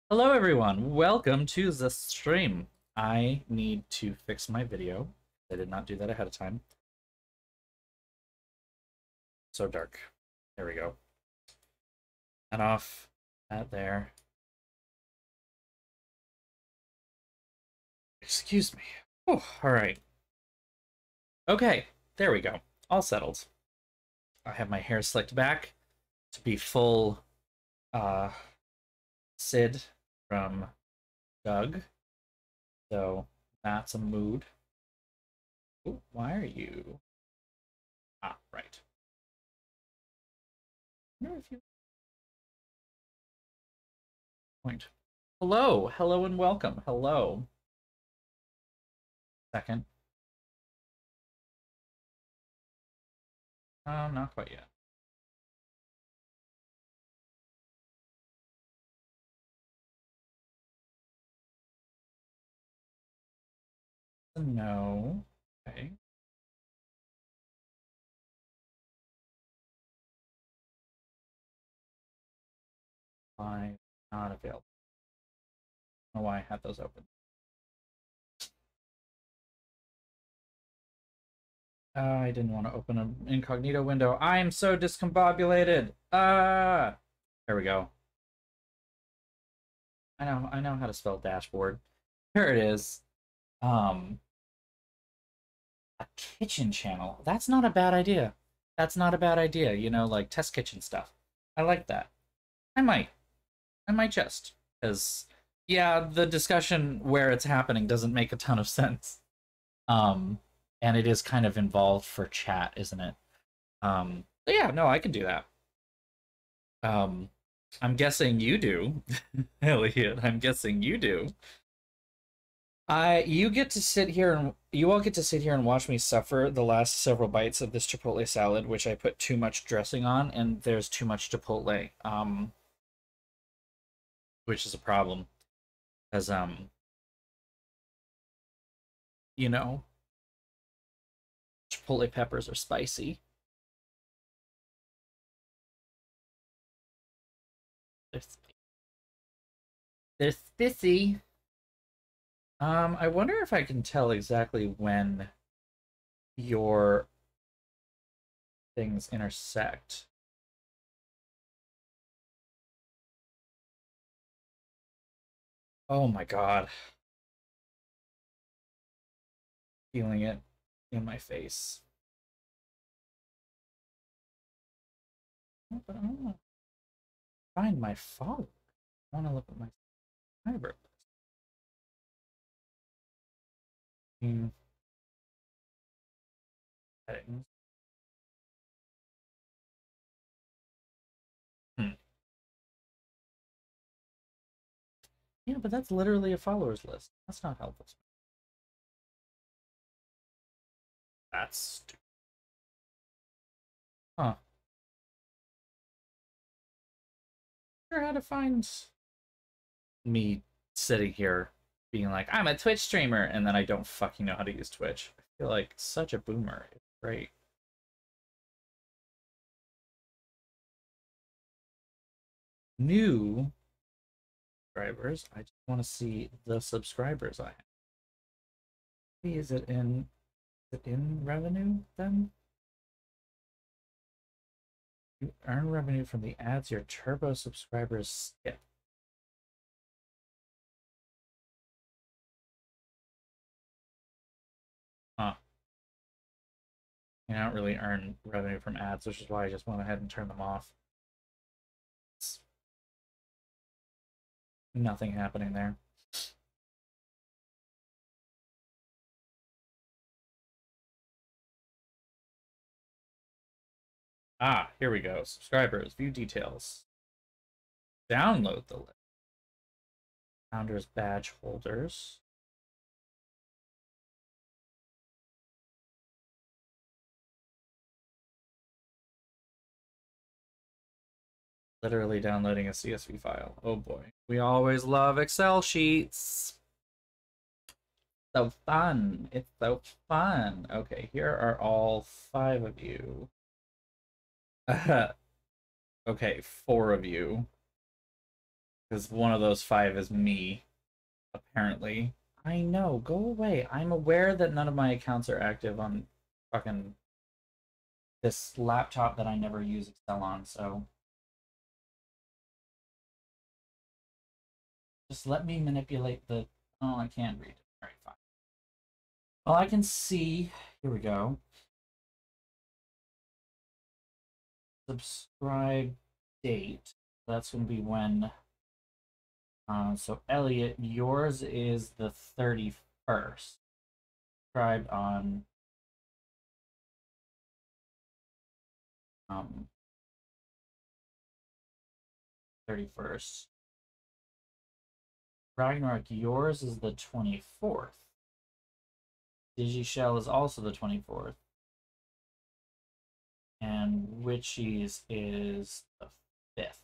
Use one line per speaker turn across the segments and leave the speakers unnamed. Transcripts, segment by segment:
Hello everyone, welcome to the stream. I need to fix my video. I did not do that ahead of time. So dark. There we go. And off. That there. Excuse me. Oh, alright. Okay, there we go. All settled. I have my hair slicked back to be full Sid from Doug. So that's a mood. Ooh, why are you? Ah, right. I wonder if you point. Hello, hello and welcome. Hello. Second. Not quite yet. No. Okay. Why not available? I don't know why I had those open. I didn't want to open an incognito window. I'm so discombobulated. There we go. I know how to spell dashboard. Here it is. Um, a kitchen channel. That's not a bad idea. That's not a bad idea. You know, like test kitchen stuff. I like that. I might. I might just. Because, yeah, the discussion where it's happening doesn't make a ton of sense. And it is kind of involved for chat, isn't it? But yeah, no, I can do that. I'm guessing you do, Elliot. I'm guessing you do. You get to sit here and you all get to sit here and watch me suffer the last several bites of this chipotle salad, which I put too much dressing on, and there's too much chipotle, which is a problem, because you know, chipotle peppers are spicy. They're, they're spicy. I wonder if I can tell exactly when your things intersect. Oh my god. Feeling it in my face. But I don't want to find my follower. I want to look at my subscriber list. Settings. Hmm. Yeah, but that's literally a followers list. That's not helpful. That's stupid. Huh. Sure how to find me sitting here being like, I'm a Twitch streamer, and then I don't fucking know how to use Twitch. I feel like such a boomer. It's great. New subscribers. I just want to see the subscribers I have. Is it in revenue then? You earn revenue from the ads your turbo subscribers skip. Huh. You don't really earn revenue from ads, which is why I just went ahead and turned them off. It's nothing happening there. Ah, here we go. Subscribers, view details. Download the list. Founders badge holders. Literally downloading a CSV file. Oh boy. We always love Excel sheets. So fun. It's so fun. Okay, here are all 5 of you. Okay, 4 of you. Because one of those 5 is me, apparently. I know, go away. I'm aware that none of my accounts are active on fucking this laptop that I never use Excel on, so just let me manipulate the. Oh, I can't read it. All right, fine. Well, I can see. Here we go. Subscribe date. That's going to be when. So Elliot, yours is the 31st. Subscribed on um 31st. Ragnarok, yours is the 24th. Digishell is also the 24th. And Witchies is the 5th.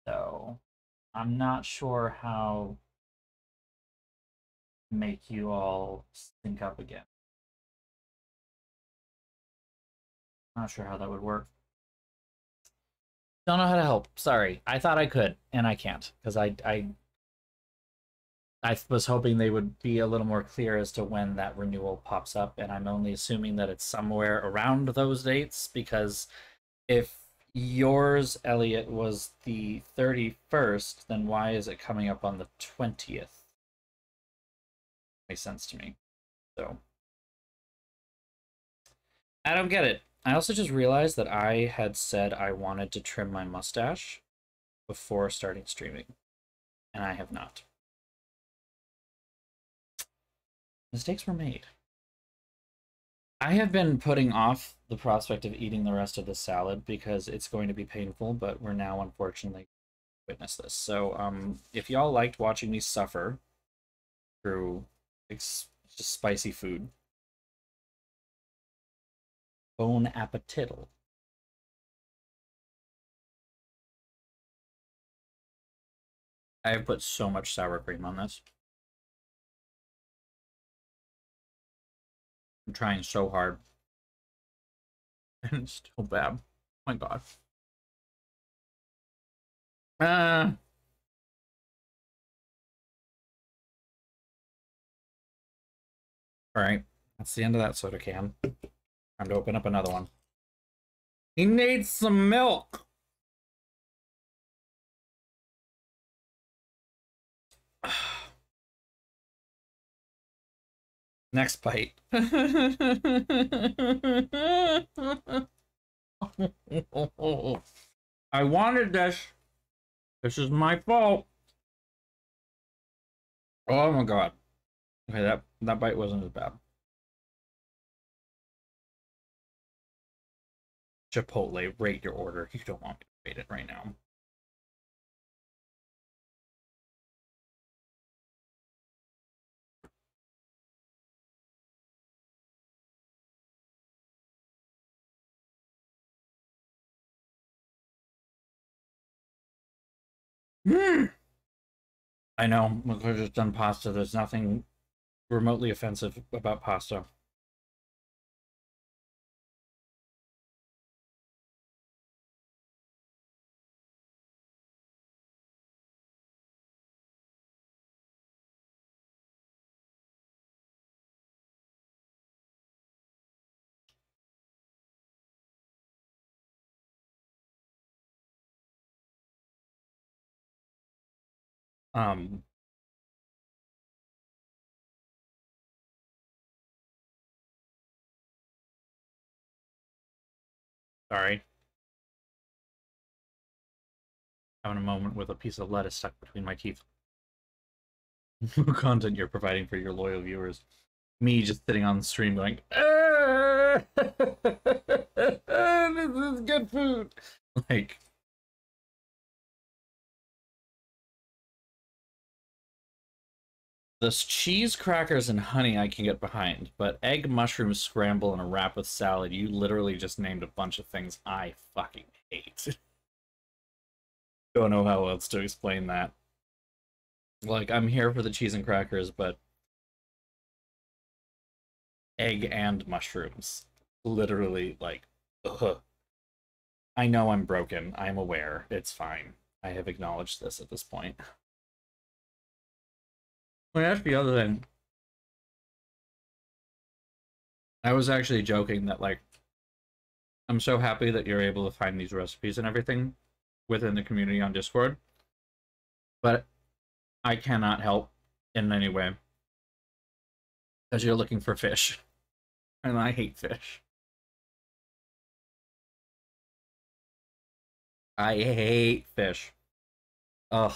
So I'm not sure how to make you all sync up again. Not sure how that would work. Don't know how to help. Sorry. I thought I could, and I can't, because I was hoping they would be a little more clear as to when that renewal pops up, and I'm only assuming that it's somewhere around those dates, because if yours, Elliot, was the 31st, then why is it coming up on the 20th? Makes sense to me. So I don't get it. I also just realized that I had said I wanted to trim my mustache before starting streaming, and I have not. Mistakes were made. I have been putting off the prospect of eating the rest of the salad because it's going to be painful, but we're now unfortunately witness this. So if y'all liked watching me suffer through just spicy food, bon appetital. I have put so much sour cream on this. I'm trying so hard. And it's still bad. Oh my god. Alright. That's the end of that soda can. Time to open up another one. He needs some milk! Next bite. I wanted this. This is my fault. Oh my god. Okay, that bite wasn't as bad. Chipotle, rate your order. You don't want me to rate it right now. I know, we could have just done pasta. There's nothing remotely offensive about pasta. Um, Sorry. Having a moment with a piece of lettuce stuck between my teeth. Content you're providing for your loyal viewers. Me just sitting on the stream going, this is good food. Like, this cheese, crackers, and honey I can get behind, but egg, mushroom scramble, and a wrap with salad, you literally just named a bunch of things I fucking hate. Don't know how else to explain that. Like, I'm here for the cheese and crackers, but egg and mushrooms. Literally, like, ugh. I know I'm broken. I'm aware. It's fine. I have acknowledged this at this point. Well, that's the other thing. I was actually joking that, like, I'm so happy that you're able to find these recipes and everything within the community on Discord, but I cannot help in any way because you're looking for fish, and I hate fish. I hate fish. Ugh.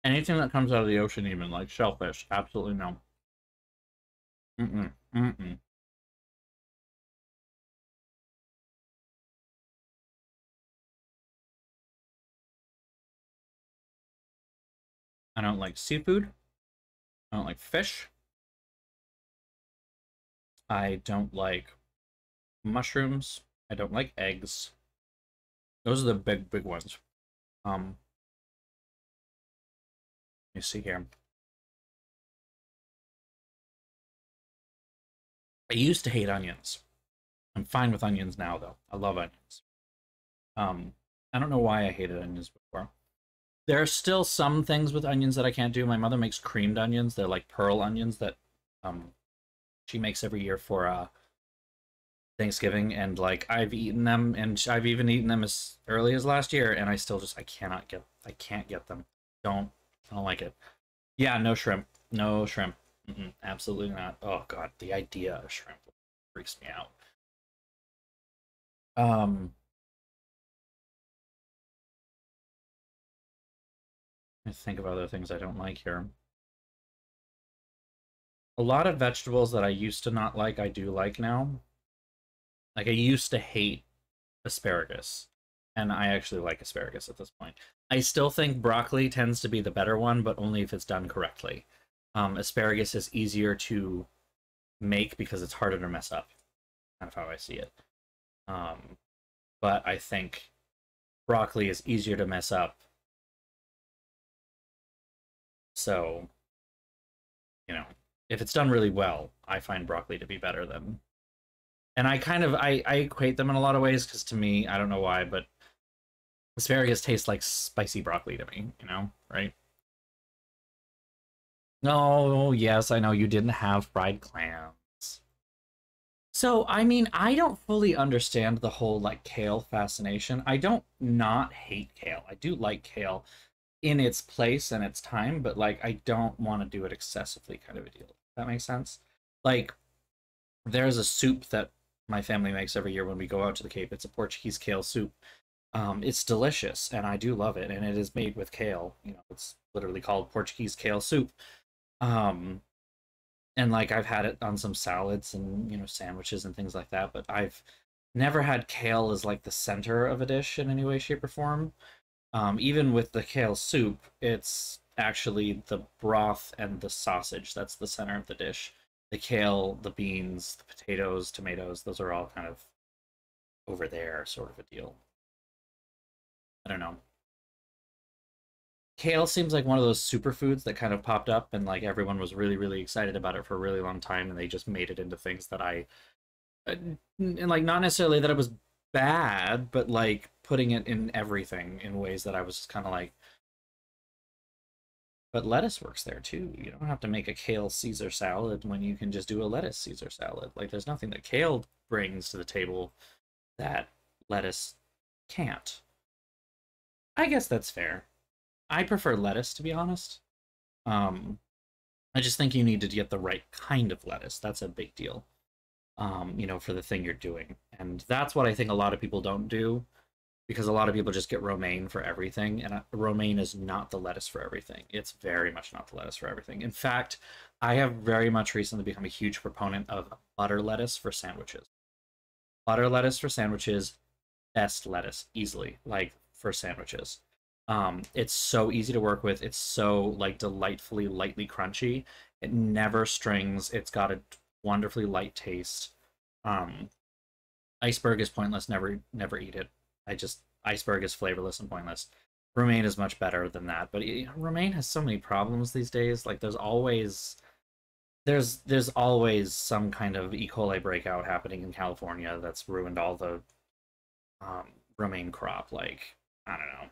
Anything that comes out of the ocean, even like shellfish, absolutely no. Mm-mm. Mm-mm. I don't like seafood. I don't like fish. I don't like mushrooms. I don't like eggs. Those are the big, big ones. Let me see here. I used to hate onions. I'm fine with onions now, though. I love onions. I don't know why I hated onions before. There are still some things with onions that I can't do. My mother makes creamed onions. They're like pearl onions that she makes every year for Thanksgiving, and like I've eaten them, and I've even eaten them as early as last year, and I still just I can't get them. I don't like it. Yeah, no shrimp, no shrimp. Absolutely not. Oh god, the idea of shrimp freaks me out. Um, I think of other things I don't like here. A lot of vegetables that I used to not like, I do like now. Like I used to hate asparagus, and I actually like asparagus at this point. I still think broccoli tends to be the better one, but only if it's done correctly. Asparagus is easier to make because it's harder to mess up. Kind of how I see it. Um, but I think broccoli is easier to mess up. So, you know, if it's done really well, I find broccoli to be better than. And I kind of I equate them in a lot of ways because to me, I don't know why, but asparagus tastes like spicy broccoli to me, you know, right? Oh, yes, I know you didn't have fried clams. So, I mean, I don't fully understand the whole like kale fascination. I don't not hate kale. I do like kale in its place and its time, but like I don't want to do it excessively kind of a deal. That makes sense? Like there's a soup that my family makes every year when we go out to the Cape. It's a Portuguese kale soup. It's delicious and I do love it, and it is made with kale. You know, it's literally called Portuguese kale soup. Um, and like I've had it on some salads and sandwiches and things like that, but I've never had kale as like the center of a dish in any way, shape, or form. Even with the kale soup, it's actually the broth and the sausage that's the center of the dish. The kale, the beans, the potatoes, tomatoes, those are all kind of over there, sort of a deal. I don't know. Kale seems like one of those superfoods that kind of popped up and like everyone was really, really excited about it for a really long time, and they just made it into things that and like not necessarily that it was bad, but like putting it in everything in ways that I was kind of like, but lettuce works there too. You don't have to make a kale Caesar salad when you can just do a lettuce Caesar salad. Like there's nothing that kale brings to the table that lettuce can't. I guess that's fair. I prefer lettuce, to be honest. Um, I just think you need to get the right kind of lettuce. That's a big deal. For the thing you're doing. And that's what I think a lot of people don't do, because a lot of people just get romaine for everything, and romaine is not the lettuce for everything. It's very much not the lettuce for everything. In fact, I have very much recently become a huge proponent of butter lettuce for sandwiches. Butter lettuce for sandwiches, best lettuce, easily, like for sandwiches. It's so easy to work with. It's so like delightfully lightly crunchy. It never strings. It's got a wonderfully light taste. Um, Iceberg is pointless. Never eat it. Iceberg is flavorless and pointless. Romaine is much better than that, but romaine has so many problems these days. Like there's always some kind of E. coli breakout happening in California that's ruined all the romaine crop. Like I don't know.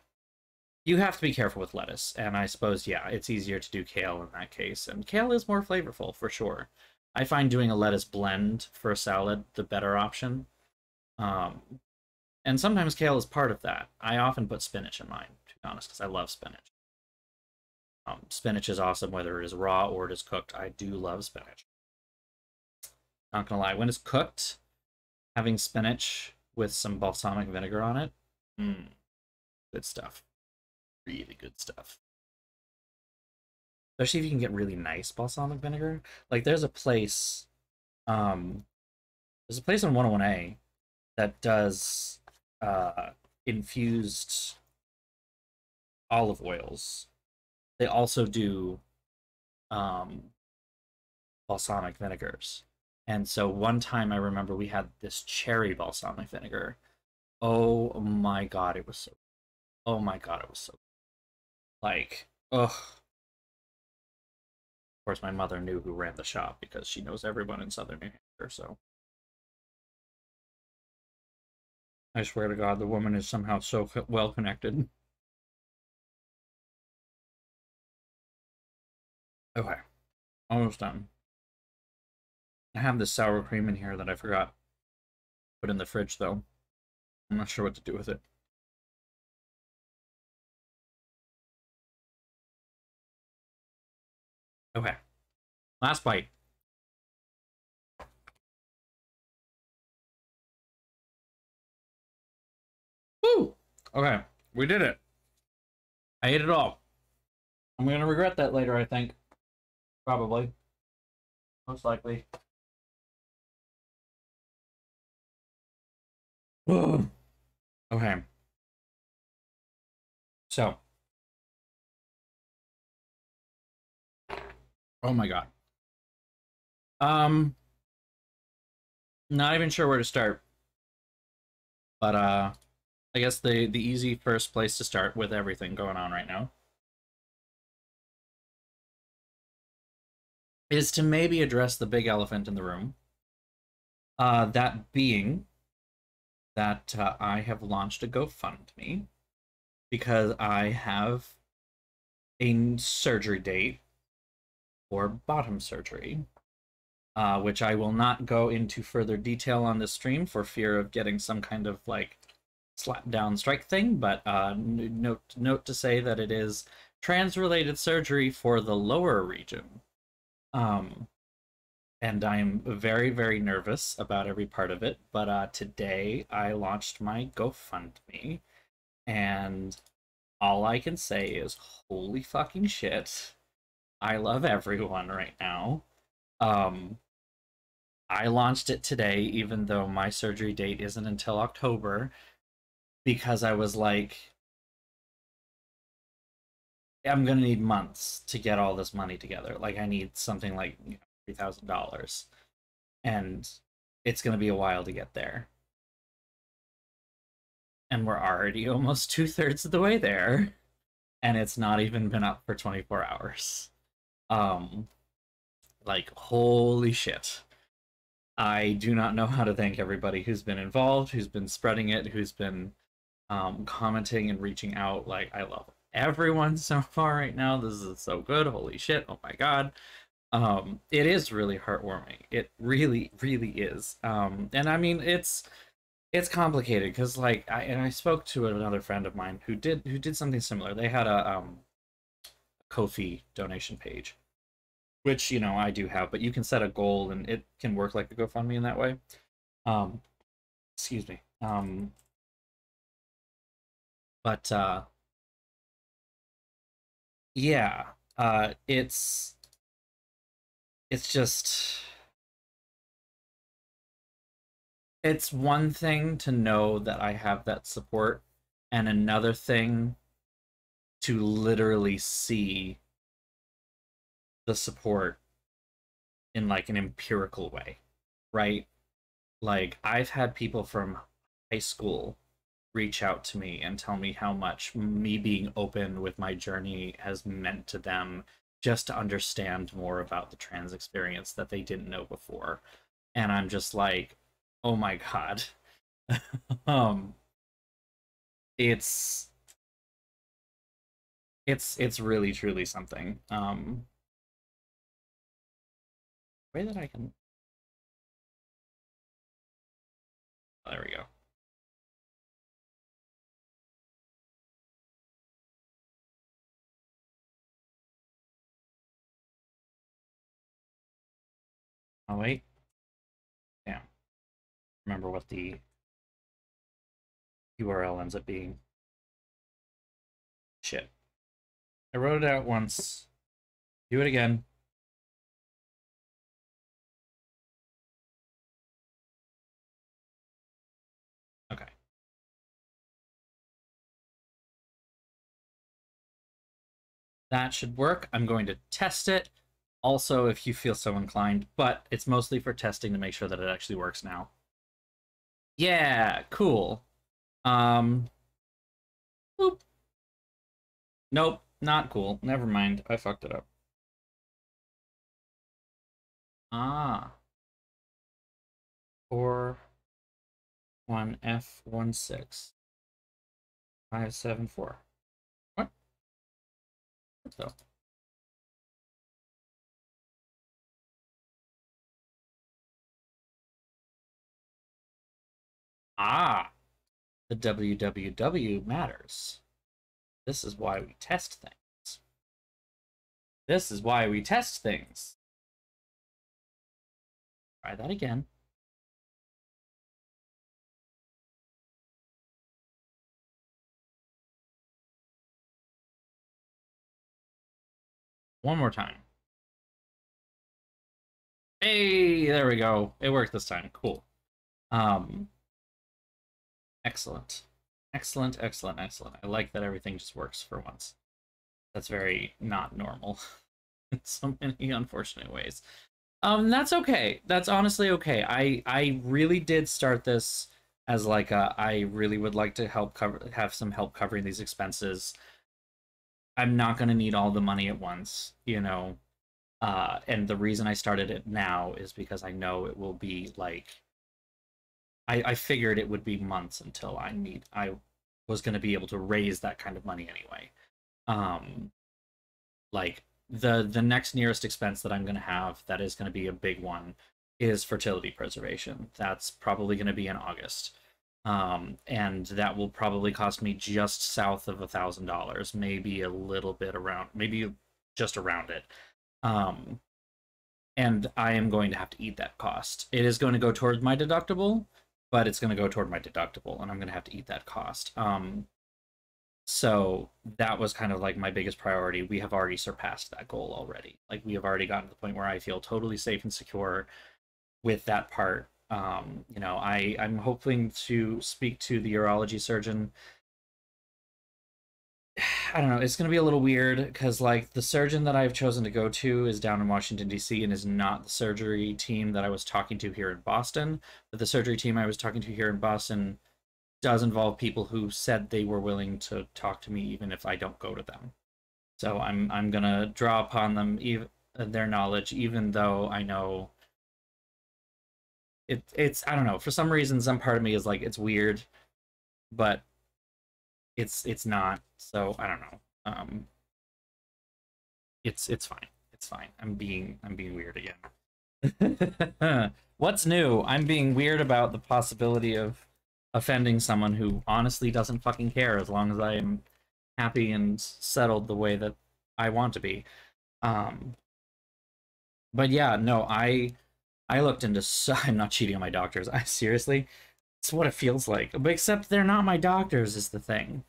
You have to be careful with lettuce, and I suppose, yeah, it's easier to do kale in that case. And kale is more flavorful, for sure. I find doing a lettuce blend for a salad the better option. Um, and sometimes kale is part of that. I often put spinach in mine, to be honest, because I love spinach. Spinach is awesome, whether it is raw or it is cooked. I do love spinach. Not gonna lie, when it's cooked, having spinach with some balsamic vinegar on it, good stuff. Really good stuff. Especially if you can get really nice balsamic vinegar. Like um, there's a place on 101A that does infused olive oils. They also do balsamic vinegars. And so one time I remember we had this cherry balsamic vinegar. Oh my god, it was so. Oh my god, it was so. Like, ugh. Of course, my mother knew who ran the shop because she knows everyone in southern New Hampshire, so. I swear to God, the woman is somehow so well connected. Okay, almost done. I have this sour cream in here that I forgot. Put in the fridge, though. I'm not sure what to do with it. Okay, last bite. Woo! Okay, we did it. I ate it all. I'm gonna regret that later, I think. Probably. Most likely. Okay. So. Oh my god. Um, not even sure where to start. But I guess the easy first place to start with everything going on right now is to maybe address the big elephant in the room. That being that I have launched a GoFundMe because I have a surgery date for bottom surgery, which I will not go into further detail on this stream for fear of getting some kind of like slap down strike thing. But note to say that it is trans-related surgery for the lower region. And I'm very, very nervous about every part of it. But today I launched my GoFundMe, and all I can say is holy fucking shit. I love everyone right now. I launched it today, even though my surgery date isn't until October, because I was like, I'm gonna need months to get all this money together. Like, I need something like $3,000, and it's gonna be a while to get there. And we're already almost 2/3 of the way there, and it's not even been up for 24 hours. Like, holy shit. I do not know how to thank everybody who's been involved, who's been spreading it, who's been commenting and reaching out. Like, I love everyone so far right now. This is so good. Holy shit. Oh my god. It is really heartwarming. It really, really is. And I mean, it's complicated because like I spoke to another friend of mine who did something similar. They had a Ko-fi donation page, which I do have, but you can set a goal and it can work like the GoFundMe in that way. Um, excuse me. But yeah, it's just it's one thing to know that I have that support, and another thing to literally see the support in like an empirical way, right? Like, I've had people from high school reach out to me and tell me how much me being open with my journey has meant to them, just to understand more about the trans experience that they didn't know before. And I'm just like, oh my god. um it's It's really truly something. Way that I can. Oh, there we go. Oh wait. Damn. Remember what the URL ends up being. Shit. I wrote it out once. Do it again. Okay. That should work. I'm going to test it. Also, if you feel so inclined, but it's mostly for testing to make sure that it actually works now. Yeah, cool. Boop. Nope, not cool. Never mind. I fucked it up. Ah. 41F16574. What? So. Ah, the www matters. This is why we test things. This is why we test things. Try that again. One more time. Hey, there we go. It worked this time. Cool. Excellent. Excellent, excellent, excellent. I like that everything just works for once. That's very not normal in so many unfortunate ways. That's okay. That's honestly okay. I really did start this as like I really would like to have some help covering these expenses. I'm not going to need all the money at once, you know. And the reason I started it now is because I know it will be like I figured it would be months until I was going to be able to raise that kind of money anyway. Um, like the next nearest expense that I'm going to have that is going to be a big one is fertility preservation. That's probably going to be in August. And that will probably cost me just south of $1,000, maybe a little bit around, maybe just around it. And I am going to have to eat that cost. It is going to go towards my deductible, but it's going to go toward my deductible, and I'm going to have to eat that cost. So that was kind of like my biggest priority. We have already surpassed that goal already. Like we have already gotten to the point where I feel totally safe and secure with that part. You know, I'm hoping to speak to the urology surgeon. I don't know. It's going to be a little weird because, like, the surgeon that I've chosen to go to is down in Washington, D.C., and is not the surgery team that I was talking to here in Boston. But the surgery team I was talking to here in Boston does involve people who said they were willing to talk to me even if I don't go to them. So I'm gonna draw upon them, their knowledge, even though I know it's I don't know. For some reason, some part of me is like it's weird, but it's not. So I don't know. It's fine. It's fine. I'm being weird again. What's new? I'm being weird about the possibility of offending someone who honestly doesn't fucking care as long as I am happy and settled the way that I want to be. Um, but yeah, no, I looked into I'm not cheating on my doctors. I seriously, it's what it feels like. But except they're not my doctors is the thing.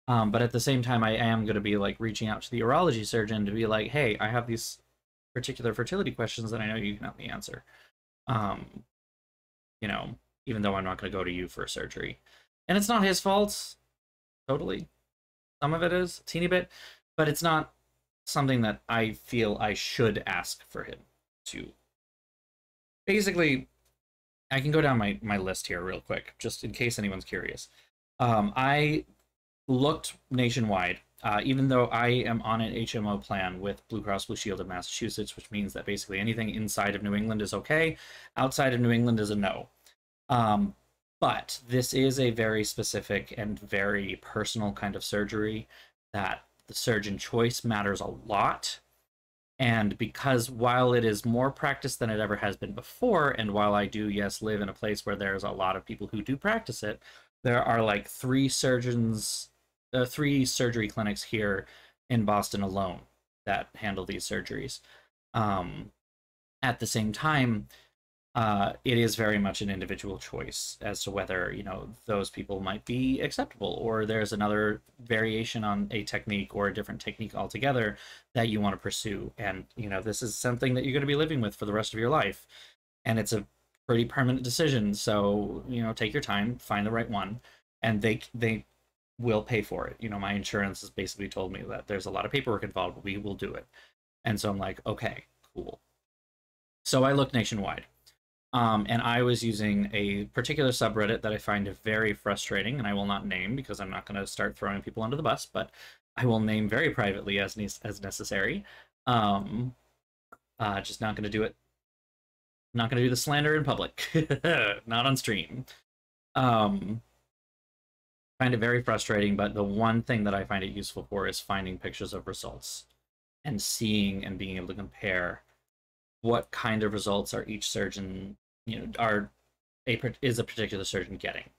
But at the same time, I am going to be like reaching out to the urology surgeon to be like, hey, I have these particular fertility questions that I know you can help me answer. Um, you know, even though I'm not going to go to you for surgery. And it's not his fault, totally. Some of it is, a teeny bit, but it's not something that I feel I should ask for him to. Basically, I can go down my list here real quick, just in case anyone's curious. I looked nationwide, even though I am on an HMO plan with Blue Cross Blue Shield of Massachusetts, which means that basically anything inside of New England is okay, outside of New England is a no. But this is a very specific and very personal kind of surgery that the surgeon choice matters a lot. And because while it is more practice than it ever has been before, and while I do, yes, live in a place where there's a lot of people who do practice it, there are like three surgery clinics here in Boston alone that handle these surgeries. At the same time, it is very much an individual choice as to whether, you know, those people might be acceptable, or there's another variation on a technique or a different technique altogether that you want to pursue. And, you know, this is something that you're going to be living with for the rest of your life. And it's a pretty permanent decision. So, you know, take your time, find the right one, and they will pay for it. You know, my insurance has basically told me that there's a lot of paperwork involved, but we will do it. And so I'm like, okay, cool. So I looked nationwide. And I was using a particular subreddit that I find very frustrating, and I will not name because I'm not going to start throwing people under the bus, but I will name very privately as necessary. Just not going to do it. Not going to do the slander in public, not on stream. Find it very frustrating, but the one thing that I find it useful for is finding pictures of results and seeing and being able to compare what kind of results are each surgeon, you know, is a particular surgeon getting,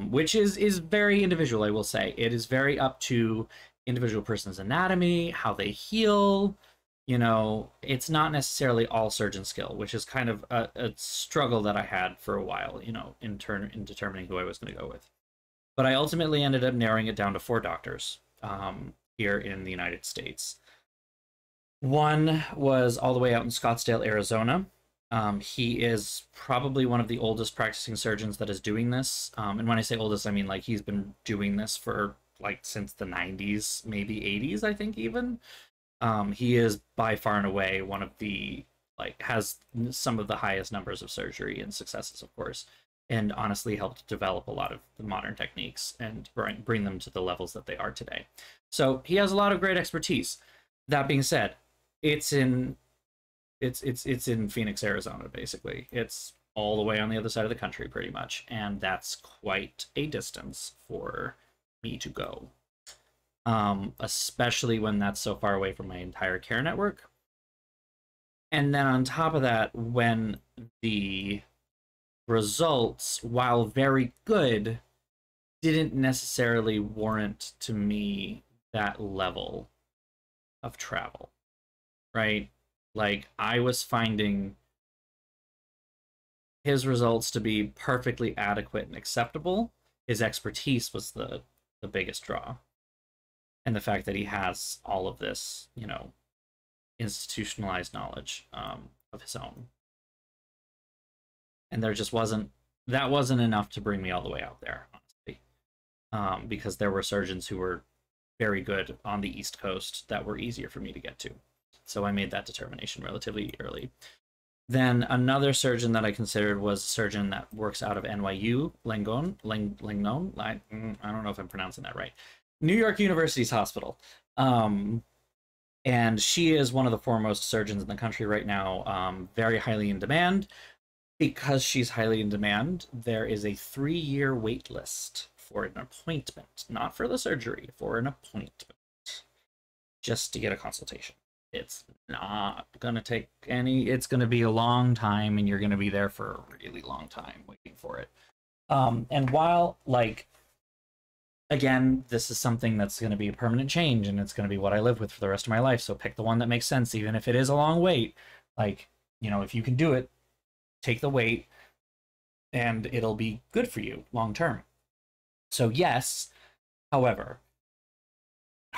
which is very individual. I will say it is very up to individual person's anatomy, how they heal. You know, it's not necessarily all surgeon skill, which is kind of a struggle that I had for a while, you know, in determining who I was going to go with. But I ultimately ended up narrowing it down to 4 doctors here in the United States. One was all the way out in Scottsdale, Arizona. He is probably one of the oldest practicing surgeons that is doing this. And when I say oldest, I mean like he's been doing this for like since the 90s, maybe 80s, I think even. He is by far and away one of the, like, has some of the highest numbers of surgery and successes, of course, and honestly helped develop a lot of the modern techniques and bring them to the levels that they are today. So he has a lot of great expertise. That being said, it's in Phoenix, Arizona, basically. It's all the way on the other side of the country, pretty much, and that's quite a distance for me to go. Especially when that's so far away from my entire care network. And then on top of that, when the results, while very good, didn't necessarily warrant to me that level of travel, right? Like, I was finding his results to be perfectly adequate and acceptable. His expertise was the biggest draw. And the fact that he has all of this, you know, institutionalized knowledge of his own. And there just wasn't enough to bring me all the way out there, honestly. Because there were surgeons who were very good on the East Coast that were easier for me to get to. So I made that determination relatively early. Then another surgeon that I considered was a surgeon that works out of NYU, Langone. I don't know if I'm pronouncing that right. New York University's hospital. And she is one of the foremost surgeons in the country right now, very highly in demand. Because she's highly in demand, there is a 3-year wait list for an appointment, not for the surgery, for an appointment, just to get a consultation. It's not going to take any, it's going to be a long time, and you're going to be there for a really long time waiting for it. And while, like, again, this is something that's going to be a permanent change, and it's going to be what I live with for the rest of my life, so pick the one that makes sense, even if it is a long wait. Like, you know, if you can do it, take the wait, and it'll be good for you long term. So yes, however,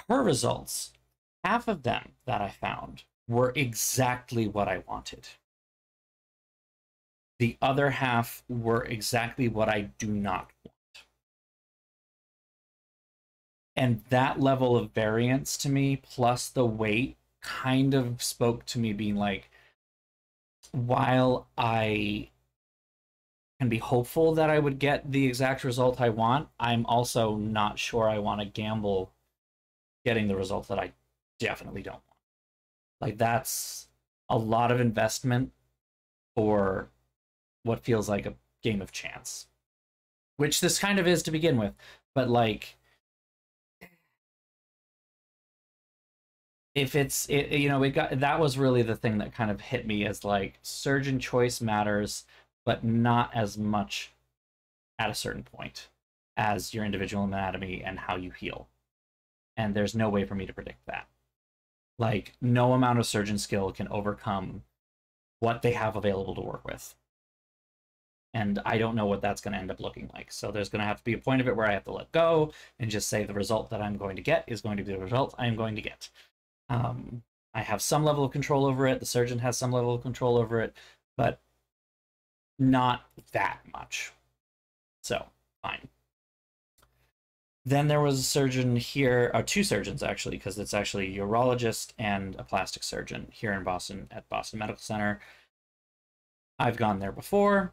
her results, half of them that I found were exactly what I wanted. The other half were exactly what I do not want. And that level of variance to me, plus the wait, kind of spoke to me being like, while I can be hopeful that I would get the exact result I want, I'm also not sure I want to gamble getting the result that I definitely don't want. Like, that's a lot of investment for what feels like a game of chance, which this kind of is to begin with. But, like, if you know, it got, that was really the thing that kind of hit me as like surgeon choice matters, but not as much at a certain point as your individual anatomy and how you heal. And there's no way for me to predict that. Like, no amount of surgeon skill can overcome what they have available to work with. And I don't know what that's going to end up looking like. So there's going to have to be a point of it where I have to let go and just say the result that I'm going to get is going to be the result I'm going to get. I have some level of control over it. The surgeon has some level of control over it, but not that much. So, fine. Then there was a surgeon here, or two surgeons actually, because it's actually a urologist and a plastic surgeon here in Boston at Boston Medical Center. I've gone there before.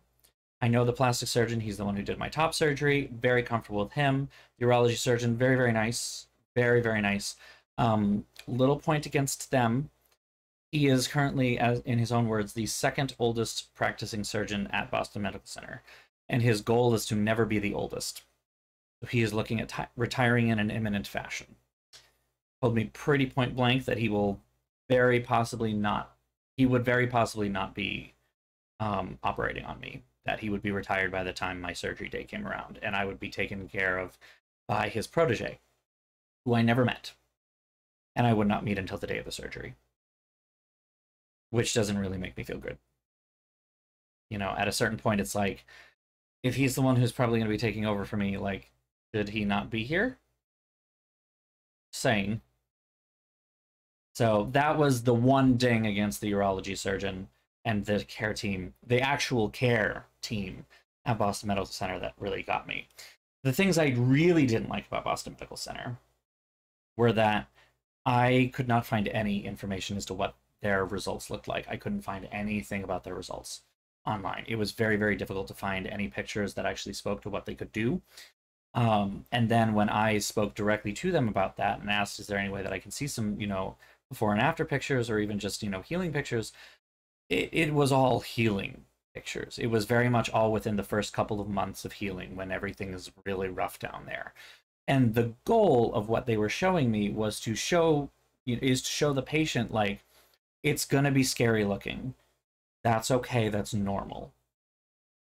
I know the plastic surgeon. He's the one who did my top surgery. Very comfortable with him. The urology surgeon, very, very nice. Very, very nice. Little point against them. He is currently, as in his own words, the second oldest practicing surgeon at Boston Medical Center. And his goal is to never be the oldest. So he is looking at retiring in an imminent fashion. Told me pretty point blank that he will very possibly not, he would very possibly not be operating on me. That he would be retired by the time my surgery day came around, and I would be taken care of by his protege, who I never met, and I would not meet until the day of the surgery, which doesn't really make me feel good. You know, at a certain point, it's like, if he's the one who's probably going to be taking over for me, like, should he not be here? Saying. So that was the one ding against the urology surgeon and the care team, the actual care team at Boston Medical Center, that really got me. The things I really didn't like about Boston Medical Center were that I could not find any information as to what their results looked like. I couldn't find anything about their results online. It was very, very difficult to find any pictures that actually spoke to what they could do. And then when I spoke directly to them about that and asked, is there any way that I can see some, you know, before and after pictures, or even just, you know, healing pictures, it was all healing pictures. It was very much all within the first couple of months of healing, when everything is really rough down there. And the goal of what they were showing me was to show, is to show the patient, like, it's going to be scary looking. That's okay. That's normal.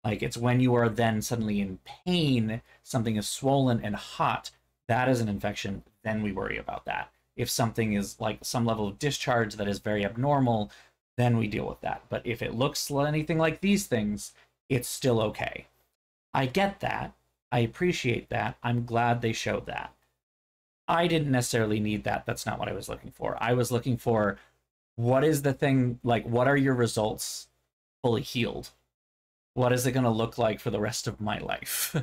Like, it's when you are then suddenly in pain, something is swollen and hot, that is an infection, then we worry about that. If something is like some level of discharge that is very abnormal, then we deal with that. But if it looks anything like these things, it's still okay. I get that. I appreciate that. I'm glad they showed that. I didn't necessarily need that. That's not what I was looking for. I was looking for, what is the thing, like, what are your results fully healed? What is it going to look like for the rest of my life?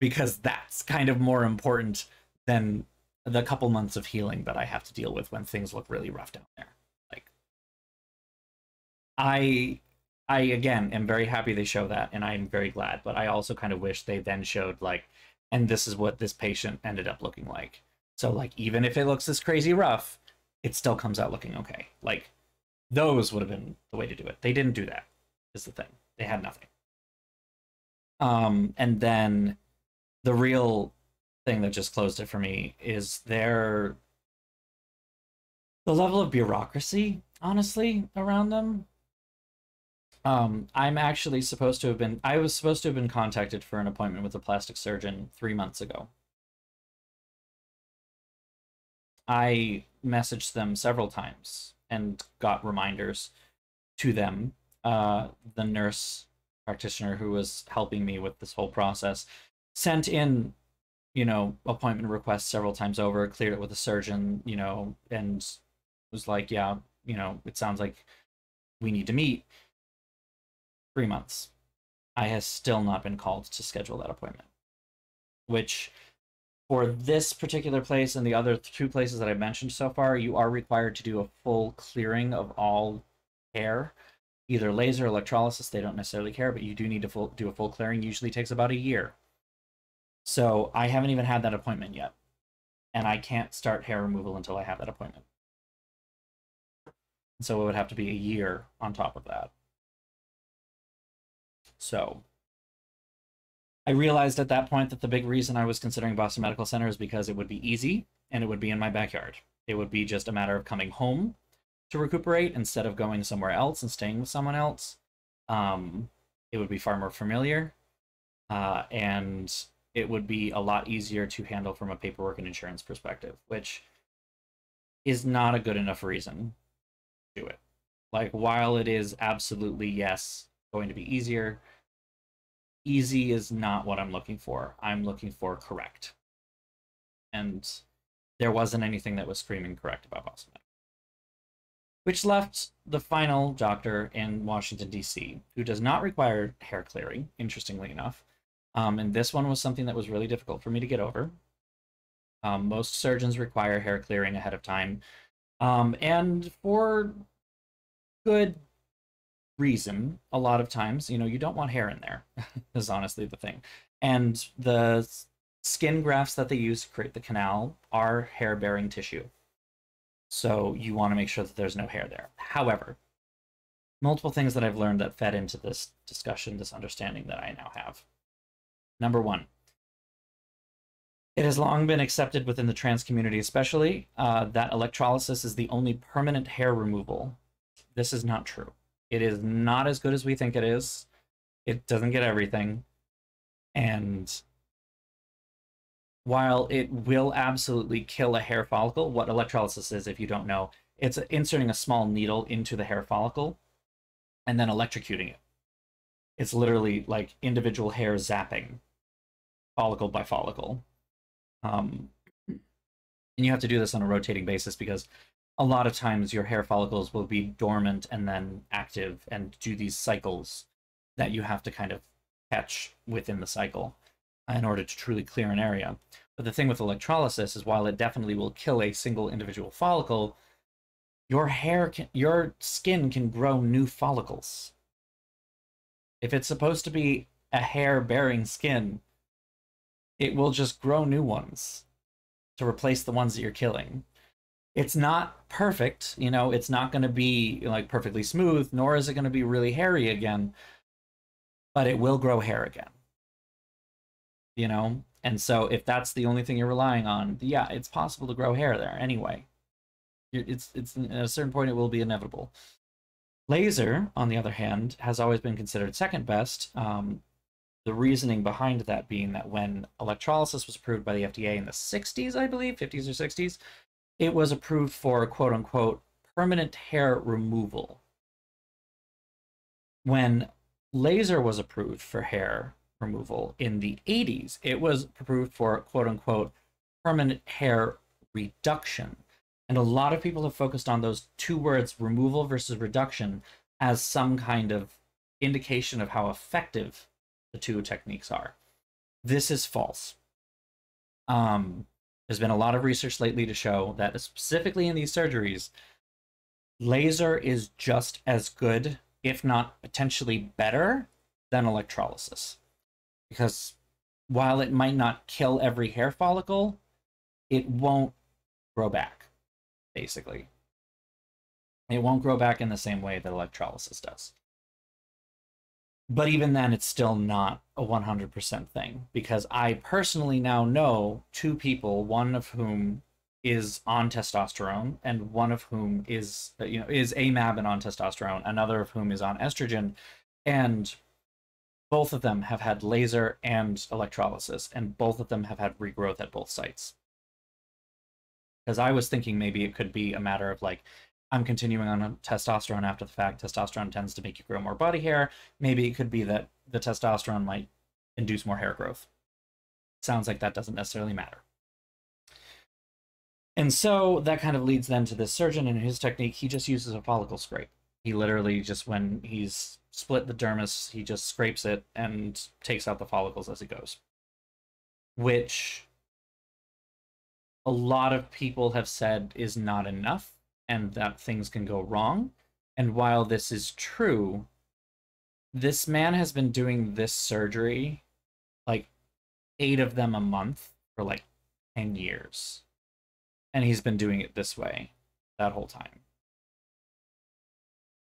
Because that's kind of more important than the couple months of healing that I have to deal with when things look really rough down there. Like, I again am very happy they show that, and I'm very glad, but I also kind of wish they then showed, like, and this is what this patient ended up looking like. So, like, even if it looks this crazy rough, it still comes out looking okay. Like, those would have been the way to do it. They didn't do that, is the thing. They had nothing. And then the real thing that just closed it for me is the level of bureaucracy, honestly, around them. I'm actually supposed to have been, I was supposed to have been contacted for an appointment with a plastic surgeon 3 months ago. I messaged them several times and got reminders to them. The nurse practitioner who was helping me with this whole process sent in, you know, appointment requests several times over, cleared it with the surgeon, you know, and was like, yeah, you know, it sounds like we need to meet. 3 months. I have still not been called to schedule that appointment, which, for this particular place and the other 2 places that I mentioned so far, you are required to do a full clearing of all hair, either laser or electrolysis. They don't necessarily care, but you do need to do a full clearing. Usually takes about a year. So I haven't even had that appointment yet, and I can't start hair removal until I have that appointment. So it would have to be a year on top of that. So I realized at that point that the big reason I was considering Boston Medical Center is because it would be easy and it would be in my backyard. It would be just a matter of coming home to recuperate instead of going somewhere else and staying with someone else. It would be far more familiar, and it would be a lot easier to handle from a paperwork and insurance perspective, which is not a good enough reason to do it. Like, while it is absolutely, yes, going to be easier, easy is not what I'm looking for. I'm looking for correct. And there wasn't anything that was screaming correct about Boston Medical. Which left the final doctor in Washington, D.C., who does not require hair clearing, interestingly enough. And this one was something that was really difficult for me to get over. Most surgeons require hair clearing ahead of time, and for good reason. A lot of times, you don't want hair in there, is honestly the thing. And the skin grafts that they use to create the canal are hair-bearing tissue. So you want to make sure that there's no hair there. However, multiple things that I've learned that fed into this discussion, this understanding that I now have. Number one, it has long been accepted within the trans community especially that electrolysis is the only permanent hair removal. This is not true. It is not as good as we think it is. It doesn't get everything. And while it will absolutely kill a hair follicle, what electrolysis is, if you don't know, it's inserting a small needle into the hair follicle and then electrocuting it. It's literally like individual hair zapping, follicle by follicle. And you have to do this on a rotating basis because a lot of times your hair follicles will be dormant and then active and do these cycles that you have to kind of catch within the cycle in order to truly clear an area. But the thing with electrolysis is, while it definitely will kill a single individual follicle, your skin can grow new follicles. If it's supposed to be a hair-bearing skin, it will just grow new ones to replace the ones that you're killing. It's not perfect, it's not going to be like perfectly smooth, nor is it going to be really hairy again, but it will grow hair again. And so if that's the only thing you're relying on, yeah, it's possible to grow hair there anyway. It's at a certain point it will be inevitable. Laser, on the other hand, has always been considered second best. The reasoning behind that being that when electrolysis was approved by the FDA in the 60s, I believe, 50s or 60s, it was approved for quote-unquote permanent hair removal. When laser was approved for hair removal in the 80s, it was approved for quote-unquote permanent hair reduction. And a lot of people have focused on those two words, removal versus reduction, as some kind of indication of how effective the two techniques are. This is false. There's been a lot of research lately to show that specifically in these surgeries, laser is just as good, if not potentially better, than electrolysis. Because while it might not kill every hair follicle, it won't grow back, basically. It won't grow back in the same way that electrolysis does. But even then, it's still not a 100% thing, because I personally now know two people, one of whom is on testosterone and one of whom is AMAB and on testosterone, another of whom is on estrogen, and both of them have had laser and electrolysis, and both of them have had regrowth at both sites. Because I was thinking maybe it could be a matter of like, I'm continuing on testosterone after the fact. Testosterone tends to make you grow more body hair. Maybe it could be that the testosterone might induce more hair growth. Sounds like that doesn't necessarily matter. And so that kind of leads then to this surgeon, and his technique, he just uses a follicle scrape. He literally just, when he's split the dermis, he just scrapes it and takes out the follicles as it goes. Which a lot of people have said is not enough, and that things can go wrong. And while this is true, this man has been doing this surgery, like 8 of them a month, for like 10 years. And he's been doing it this way that whole time.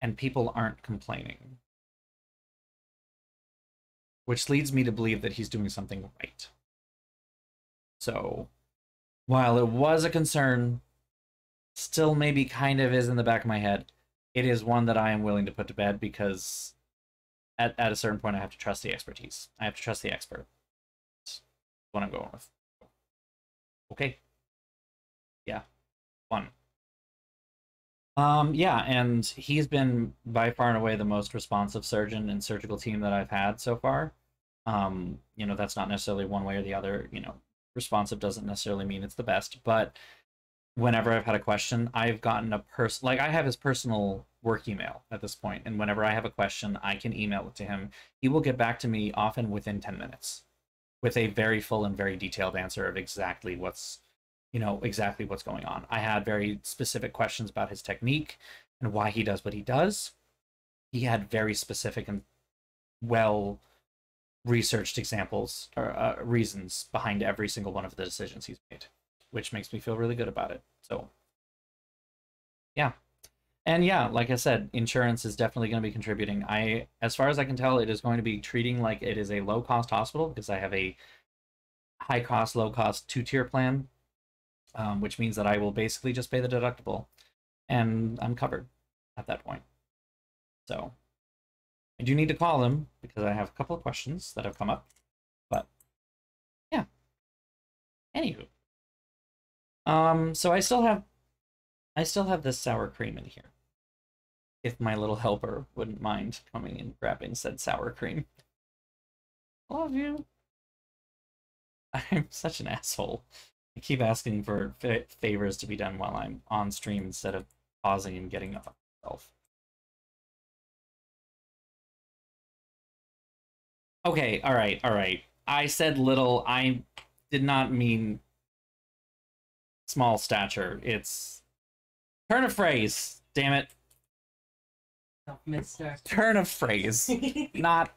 And people aren't complaining. Which leads me to believe that he's doing something right. So, while it was a concern still maybe kind of is in the back of my head. It is one that I am willing to put to bed because at a certain point I have to trust the expertise. I have to trust the expert. That's what I'm going with. Okay. Yeah. Fun. Yeah, and he's been by far and away the most responsive surgeon and surgical team that I've had so far. You know, that's not necessarily one way or the other. You know, responsive doesn't necessarily mean it's the best, but whenever I've had a question, I've gotten a like I have his personal work email at this point, and whenever I have a question, I can email it to him. He will get back to me often within 10 minutes with a very full and very detailed answer of exactly what's, you know, exactly what's going on. I had very specific questions about his technique and why he does what he does. He had very specific and well researched examples or reasons behind every single one of the decisions he's made, which makes me feel really good about it. So yeah. And yeah, like I said, insurance is definitely going to be contributing. As far as I can tell, it is going to be treating like it is a low-cost hospital because I have a high-cost, low-cost 2-tier plan, which means that I will basically just pay the deductible, and I'm covered at that point. So I do need to call him because I have a couple of questions that have come up, but yeah. Anywho, so I still have this sour cream in here. If my little helper wouldn't mind coming and grabbing said sour cream. Love you. I'm such an asshole. I keep asking for favors to be done while I'm on stream instead of pausing and getting up myself. Okay, all right. I said little. I did not mean small stature. It's turn of phrase. Damn it.
Oh, mister.
Turn of phrase. not.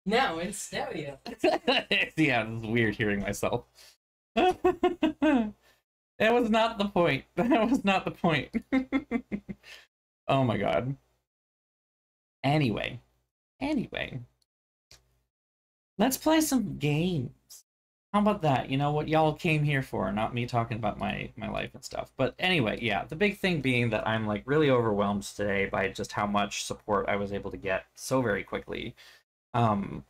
No, in stereo.
Yeah, it's weird hearing myself. That was not the point. That was not the point. Oh my god. Anyway. Let's play some games. How about that? You know what y'all came here for, not me talking about my life and stuff. But anyway, yeah, the big thing being that I'm like really overwhelmed today by just how much support I was able to get so very quickly. From,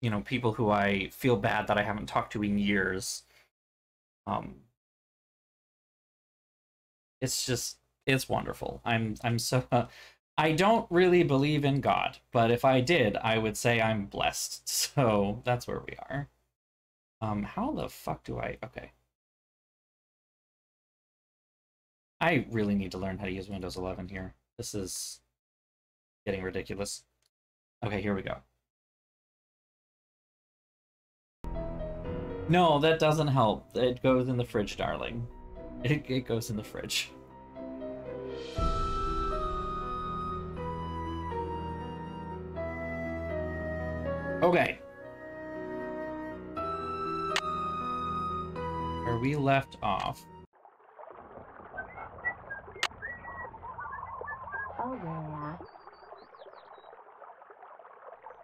you know, people who I feel bad that I haven't talked to in years. It's wonderful. I'm so I don't really believe in God, but if I did, I would say I'm blessed. So that's where we are. How the fuck do I... Okay. I really need to learn how to use Windows 11 here. This is getting ridiculous. Okay, here we go. No, that doesn't help. It goes in the fridge, darling. It goes in the fridge. Okay. Where we left off.
Oh, yeah.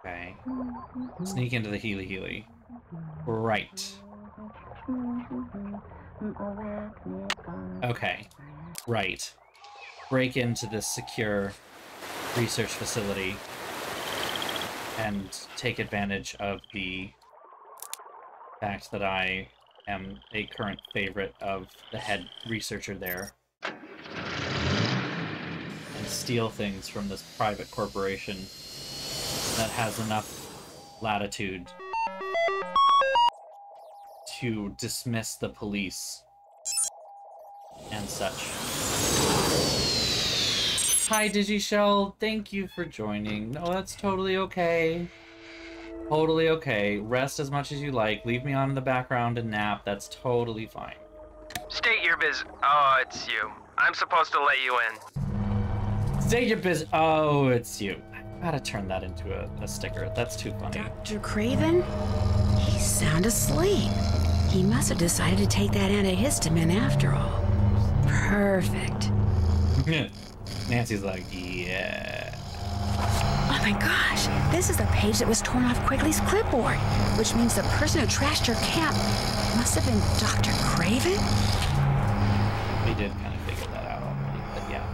Okay. Sneak into the Healy. Right. Okay. Right. Break into this secure research facility and take advantage of the fact that I am a current favorite of the head researcher there. And steal things from this private corporation that has enough latitude to dismiss the police and such. Hi, Digishell. Thank you for joining. No, that's totally okay. Totally okay. Rest as much as you like. Leave me on in the background and nap. That's totally fine.
State your business. Oh, it's you. I'm supposed to let you in.
State your business. Oh, it's you. I gotta turn that into a sticker. That's too funny.
Dr. Craven? He's sound asleep. He must have decided to take that antihistamine after all. Perfect.
Nancy's like, yeah.
my gosh, this is the page that was torn off Quigley's clipboard, which means the person who trashed your camp must have been Dr. Craven?
We did kind of figure that out already, but yeah,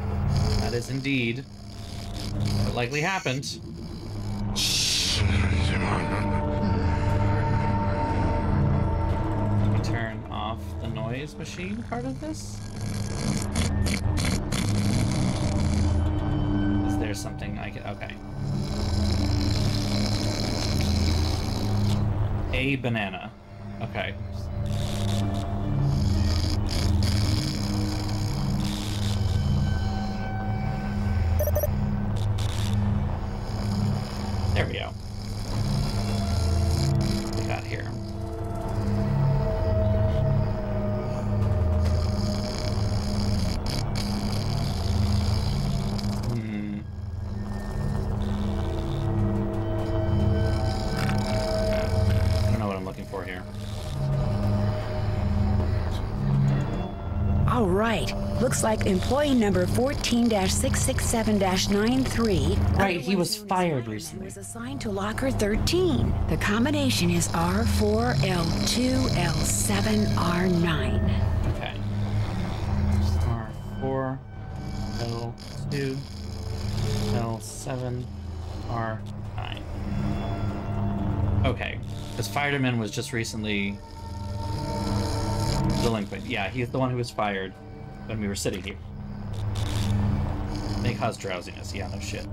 that is indeed what likely happened. Let me turn off the noise machine part of this. Is there something I can... Okay. A banana. Okay. There we go. What we got here? I don't know what I'm looking for here.
All right. Looks like employee number 14-667-93.
Right, he was fired recently.
Was assigned to locker 13. The combination is R4L2L7R9.
Okay. R4, L2, L7, R9. Okay. Because Fireman was just recently delinquent. Yeah, he's the one who was fired when we were sitting here. May cause drowsiness. Yeah, no shit.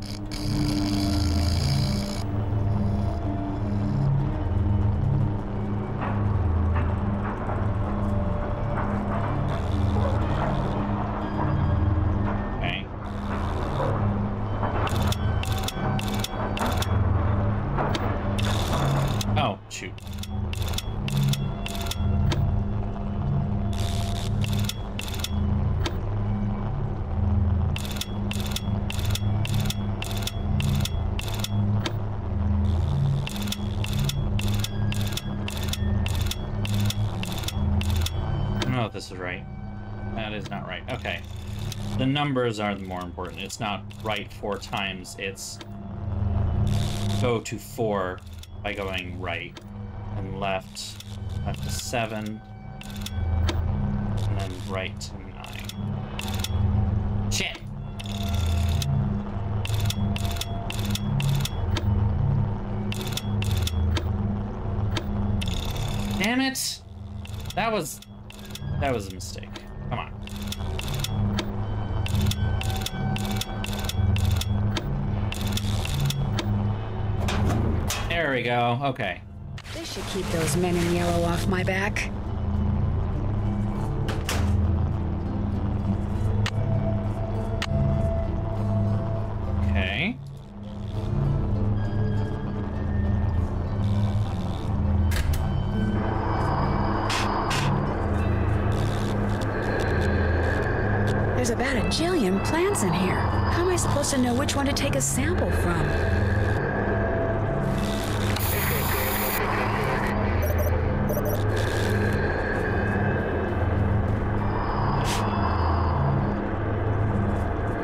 Okay. Oh, shoot. If this is right. That is not right. Okay. The numbers are the more important. It's not right 4 times. It's go to 4 by going right and left. Left to 7. And then right to 9. Shit! Damn it! That was a mistake. Come on. There we go. Okay.
This should keep those men in yellow off my back.
Okay.
There's about a jillion plants in here. How am I supposed to know which one to take a sample from?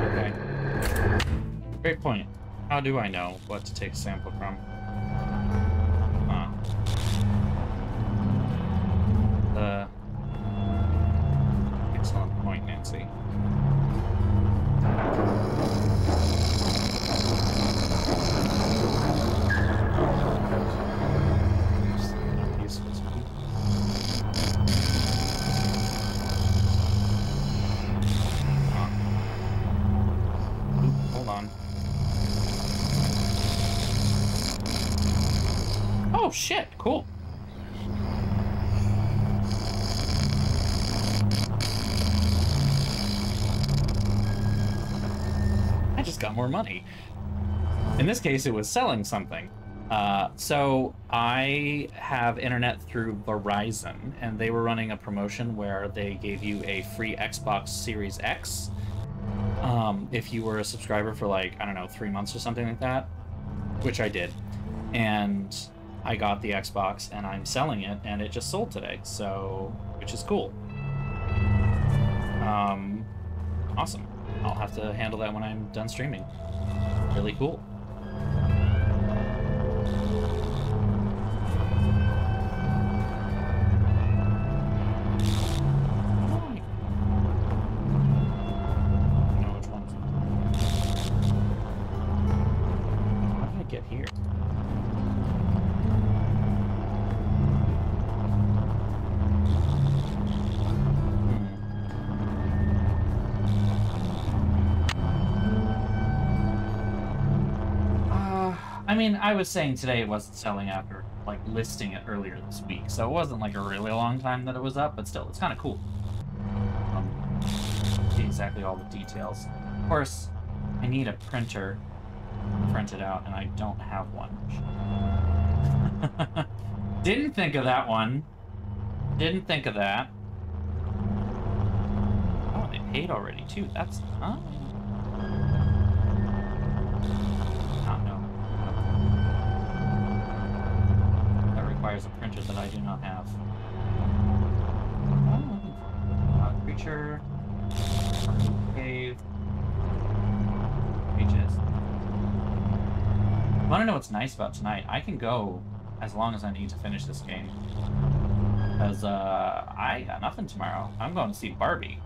Okay. Great point. How do I know what to take a sample from? Excellent point, Nancy. Useful to me. Oop, hold on. Oh shit, cool. I just got more money. In this case, it was selling something. So I have internet through Verizon, and they were running a promotion where they gave you a free Xbox Series X if you were a subscriber for like, I don't know, 3 months or something like that, which I did. And I got the Xbox, and I'm selling it, and it just sold today, so, which is cool. Awesome. I'll have to handle that when I'm done streaming. Really cool. I mean, I was saying today it wasn't selling after, like, listing it earlier this week, so it wasn't, like, a really long time that it was up, but still, it's kind of cool. See exactly all the details. Of course, I need a printer to print it out, and I don't have one. Didn't think of that one. Didn't think of that. Oh, they paid already, too. That's... Huh? Requires a printer that I do not have. Creature. Cave. Pages. Want to know what's nice about tonight? I can go as long as I need to finish this game. Because I got nothing tomorrow. I'm going to see Barbie.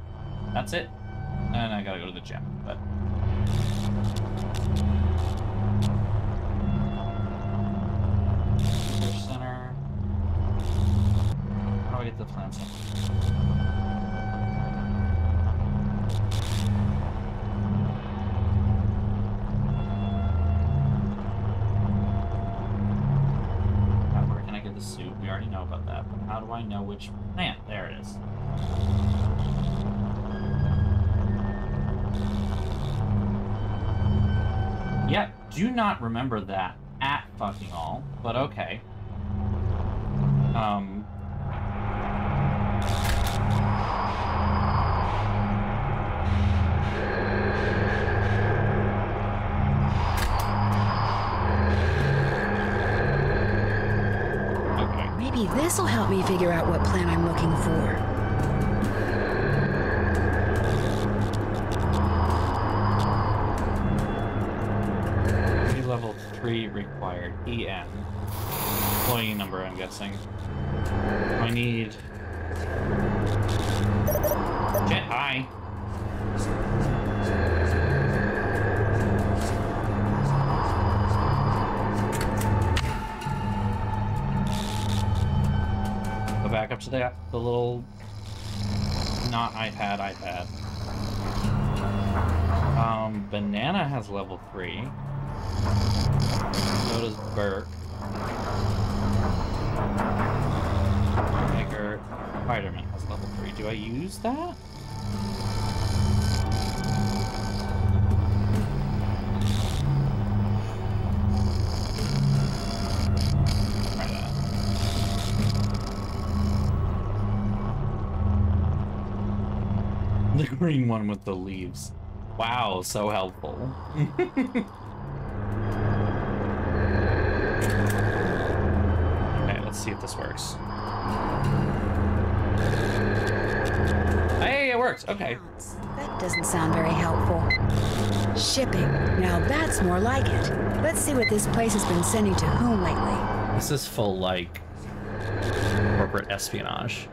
That's it. And I gotta go to the gym, but... Center. How do I get the plan center? Where can I get the suit? We already know about that, but how do I know which plant? There it is. Yeah, do not remember that at fucking all, but okay. Okay.
Maybe this'll help me figure out what plant I'm looking for.
Level 3 required. EN. Employee number, I'm guessing. I need... Shit, hi. Go back up to the little... Not iPad. Banana has level 3. So does Burke. Maker. Spider-Man has level 3. Do I use that? Try that. The green one with the leaves. Wow, so helpful. Let's see if this works. Hey, it works. Okay.
That doesn't sound very helpful. Shipping. Now that's more like it. Let's see what this place has been sending to whom lately.
This is full, like, corporate espionage.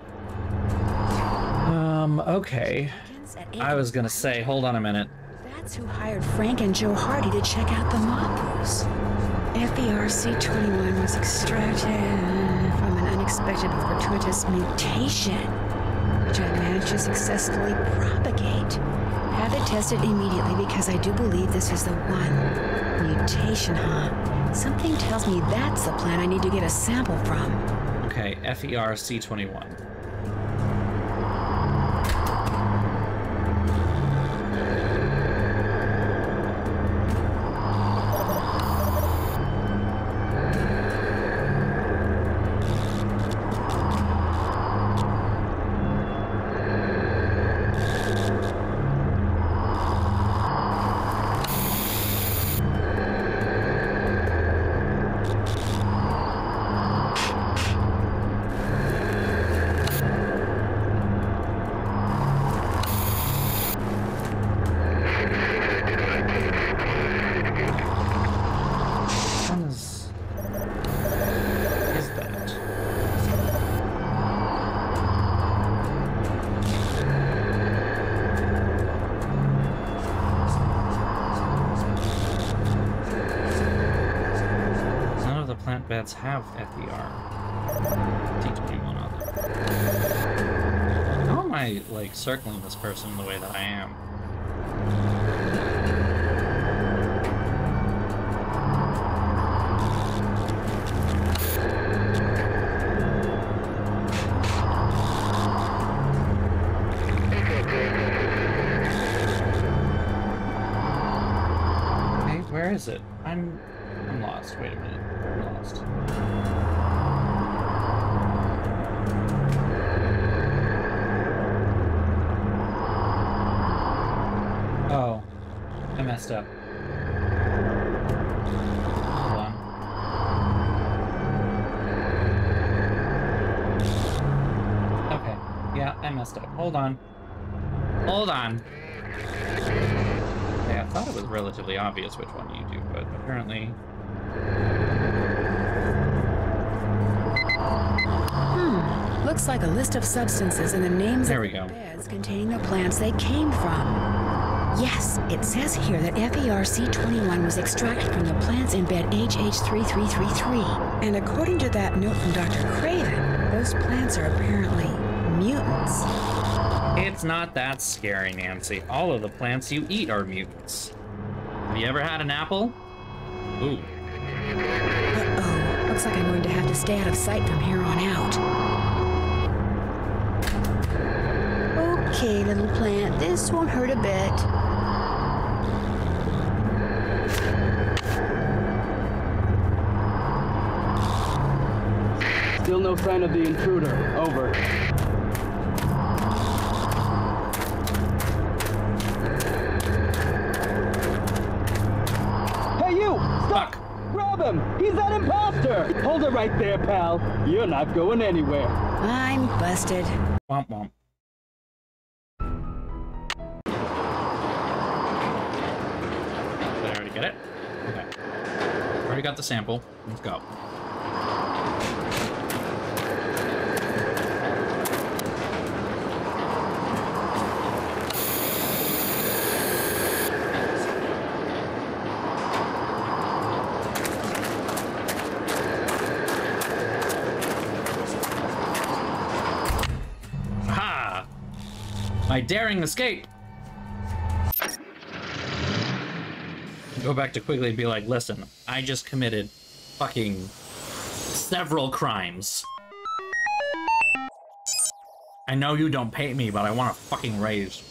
Okay. I was gonna say, hold on a minute.
That's who hired Frank and Joe Hardy to check out the Mapus. FERC-21 was extracted from an unexpected fortuitous mutation, which I managed to successfully propagate. Had it tested immediately because I do believe this is the one. Mutation, huh? Something tells me that's the plant I need to get a sample from.
Okay, FERC-21. Beds have FER. T21 on them. How am I, like, circling this person the way that I am? Where is it? I'm lost. Wait a minute. I'm lost. Oh, I messed up. Hold on. Okay. Yeah, I messed up. Hold on. Hold on. Yeah, I thought it was relatively obvious which one you do, but apparently...
Looks like a list of substances and the names
There
of
we
the
go.
beds containing the plants they came from. Yes, it says here that FERC21 was extracted from the plants in bed HH3333. And according to that note from Dr. Craven, those plants are apparently mutants.
It's not that scary, Nancy. All of the plants you eat are mutants. Have you ever had an apple? Ooh.
Uh-oh. Looks like I'm going to have to stay out of sight from here on out. Okay, little plant. This won't hurt a bit.
Still no sign of the intruder. Over. Hey, you! Stop!
Fuck.
Grab him! He's that imposter! Hold it right there, pal. You're not going anywhere.
I'm busted.
Womp womp. Did I already get it? Okay. Already got the sample. Let's go. Ha! My daring escape! Go back to Quigley and be like, listen, I just committed fucking several crimes. I know you don't pay me, but I want a fucking raise.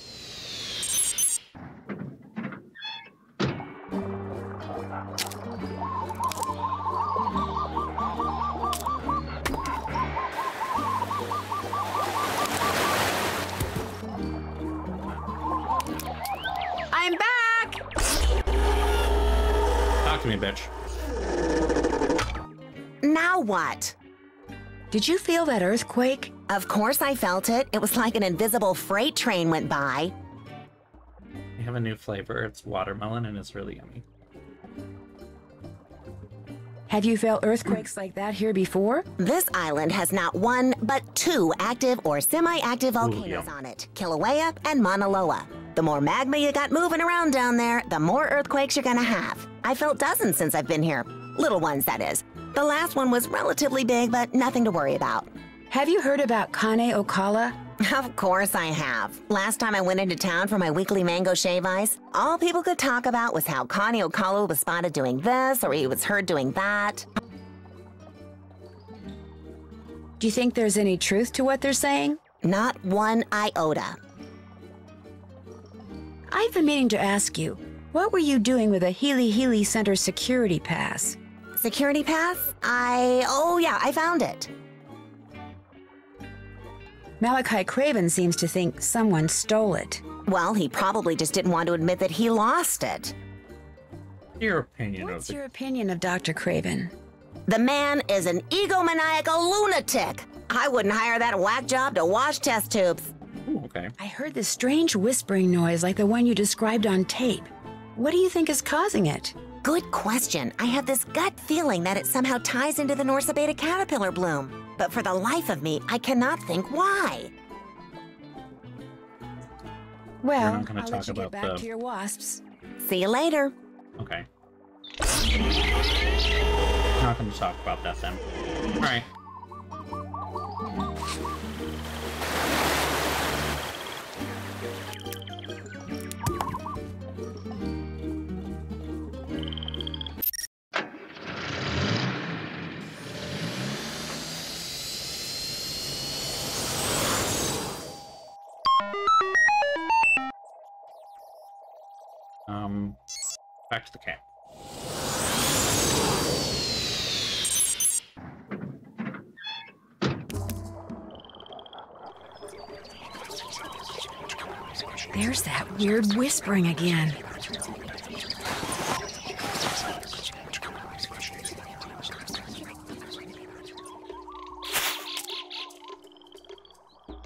I'm back!
Talk to me, bitch.
Now what?
Did you feel that earthquake?
Of course I felt it. It was like an invisible freight train went by.
We have a new flavor. It's watermelon and it's really yummy.
Have you felt earthquakes like that here before?
This island has not one, but two active or semi-active volcanoes
yum.
on it, Kilauea and Mauna Loa. The more magma you got moving around down there, the more earthquakes you're gonna have. I felt dozens since I've been here. Little ones, that is. The last one was relatively big, but nothing to worry about.
Have you heard about Kane Okala?
Of course I have. Last time I went into town for my weekly mango shave ice, all people could talk about was how Kane Okala was spotted doing this or he was heard doing that.
Do you think there's any truth to what they're saying?
Not one iota.
I've been meaning to ask you, what were you doing with a Healy Healy Center security pass?
Security pass? Oh yeah, I found it.
Malachi Craven seems to think someone stole it.
Well, he probably just didn't want to admit that he lost it.
Your opinion
What's
of
your opinion of Dr. Craven?
The man is an egomaniacal lunatic. I wouldn't hire that whack job to wash test tubes.
Ooh, okay.
I heard this strange whispering noise like the one you described on tape. What do you think is causing it?
Good question. I have this gut feeling that it somehow ties into the Norsa Beta caterpillar bloom. But for the life of me, I cannot think why.
Well,
not gonna
I'll
talk
let you get
about
back
the-
to your wasps.
See you later.
Okay. Not going to talk about that then. Alright. Back to the camp.
There's that weird whispering again.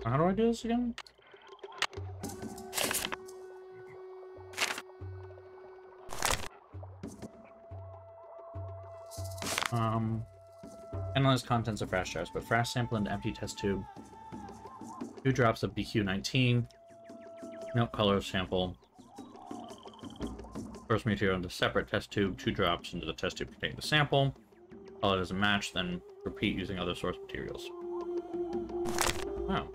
How do I do this again? Analyze contents of Frash jars. Put Frash sample into empty test tube. 2 drops of BQ19. Note color sample. Source material into separate test tube. 2 drops into the test tube containing the sample. Color doesn't match, then repeat using other source materials. Wow.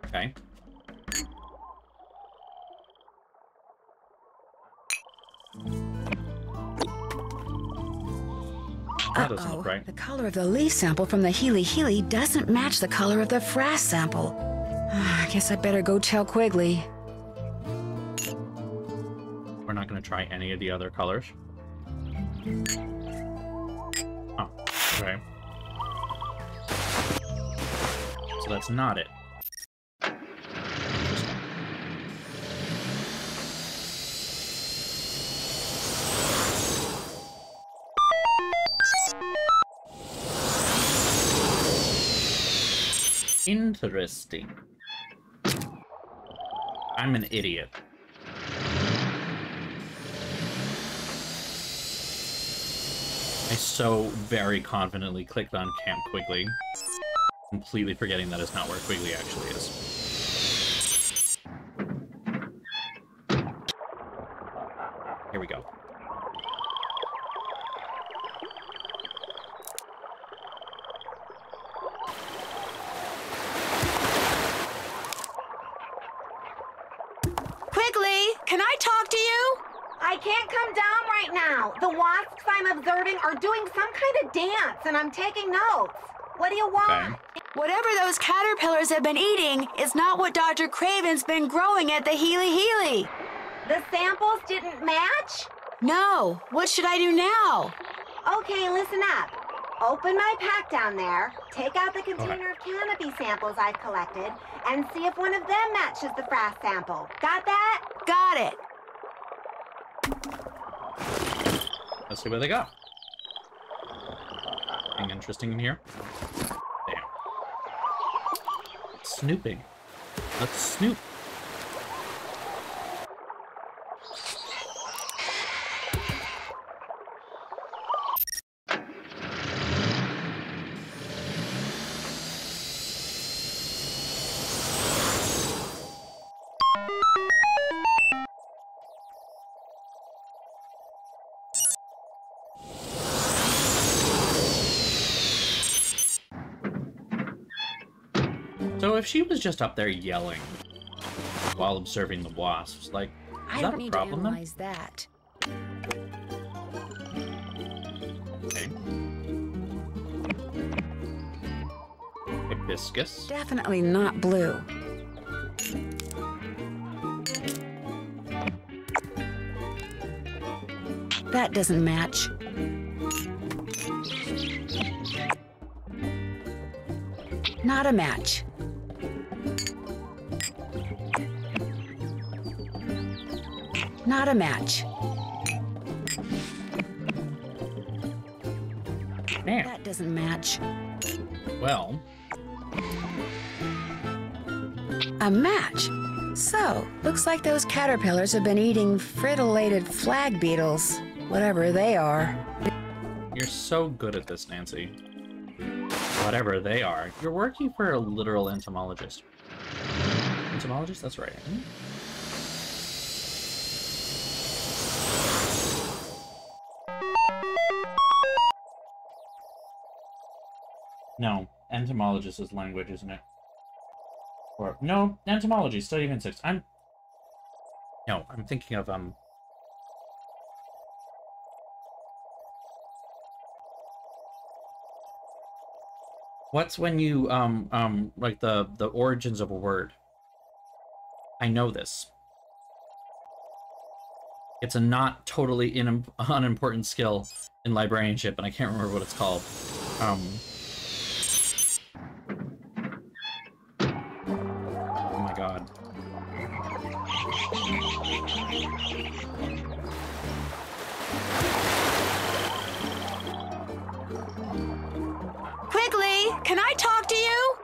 Okay. That doesn't look right.
The color of the Lee sample from the Healy doesn't match the color of the Frass sample. I guess I better go tell Quigley.
We're not going to try any of the other colors. Oh, okay. So that's not it. Interesting. I'm an idiot. I so very confidently clicked on Camp Quigley, completely forgetting that is not where Quigley actually is. Here we go.
Can I talk to you?
I can't come down right now. The wasps I'm observing are doing some kind of dance, and I'm taking notes. What do you want?
Okay.
Whatever those caterpillars have been eating is not what Dr. Craven's been growing at the Healy.
The samples didn't match?
No. What should I do now?
Okay, listen up. Open my pack down there, take out the container of canopy samples I've collected, and see if one of them matches the Frass sample. Got that?
Got it.
Let's see what they got. Anything interesting in here? Damn. Snooping. Let's snoop. So if she was just up there yelling while observing the wasps, like, is that a problem then?
I don't need to analyze that.
Okay. Hibiscus.
Definitely not blue. That doesn't match. Not a match. Not a match.
Damn.
That doesn't match.
Well,
A match. So, looks like those caterpillars have been eating fritillated flag beetles, whatever they are.
you're so good at this, Nancy. Whatever they are. You're working for a literal entomologist. Entomologist? That's right. No, entomologist is language, isn't it? Or no, entomology, study of insects. I'm thinking of what's when you like the origins of a word. I know this. It's a not totally unimportant skill in librarianship, and I can't remember what it's called. Oh my god.
Quigley, can I talk to you?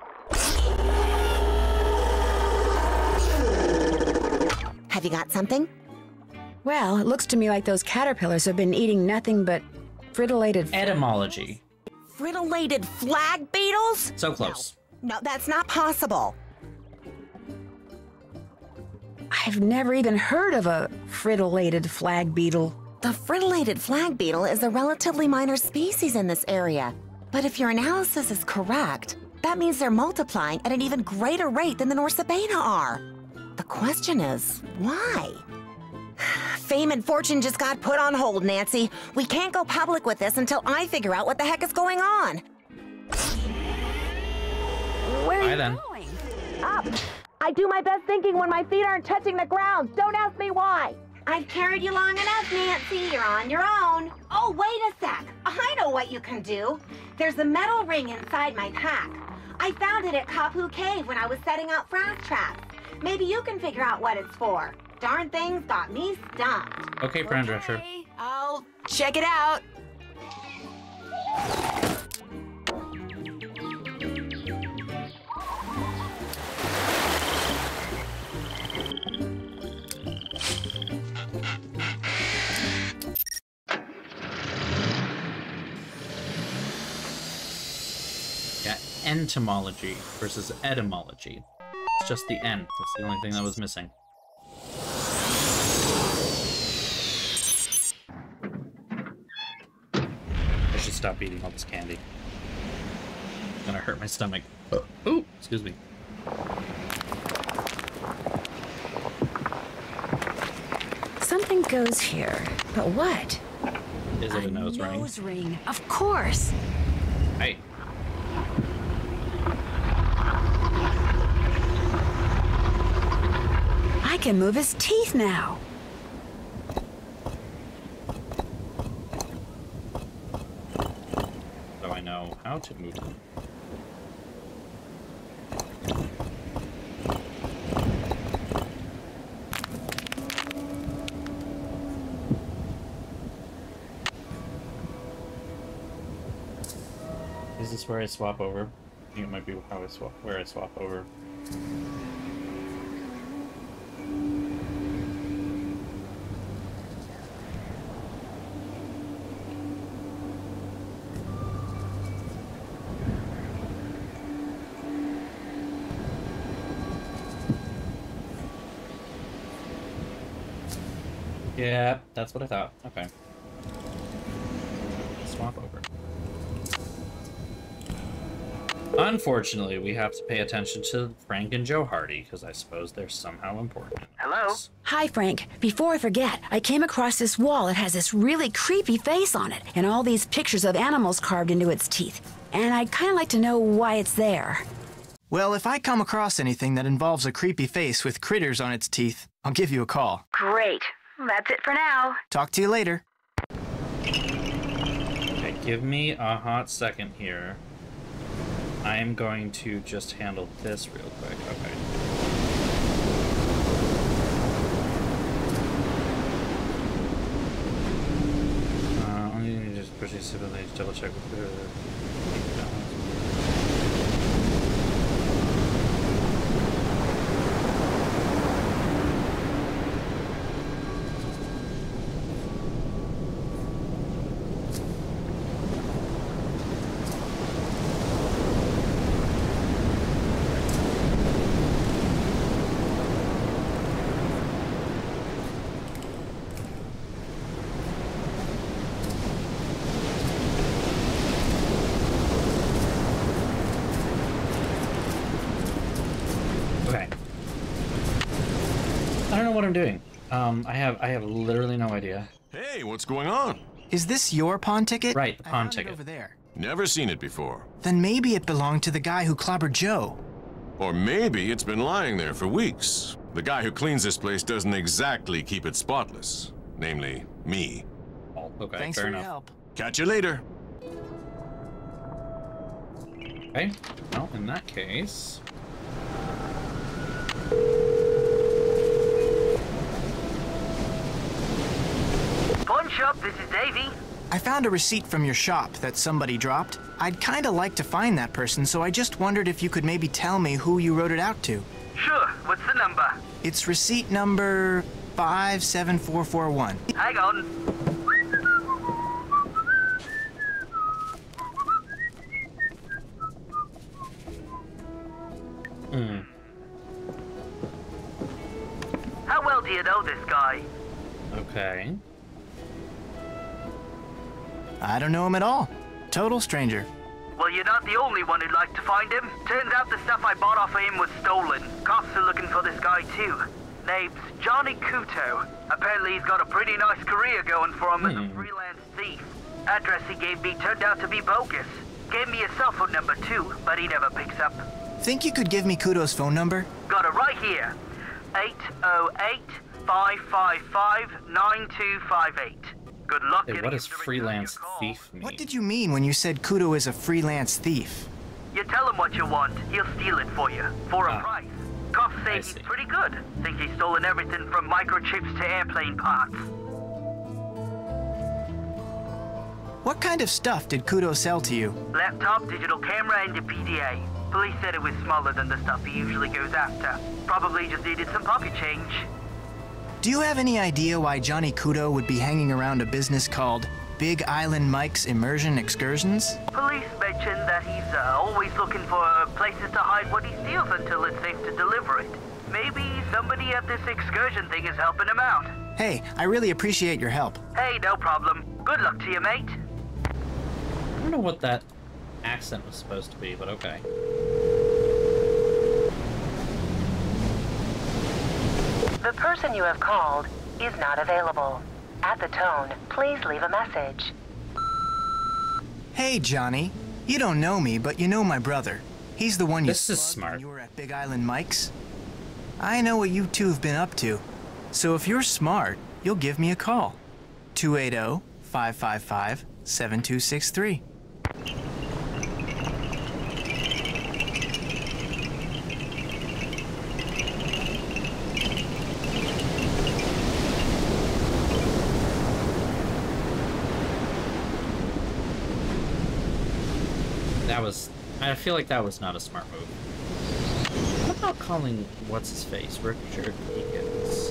Have you got something?
Well, it looks to me like those caterpillars have been eating nothing but frittolated...
Etymology.
Frittolated flag beetles?
So close.
No, that's not possible.
I've never even heard of a frittolated flag beetle.
The frittolated flag beetle is a relatively minor species in this area. But if your analysis is correct, that means they're multiplying at an even greater rate than the Norsabena are. The question is, why? Fame and fortune just got put on hold, Nancy. We can't go public with this until I figure out what the heck is going on.
Where are you
then.
going?
Up. I do my best thinking when my feet aren't touching the ground. Don't ask me why. I've carried you long enough, Nancy. You're on your own. Oh, wait a sec. I know what you can do. There's a metal ring inside my pack. I found it at Kapu Cave when I was setting out frost traps. Maybe you can figure out what it's for. Darn thing's got me stumped.
Okay, friend Drescher.
Okay, I'll check it out.
Yeah, entomology versus etymology. It's just the N. That's the only thing that was missing. I should stop eating all this candy. It's gonna hurt my stomach. Ooh, excuse me.
Something goes here, but what?
Is it a nose ring?
Nose ring, of course.
Hey.
I can move his teeth now.
So I know how to move them. Is this where I swap over? I think it might be how I swap, where I swap over. Yeah, that's what I thought. Okay. Swap over. Unfortunately, we have to pay attention to Frank and Joe Hardy, because I suppose they're somehow important.
Hello?
Hi, Frank. Before I forget, I came across this wall. It has this really creepy face on it, and all these pictures of animals carved into its teeth. And I'd kind of like to know why it's there.
Well, if I come across anything that involves a creepy face with critters on its teeth, I'll give you a call.
Great. That's it for now.
Talk to you later.
Okay, give me a hot second here. I am going to just handle this real quick. Okay. I need to just push these civilians, double check with the... What I'm doing. I have literally no idea.
Hey, what's going on?
Is this your pawn ticket?
Right, the
I
pawn
found it
ticket.
over there.
Never seen it before.
Then maybe it belonged to the guy who clobbered Joe.
Or maybe it's been lying there for weeks. The guy who cleans this place doesn't exactly keep it spotless. Namely, me.
Oh, okay,
Thanks
fair
for
enough.
your help.
Catch you later.
Okay, well, in that case...
Pawn shop, this is Davey.
I found a receipt from your shop that somebody dropped. I'd kinda like to find that person, so I just wondered if you could maybe tell me who you wrote it out to.
Sure, what's the number?
It's receipt number 57441.
Hang on. How well do you know this guy?
Okay.
I don't know him at all. Total stranger.
Well, you're not the only one who'd like to find him. Turns out the stuff I bought off of him was stolen. Cops are looking for this guy too. Name's Johnny Kuto. Apparently he's got a pretty nice career going for him as a freelance thief. Address he gave me turned out to be bogus. Gave me his cell phone number too, but he never picks up.
Think you could give me Kuto's phone number?
Got it right here. 808-555-9258. Good luck
Hey,
getting
what
him
does
to return
freelance
your call.
thief mean?
What did you mean when you said Kuto is a freelance thief?
You tell him what you want, he'll steal it for you, for a price. Cops say he's
see.
pretty good. Think he's stolen everything from microchips to airplane parts.
What kind of stuff did Kuto sell to you?
Laptop, digital camera, and a PDA. Police said it was smaller than the stuff he usually goes after. Probably just needed some pocket change.
Do you have any idea why Johnny Kuto would be hanging around a business called Big Island Mike's Immersion Excursions?
Police mentioned that he's always looking for places to hide what he steals until it's safe to deliver it. Maybe somebody at this excursion thing is helping him out.
Hey, I really appreciate your help.
Hey, no problem. Good luck to you, mate.
I don't know what that accent was supposed to be, but okay.
The person you have called is not available. At the tone, please leave a message.
Hey, Johnny. You don't know me, but you know my brother. He's the one you
This is
slugged
smart.
when you were at Big Island Mike's. I know what you two have been up to. So if you're smart, you'll give me a call. 280-555-7263.
I feel like that was not a smart move. What about calling what's his face? Richard Akins.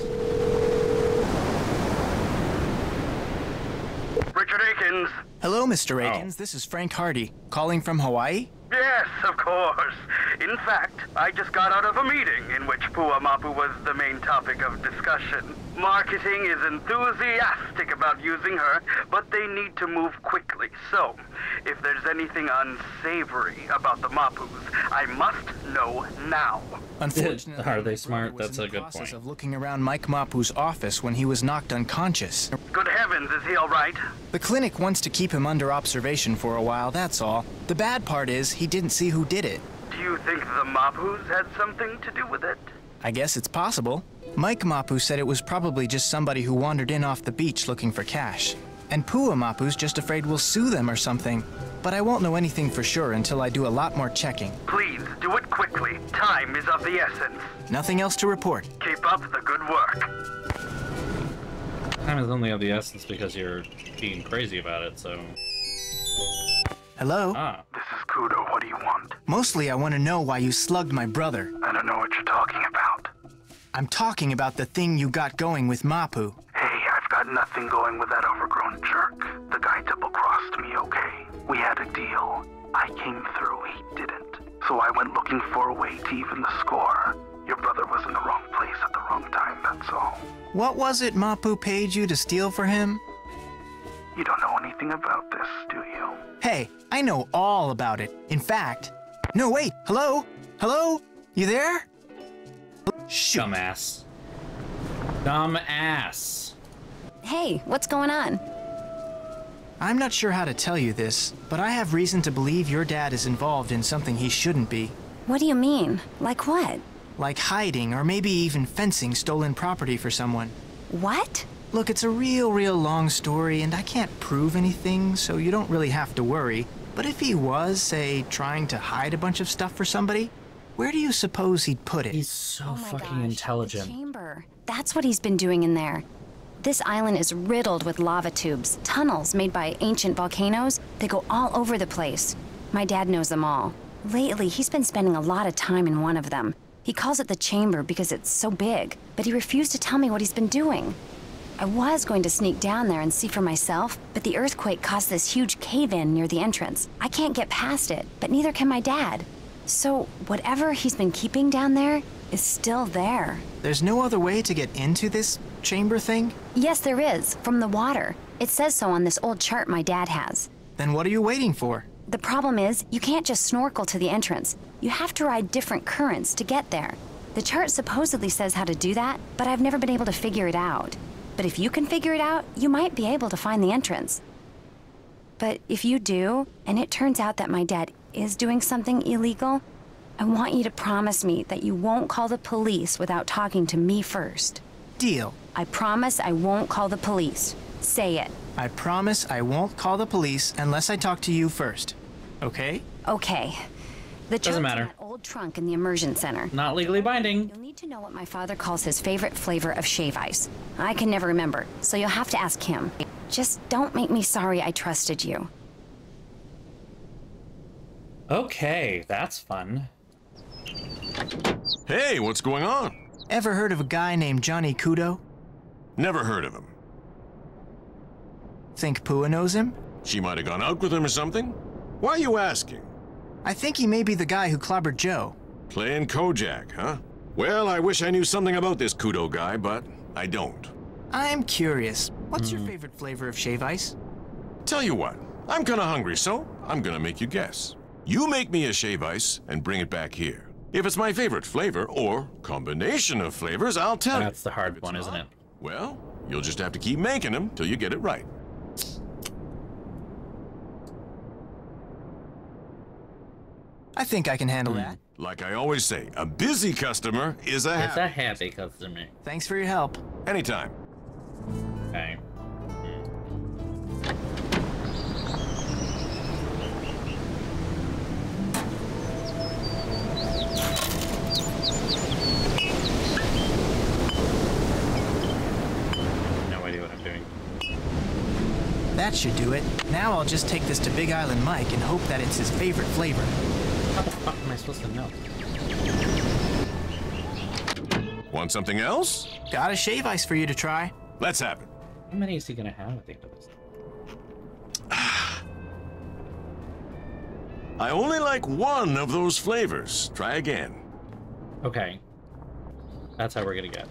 Richard Akins.
Hello, Mr. Akins. This is Frank Hardy, calling from Hawaii.
Yes, of course. In fact, I just got out of a meeting in which Puamapu was the main topic of discussion. Marketing is enthusiastic about using her, but they need to move quickly. So, if there's anything unsavory about the Mapus, I must know now.
Unfortunately,
Are they
my
smart?
brother was
That's
in
a
the
good
process
point.
of looking around Mike Mapu's office when he was knocked unconscious.
Good heavens, is he all right?
The clinic wants to keep him under observation for a while, that's all. The bad part is he didn't see who did it.
Do you think the Mapus had something to do with it?
I guess it's possible. Mike Mapu said it was probably just somebody who wandered in off the beach looking for cash. And Pua Mapu's just afraid we'll sue them or something. But I won't know anything for sure until I do a lot more checking.
Please, do it quickly. Time is of the essence.
Nothing else to report.
Keep up the good work.
Time is only of the essence because you're being crazy about it, so...
Hello?
Ah.
This is Kudo. What do you want?
Mostly I want to know why you slugged my brother.
I don't know what you're talking about.
I'm talking about the thing you got going with Mapu.
Hey, I've got nothing going with that overgrown jerk. The guy double-crossed me, okay? We had a deal. I came through, he didn't. So I went looking for a way to even the score. Your brother was in the wrong place at the wrong time, that's all.
What was it Mapu paid you to steal for him?
You don't know anything about this, do you?
Hey, I know all about it. In fact... No, wait! Hello? Hello? You there? Shoot.
Dumbass. Dumbass.
Hey, what's going on?
I'm not sure how to tell you this, but I have reason to believe your dad is involved in something he shouldn't be.
What do you mean? Like what?
Like hiding or maybe even fencing stolen property for someone.
What?
Look, it's a real long story, and I can't prove anything, so you don't really have to worry. But if he was, say, trying to hide a bunch of stuff for somebody, where do you suppose he'd put it?
He's so
Oh my
fucking
gosh,
intelligent.
The chamber. That's what he's been doing in there. This island is riddled with lava tubes, tunnels made by ancient volcanoes. They go all over the place. My dad knows them all. Lately, he's been spending a lot of time in one of them. He calls it the chamber because it's so big, but he refused to tell me what he's been doing. I was going to sneak down there and see for myself, but the earthquake caused this huge cave-in near the entrance. I can't get past it, but neither can my dad. So whatever he's been keeping down there is still there.
There's no other way to get into this chamber thing?
Yes, there is, from the water. It says so on this old chart my dad has.
Then what are you waiting for?
The problem is, you can't just snorkel to the entrance. You have to ride different currents to get there. The chart supposedly says how to do that, but I've never been able to figure it out. But if you can figure it out, you might be able to find the entrance. But if you do, and it turns out that my dad is doing something illegal, I want you to promise me that you won't call the police without talking to me first.
Deal.
I promise I won't call the police. Say it.
I promise I won't call the police unless I talk to you first. Okay?
Okay. The
Doesn't
chart's in
matter.
that old trunk in the immersion center.
Not legally binding.
You'll need to know what my father calls his favorite flavor of shave ice. I can never remember, so you'll have to ask him. Just don't make me sorry I trusted you.
Okay, that's fun.
Hey, what's going on?
Ever heard of a guy named Johnny Kudo?
Never heard of him.
Think Pua knows him?
She might have gone out with him or something? Why are you asking?
I think he may be the guy who clobbered Joe.
Playing Kojak, huh? Well, I wish I knew something about this Kudo guy, but I don't.
I'm curious. What's your favorite flavor of shave ice?
Tell you what, I'm kinda hungry, so I'm gonna make you guess. You make me a shave ice and bring it back here. If it's my favorite flavor or combination of flavors, I'll tell you.
That's the hard one, isn't it?
Well, you'll just have to keep making them till you get it right.
I think I can handle that.
Like I always say, a busy customer is a
It's
happy.
a happy customer.
Thanks for your help.
Anytime.
Okay. No idea what I'm doing.
That should do it. Now I'll just take this to Big Island Mike and hope that it's his favorite flavor.
How the fuck am I supposed to know?
Want something else?
Got a shave ice for you to try.
Let's have it.
How many is he gonna have at the end of this?
I only like one of those flavors. Try again.
Okay. That's how we're gonna get.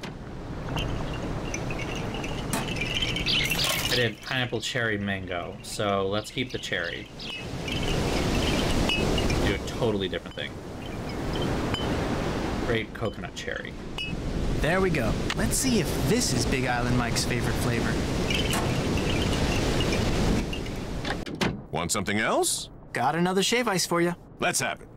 I did pineapple, cherry, mango, so let's keep the cherry. Do a totally different thing. Grape, coconut, cherry.
There we go. Let's see if this is Big Island Mike's favorite flavor.
Want something else?
Got another shave ice for you.
Let's have it.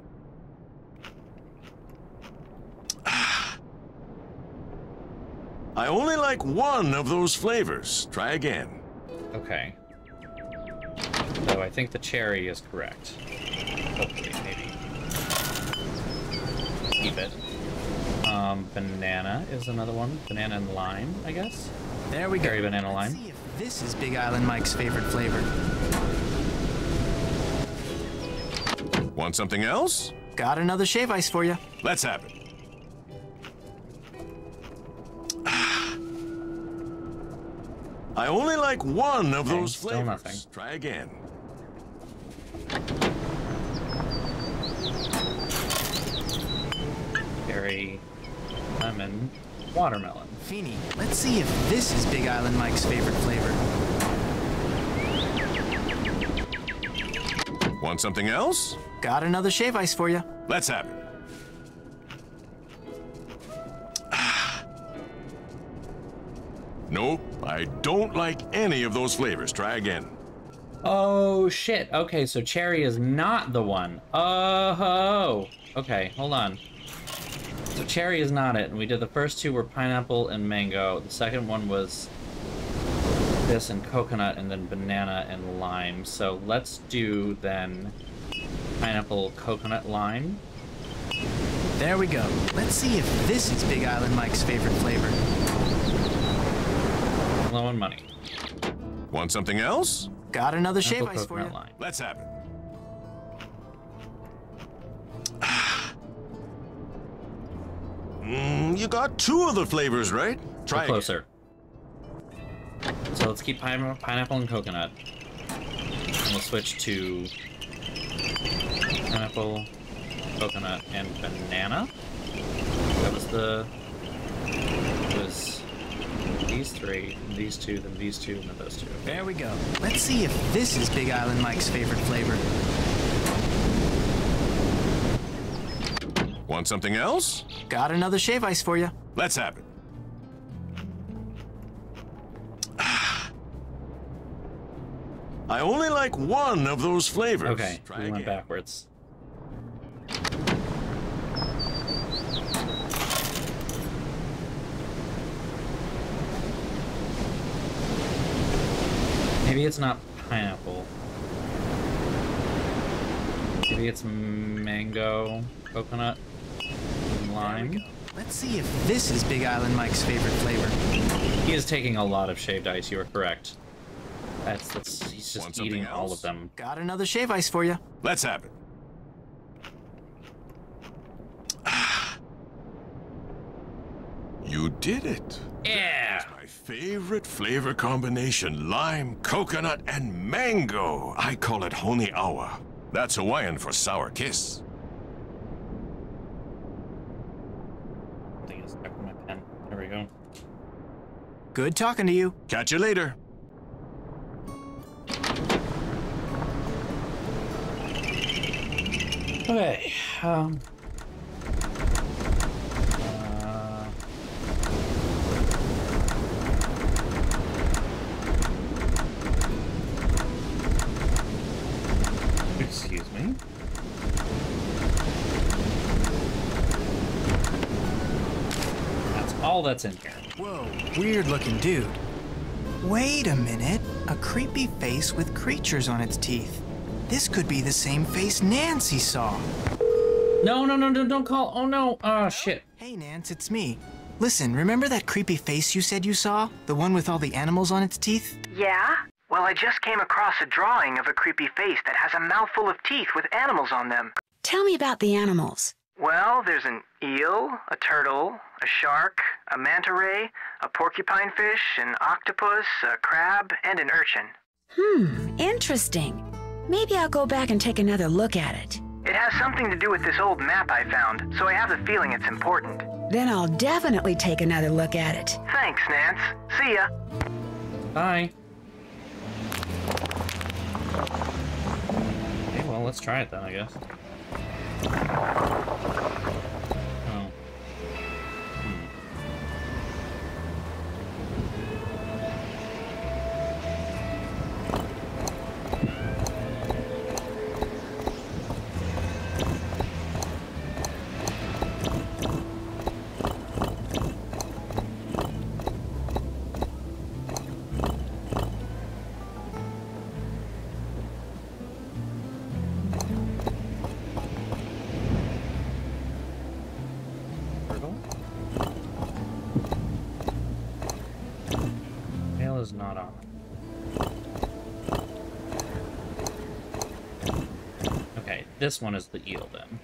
I only like one of those flavors. Try again.
Okay. So I think the cherry is correct. Hopefully, maybe. Keep it. Banana is another one. Banana and lime, I guess.
There we go.
Cherry, banana,
Let's
lime.
see if this is Big Island Mike's favorite flavor.
Want something else?
Got another shave ice for you.
Let's have it. I only like one of
Okay,
those
still
flavors.
nothing.
Try again.
Cherry, lemon, watermelon.
Feeny, let's see if this is Big Island Mike's favorite flavor.
Want something else?
Got another shave ice for you.
Let's have it. Nope, I don't like any of those flavors. Try again.
Oh shit. Okay, so cherry is not the one. Oh. Okay, hold on. So cherry is not it, and we did the first two were pineapple and mango. The second one was this and coconut and then banana and lime. So let's do then pineapple, coconut, lime.
There we go. Let's see if this is Big Island Mike's favorite flavor.
Low on money.
Want something else?
Got another shave
Pineapple,
ice for you.
coconut, lime.
Let's have it. You got 2 of the flavors, right? Try
We're closer. So let's keep pineapple and coconut. And we'll switch to pineapple, coconut, and banana. That was the... It was these 3, and these 2, then these 2, and then those 2.
There we go. Let's see if this is Big Island Mike's favorite flavor.
Want something else?
Got another shave ice for you.
Let's have it. I only like 1 of those flavors.
Okay,
Try
we went
again.
backwards. Maybe it's not pineapple. Maybe it's mango, coconut, and lime.
Let's see if this is Big Island Mike's favorite flavor.
He is taking a lot of shaved ice, you are correct. He's just
Want something
eating all
else?
of them.
Got another shave ice for you.
Let's have it. You did it.
Yeah!
That's my favorite flavor combination. Lime, coconut, and mango. I call it Honi Awa. That's Hawaiian for sour kiss.
I think it's stuck in my pen. There we go.
Good talking to you.
Catch you later.
Okay, excuse me. That's all that's in here.
Whoa, weird looking dude. Wait a minute. A creepy face with creatures on its teeth. This could be the same face Nancy saw.
No, don't call. Oh no. Oh shit.
Hey, Nance, it's me. Listen, remember that creepy face you said you saw? The one with all the animals on its teeth?
Yeah? Well, I just came across a drawing of a creepy face that has a mouthful of teeth with animals on them.
Tell me about the animals.
Well, there's an eel, a turtle, a shark, a manta ray, a porcupine fish, an octopus, a crab, and an urchin.
Interesting. Maybe I'll go back and take another look at it.
It has something to do with this old map I found, so I have the feeling it's important.
Then I'll definitely take another look at it.
Thanks, Nance. See ya.
Bye. Okay, well, let's try it then, I guess. Oh. Is not on. Okay, this one is the eel then.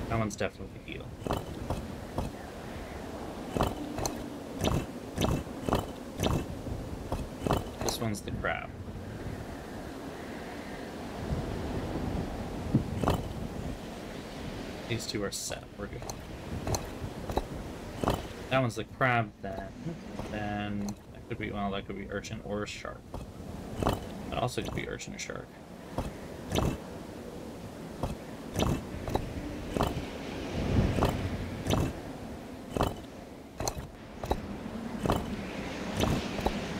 That one's definitely the eel. This one's the crab. These two are set. We're good. That one's the crab then. Then that could be, well, that could be urchin or shark. That also could be urchin or shark.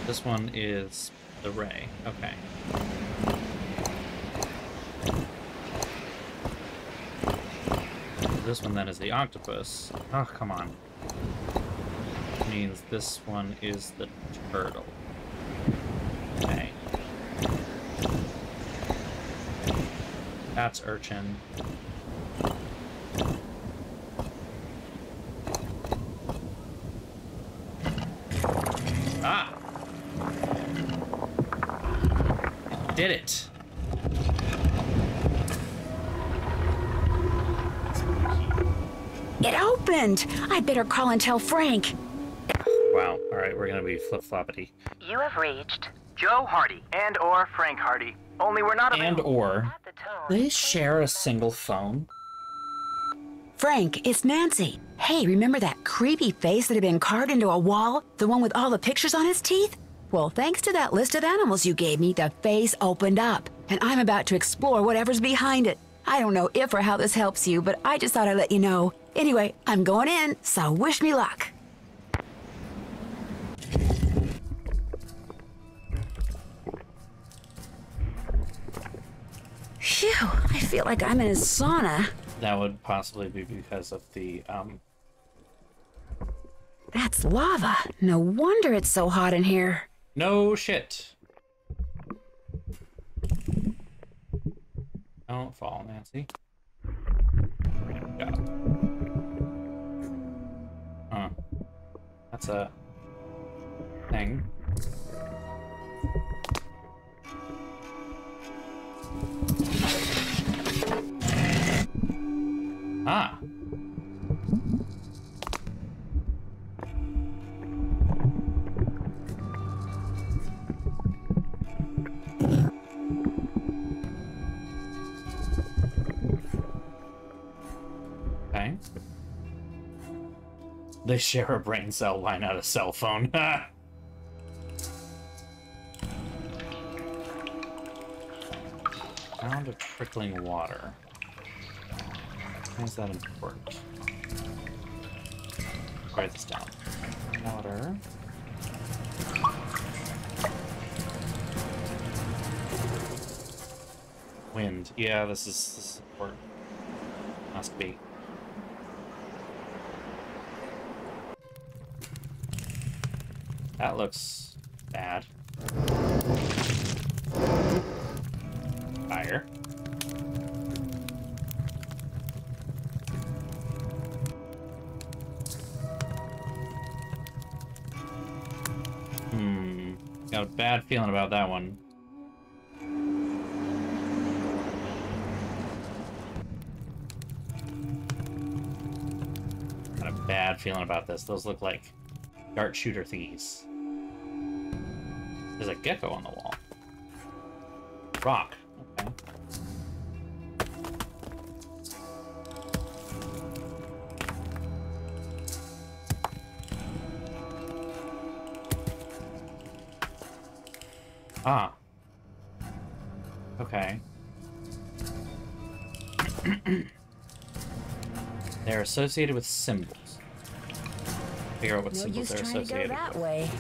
This one is the ray. Okay. This one then is the octopus. Oh, come on. means this one is the turtle. Okay. That's urchin. Ah! Did it.
It opened! I better call and tell Frank.
Wow. Alright, we're gonna be flip-floppity.
You have reached
Joe Hardy and or Frank Hardy. Only we're not
And or they share a single phone.
Frank, it's Nancy. Hey, remember that creepy face that had been carved into a wall? The one with all the pictures on its teeth? Well, thanks to that list of animals you gave me, the face opened up, and I'm about to explore whatever's behind it. I don't know if or how this helps you, but I just thought I'd let you know. Anyway, I'm going in, so wish me luck. Phew, I feel like I'm in a sauna.
That would possibly be because of the,
That's lava. No wonder it's so hot in here.
No shit. Don't fall, Nancy. Good job. Huh. That's a thing. Ah. Okay. They share a brain cell. Why not a cell phone? Sound of trickling water. Why is that important? Write this down. Water. Wind. Yeah, this is important. Must be. That looks bad. Fire. Got a bad feeling about that one. Got a bad feeling about this. Those look like dart shooter thingies. There's a gecko on the wall. Rock. Okay. Ah. Okay. They're associated with symbols. Figure out what symbols they're associated with.
No use trying to go that way.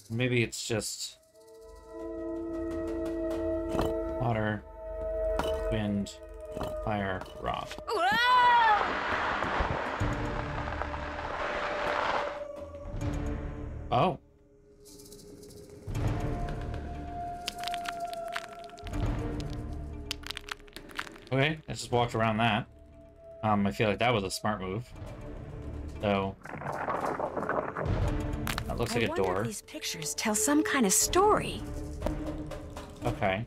Maybe it's just water, wind, fire, rock. Oh. Okay, I just walked around that. I feel like that was a smart move. So that looks like a door.
I wonder if these pictures tell some kind of story.
Okay.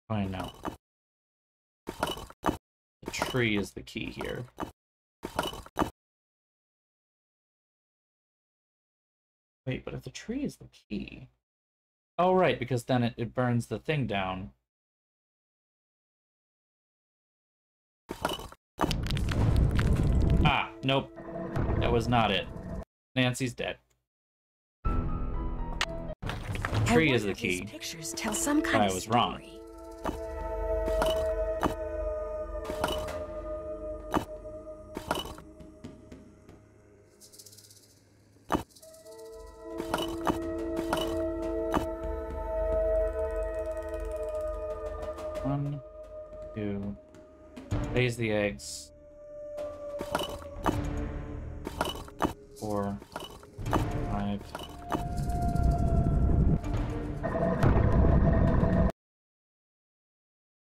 I know. The tree is the key here. Wait, but if the tree is the key... Oh, right, because then it burns the thing down. Ah, nope. That was not it. Nancy's dead. The tree is the key.
These pictures tell some kind
I
of
was wrong.
story.
One, two, raise the eggs. 4, 5.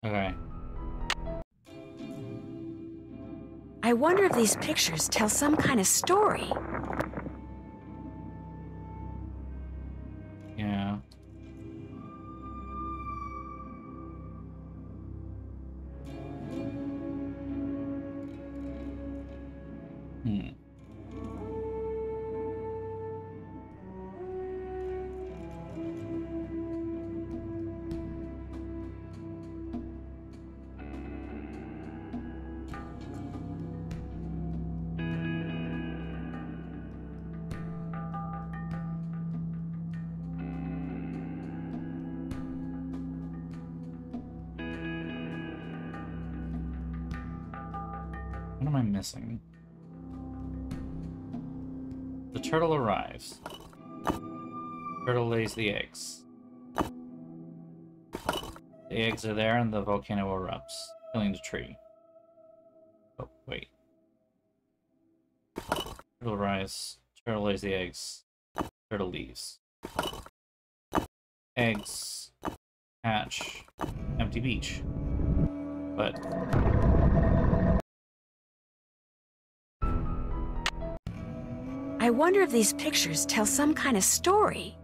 Okay.
I wonder if these pictures tell some kind of story.
Yeah. What am I missing? The turtle arrives. Turtle lays the eggs. The eggs are there and the volcano erupts, killing the tree. Oh, wait. Turtle arrives. Turtle lays the eggs. Turtle leaves. Eggs hatch. Empty beach. But
I wonder if these pictures tell some kind of story.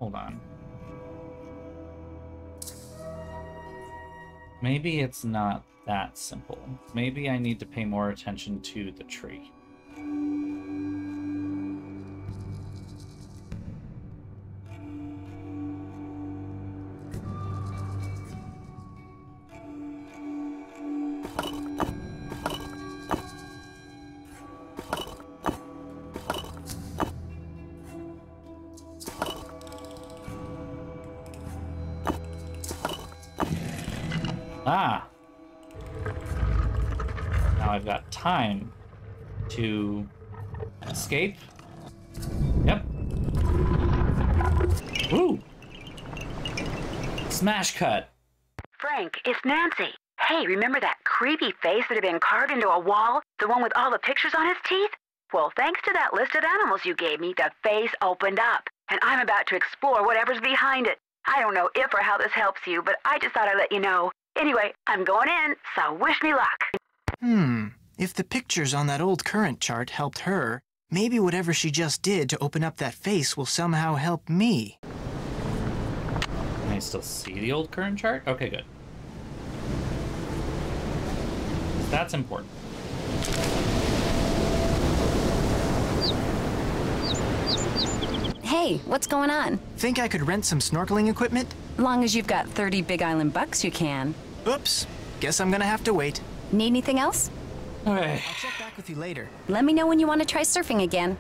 hold on. Maybe it's not that simple. Maybe I need to pay more attention to the tree. Ah! Now I've got time to escape. Yep. Woo! Smash cut.
Frank, it's Nancy. Hey, remember that creepy face that had been carved into a wall? The one with all the pictures on his teeth? Well, thanks to that list of animals you gave me, the face opened up, and I'm about to explore whatever's behind it. I don't know if or how this helps you, but I just thought I'd let you know. Anyway, I'm going in, so wish me luck.
If the pictures on that old current chart helped her, maybe whatever she just did to open up that face will somehow help me.
Can I still see the old current chart? Okay, good. That's important.
Hey, what's going on?
Think I could rent some snorkeling equipment?
Long as you've got 30 Big Island bucks, you can.
Oops. Guess I'm gonna have to wait.
Need anything else?
Okay.
I'll check back with you later.
Let me know when you want to try surfing again.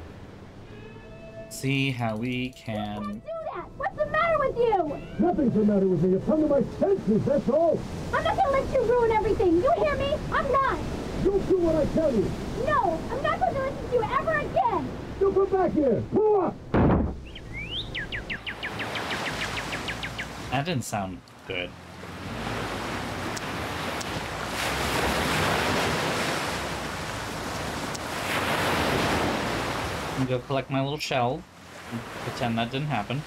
See how we can...
Do that! What's the matter with you?
Nothing's the matter with me. You've come to my senses, that's all.
I'm not gonna let you ruin everything. You hear me? I'm not.
You'll do what I tell you.
No, I'm not going to listen to you ever again.
You come back here. Pull up.
That didn't sound good. I'm gonna go collect my little shell and pretend that didn't happen.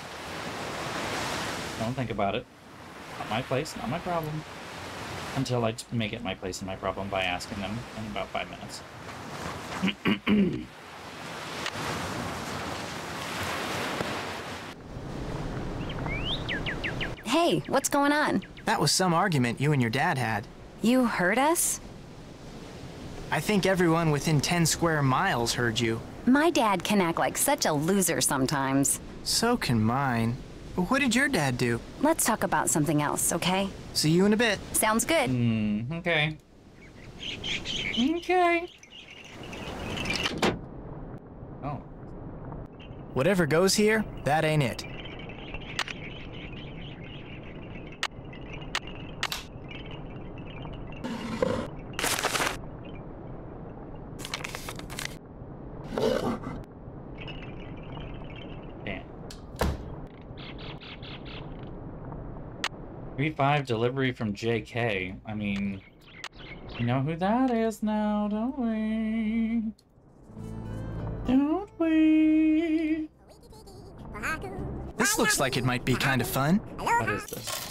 Don't think about it. Not my place, not my problem. Until I make it my place and my problem by asking them in about 5 minutes.
Hey, what's going on?
That was some argument you and your dad had.
You heard us?
I think everyone within 10 square miles heard you.
My dad can act like such a loser sometimes.
So can mine. What did your dad do?
Let's talk about something else, okay?
See you in a bit.
Sounds good.
Okay. Okay. Oh.
Whatever goes here, that ain't it.
Damn. 3-5 delivery from JK. I mean, you know who that is now, don't we? Don't we?
This looks like it might be kind of fun.
What is this?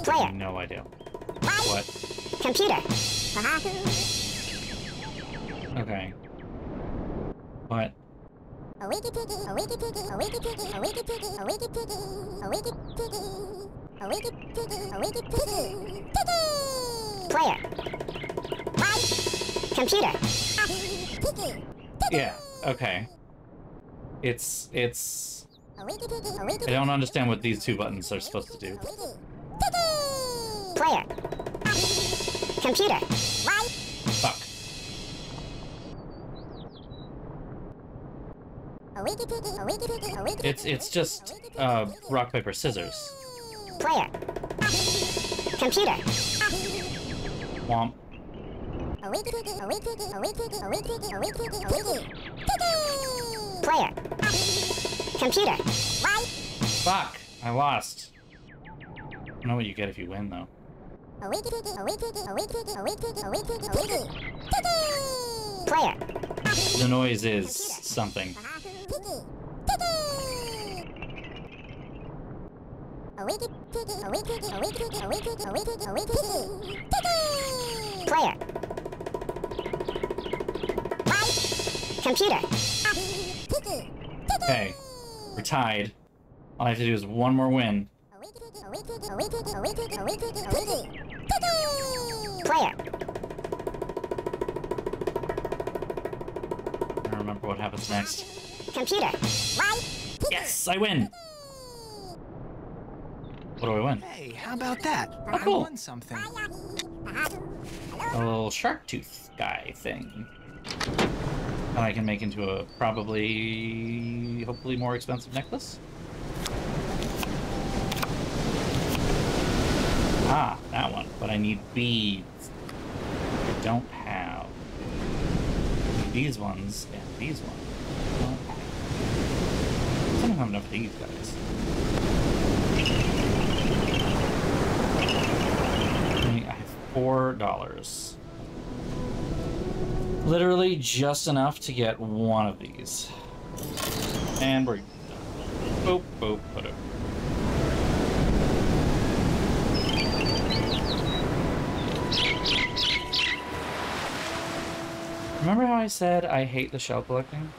Player.
No idea. What?
Computer.
Okay. What?
Player. Computer.
Yeah, okay. It's... I don't understand what these two buttons are supposed to do.
Player. Computer.
Fuck. It's just, rock, paper, scissors.
Player. Computer.
Womp.
Player. Computer.
Fuck! I lost. I don't know what you get if you win, though.
Player.
The noise is something.
Player. Computer.
Okay. We're tied. All I have to do is one more win.
Player.
I don't remember what happens next.
Computer.
Yes, I win! What do I win?
Hey, how about that?
Oh, cool.
I won something.
A little shark tooth guy thing. That I can make into a probably, hopefully more expensive necklace. Ah, that one. But I need beads. I don't have. I need these ones and these ones. I don't have enough of these guys. I have $4. Literally just enough to get one of these. And we're done. Boop, boop, boop. Remember how I said I hate the shell collecting?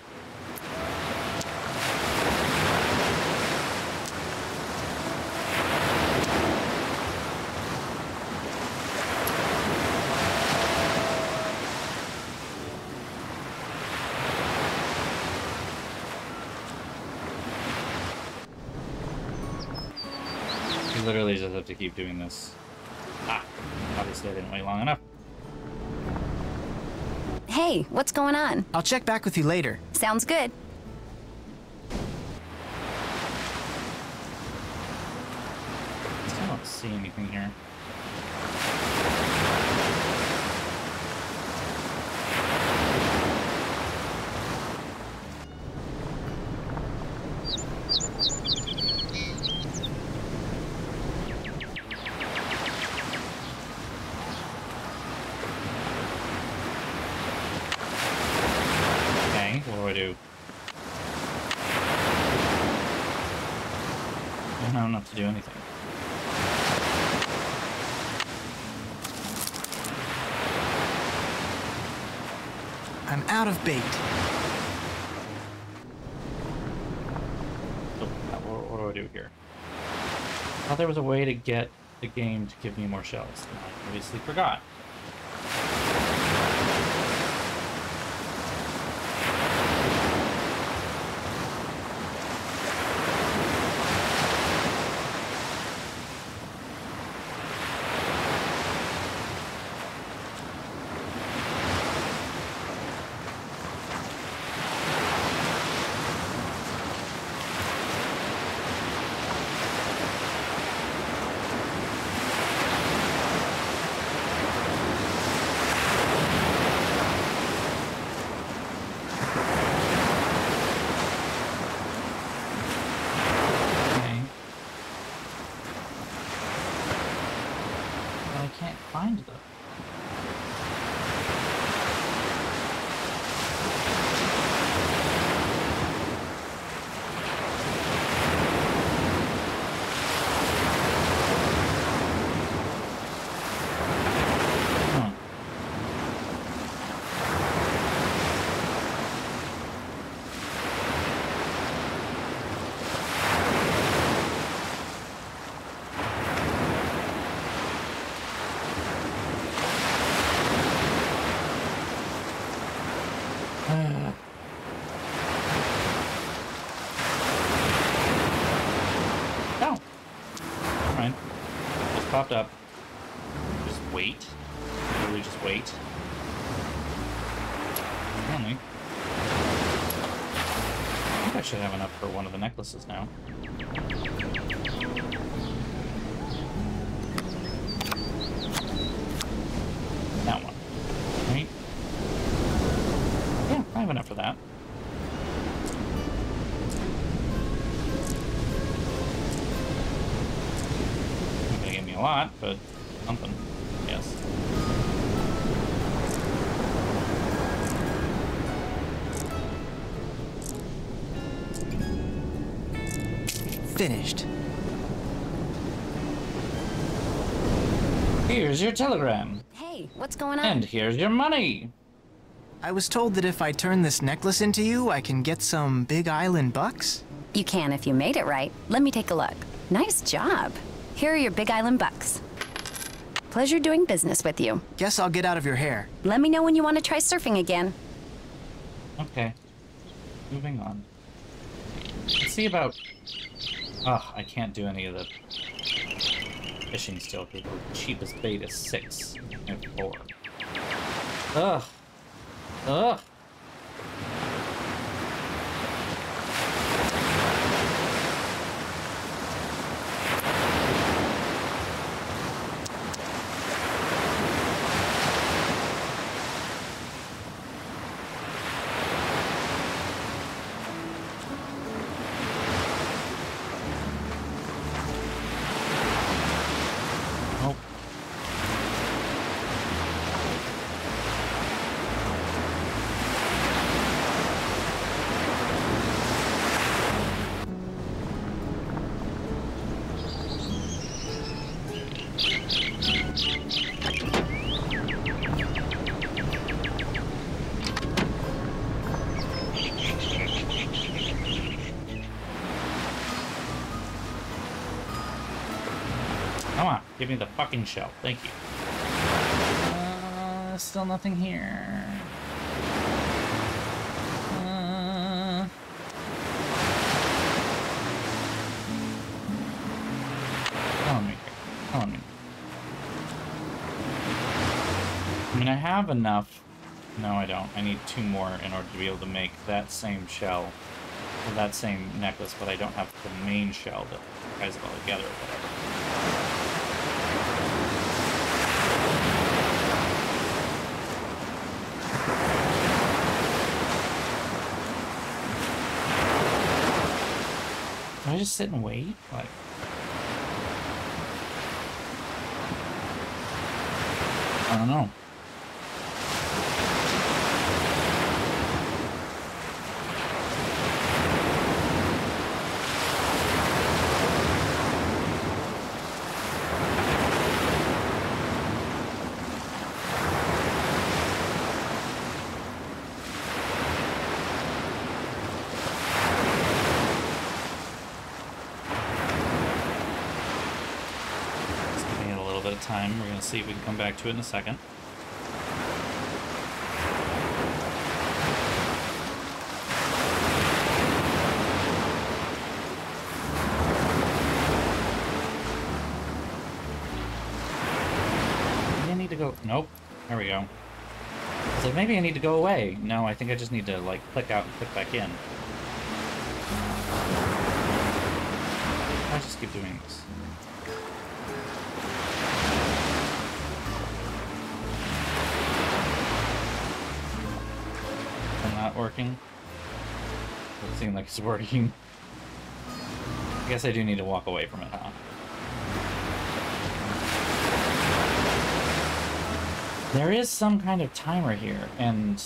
You literally just have to keep doing this. Ah, obviously I didn't wait long enough.
Hey, what's going on?
I'll check back with you later.
Sounds good.
I don't see anything here. Okay, what do I do? No, not to do anything.
I'm out of bait.
So, what do I do here? I thought there was a way to get the game to give me more shells. And I obviously forgot. Find them. Popped up. Just wait. Literally just wait. Only. I think I should have enough for one of the necklaces now. That one. Right? Yeah, I have enough for that. A lot, but something, yes.
Finished.
Here's your telegram.
Hey, what's going on?
And here's your money.
I was told that if I turn this necklace into you, I can get some Big Island bucks?
You can if you made it right. Let me take a look. Nice job. Here are your Big Island bucks. Pleasure doing business with you.
Guess I'll get out of your hair.
Let me know when you want to try surfing again.
Okay. Moving on. Let's see about... Ugh, I can't do any of the fishing still because the cheapest bait is 6 and 4. Ugh. Ugh. Come on, give me the fucking shell. Thank you. Still nothing here. Tell me. Tell me. I mean, I have enough. No, I don't. I need 2 more in order to be able to make that same shell, or that same necklace, but I don't have the main shell that ties it all together or whatever. Do I just sit and wait? Like... I don't know. of time. We're going to see if we can come back to it in a second. Maybe I need to go... Nope. There we go. I was like, maybe I need to go away. No, I think I just need to, like, click out and click back in. I just keep doing this. Not working. Doesn't seem like it's working. I guess I do need to walk away from it, huh? There is some kind of timer here, and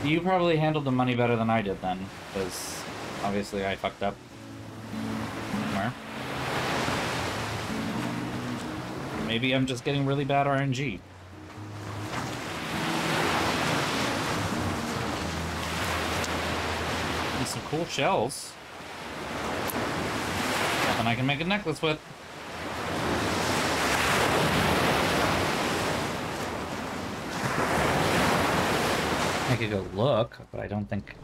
you probably handled the money better than I did then, because obviously I fucked up somewhere. Maybe I'm just getting really bad RNG. And some cool shells. Something I can make a necklace with. I could go look, but I don't think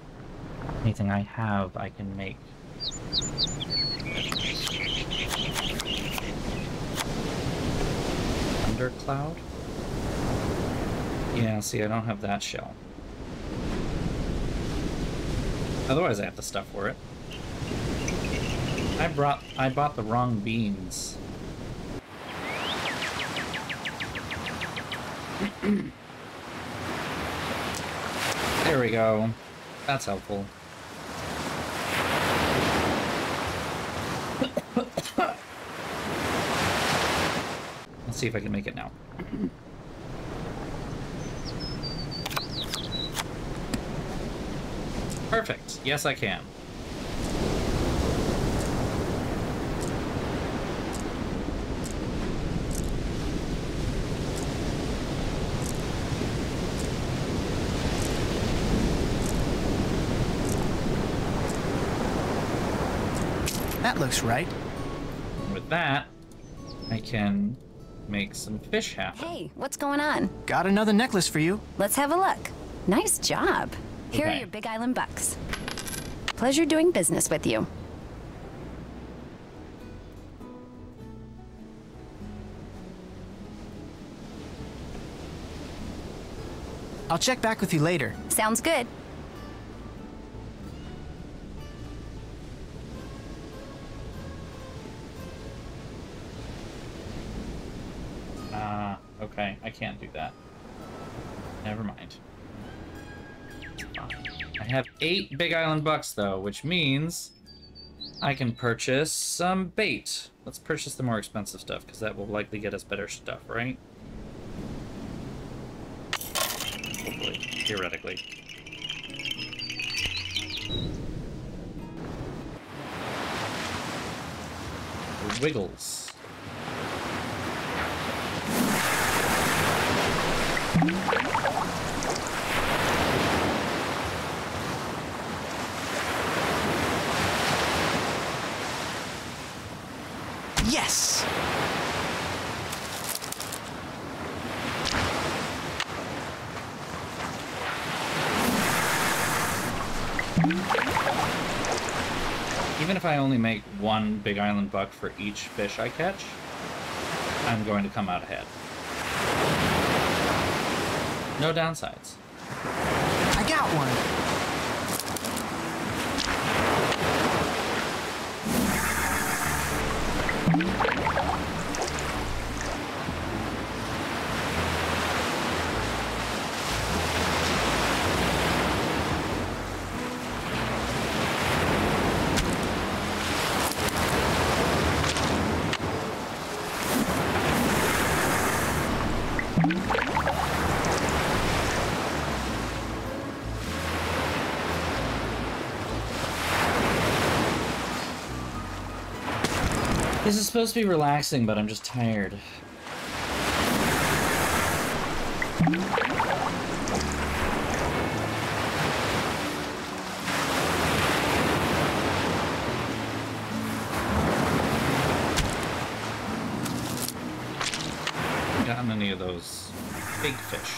anything I have I can make. Thundercloud? Yeah, see, I don't have that shell. Otherwise I have the stuff for it. I bought the wrong beans. There we go. That's helpful. Let's see if I can make it now. Perfect. Yes, I can.
That looks right.
With that, I can make some fish happen.
Hey, what's going on?
Got another necklace for you.
Let's have a look. Nice job. Here are
Okay.
your Big Island bucks. Pleasure doing business with you.
I'll check back with you later.
Sounds good.
Okay, I can't do that. Never mind. I have 8 Big Island bucks, though, which means I can purchase some bait. Let's purchase the more expensive stuff, because that will likely get us better stuff, right? Hopefully, theoretically. Wiggles.
Yes!
Even if I only make 1 Big Island buck for each fish I catch, I'm going to come out ahead. No downsides.
I got one!
This is supposed to be relaxing, but I'm just tired. gotten any of those big fish.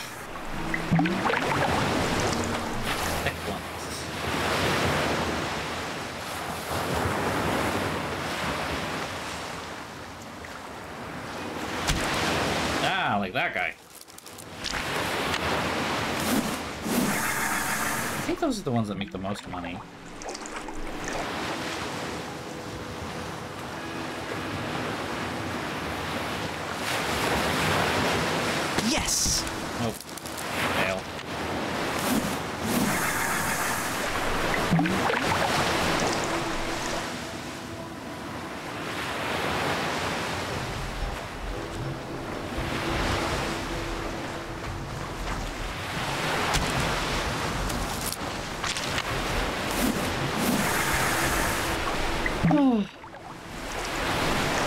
Thick ones. Ah, like that guy. I think those are the ones that make the most money.
Yes!
Oh, fail.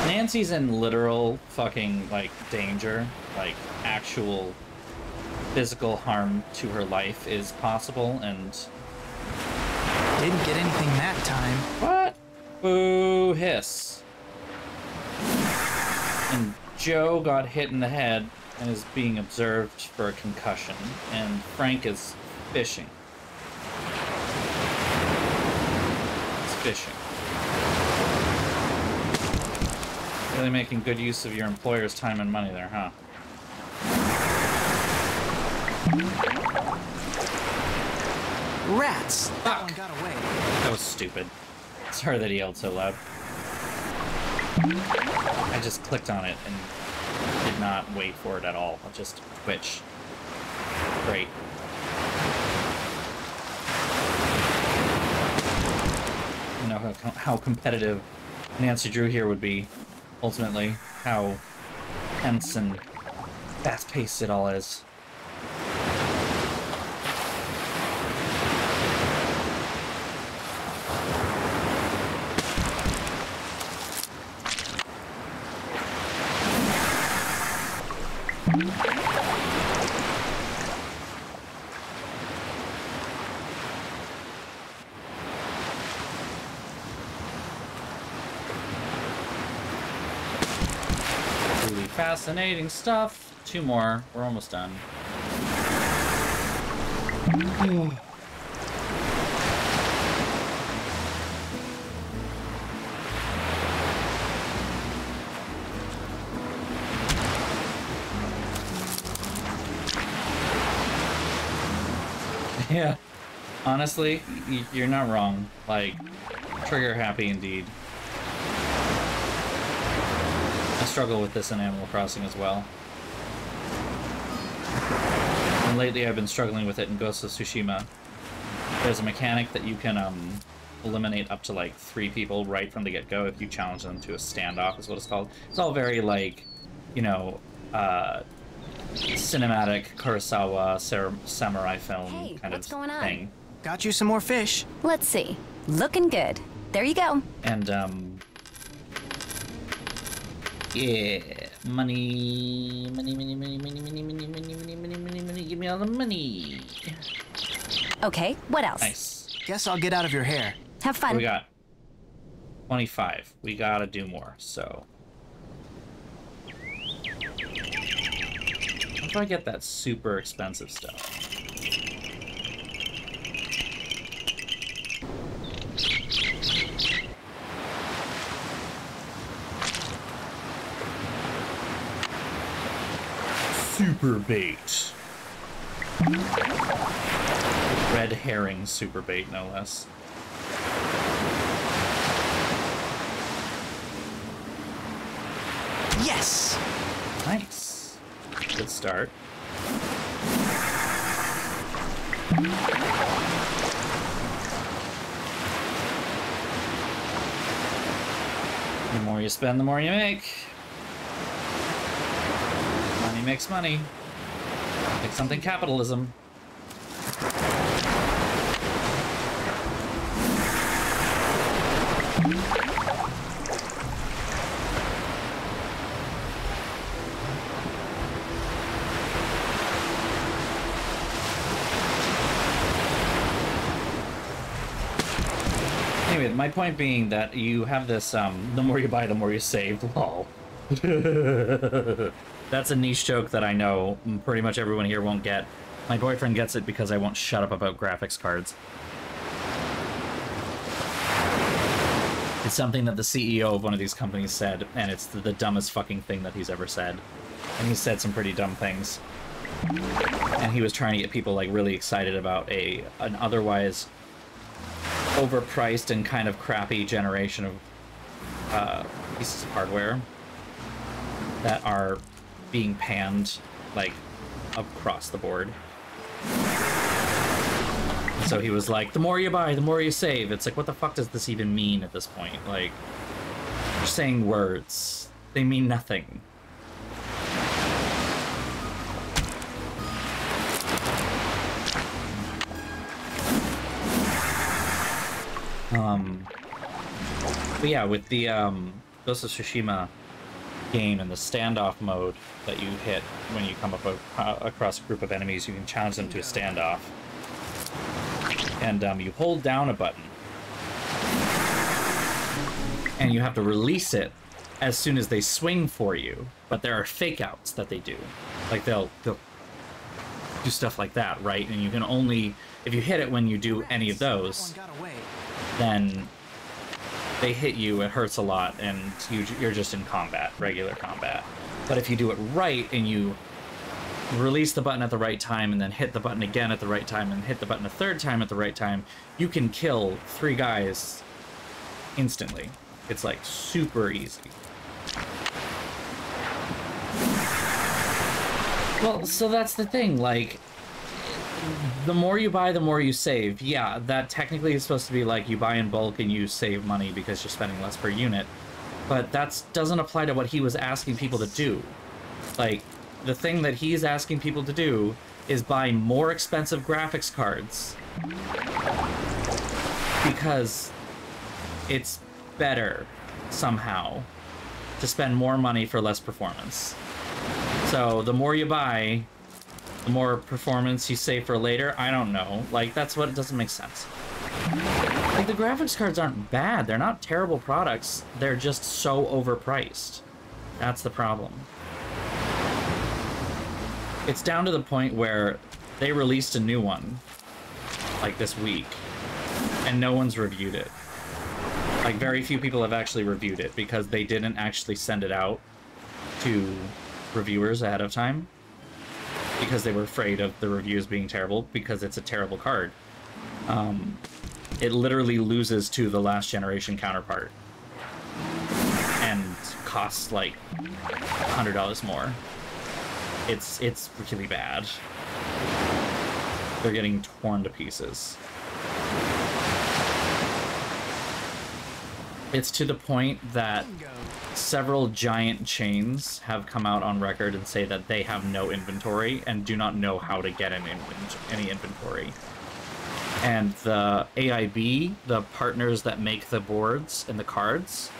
Nancy's in literal fucking, like, danger. Like, actual physical harm to her life is possible, and...
Didn't get anything that time.
What? Boo hiss. And Joe got hit in the head and is being observed for a concussion, and Frank is fishing. He's fishing. Really making good use of your employer's time and money there, huh?
Rats! That one got away.
That was stupid. Sorry that he yelled so loud. I just clicked on it and did not wait for it at all. I'll just twitch. Great. You know how competitive Nancy Drew here would be, ultimately. How tense and fast-paced it all is. Really fascinating stuff. 2 more. We're almost done. Yeah, honestly, you're not wrong. Like, trigger happy indeed. I struggle with this in Animal Crossing as well. And lately I've been struggling with it in Ghost of Tsushima. There's a mechanic that you can eliminate up to like 3 people right from the get-go if you challenge them to a standoff, is what it's called. It's all very like, you know, cinematic Kurosawa samurai film kind of
going on?
thing.
Got you some more fish.
Let's see. Looking good. There you go.
And yeah, money, give me all the money.
Okay, what else?
Nice.
Guess I'll get out of your hair.
Have fun.
We got 25. We gotta do more, so. How do I get that super expensive stuff? Super bait. Red herring super bait, no less.
Yes!
Nice. Good start. The more you spend, the more you make. Money makes money. Like something capitalism. Anyway, my point being that you have this, the more you buy, the more you save, lol. That's a niche joke that I know pretty much everyone here won't get. My boyfriend gets it because I won't shut up about graphics cards. It's something that the CEO of one of these companies said, and it's the dumbest fucking thing that he's ever said. And he said some pretty dumb things. And he was trying to get people like really excited about an otherwise overpriced and kind of crappy generation of pieces of hardware that are being panned like across the board. So he was like, the more you buy, the more you save. It's like, what the fuck does this even mean at this point? Like, you're saying words. They mean nothing. But yeah, with the Ghost of Tsushima game and the standoff mode that you hit when you come up across a group of enemies, you can challenge them to a standoff. And you hold down a button. And you have to release it as soon as they swing for you. But there are fake outs that they do. Like they'll do stuff like that, right? And you can only, if you hit it when you do any of those, then they hit you, it hurts a lot, and you're just in combat, regular combat. But if you do it right and you release the button at the right time and then hit the button again at the right time and hit the button a third time at the right time, you can kill 3 guys instantly. It's like super easy. Well, so that's the thing, like, the more you buy, the more you save. Yeah, that technically is supposed to be like you buy in bulk and you save money because you're spending less per unit. But that doesn't apply to what he was asking people to do. Like, the thing that he's asking people to do is buy more expensive graphics cards. Because it's better, somehow, to spend more money for less performance. So, the more you buy, the more performance you save for later. I don't know. Like, that's what it doesn't make sense. Like, the graphics cards aren't bad. They're not terrible products. They're just so overpriced. That's the problem. It's down to the point where they released a new one, like this week, and no one's reviewed it. Like, very few people have actually reviewed it because they didn't actually send it out to reviewers ahead of time. Because they were afraid of the reviews being terrible, because it's a terrible card. It literally loses to the last generation counterpart. And costs like $100 more. It's really bad. They're getting torn to pieces. It's to the point that several giant chains have come out on record and say that they have no inventory and do not know how to get any inventory. And the AIB, the partners that make the boards and the cards,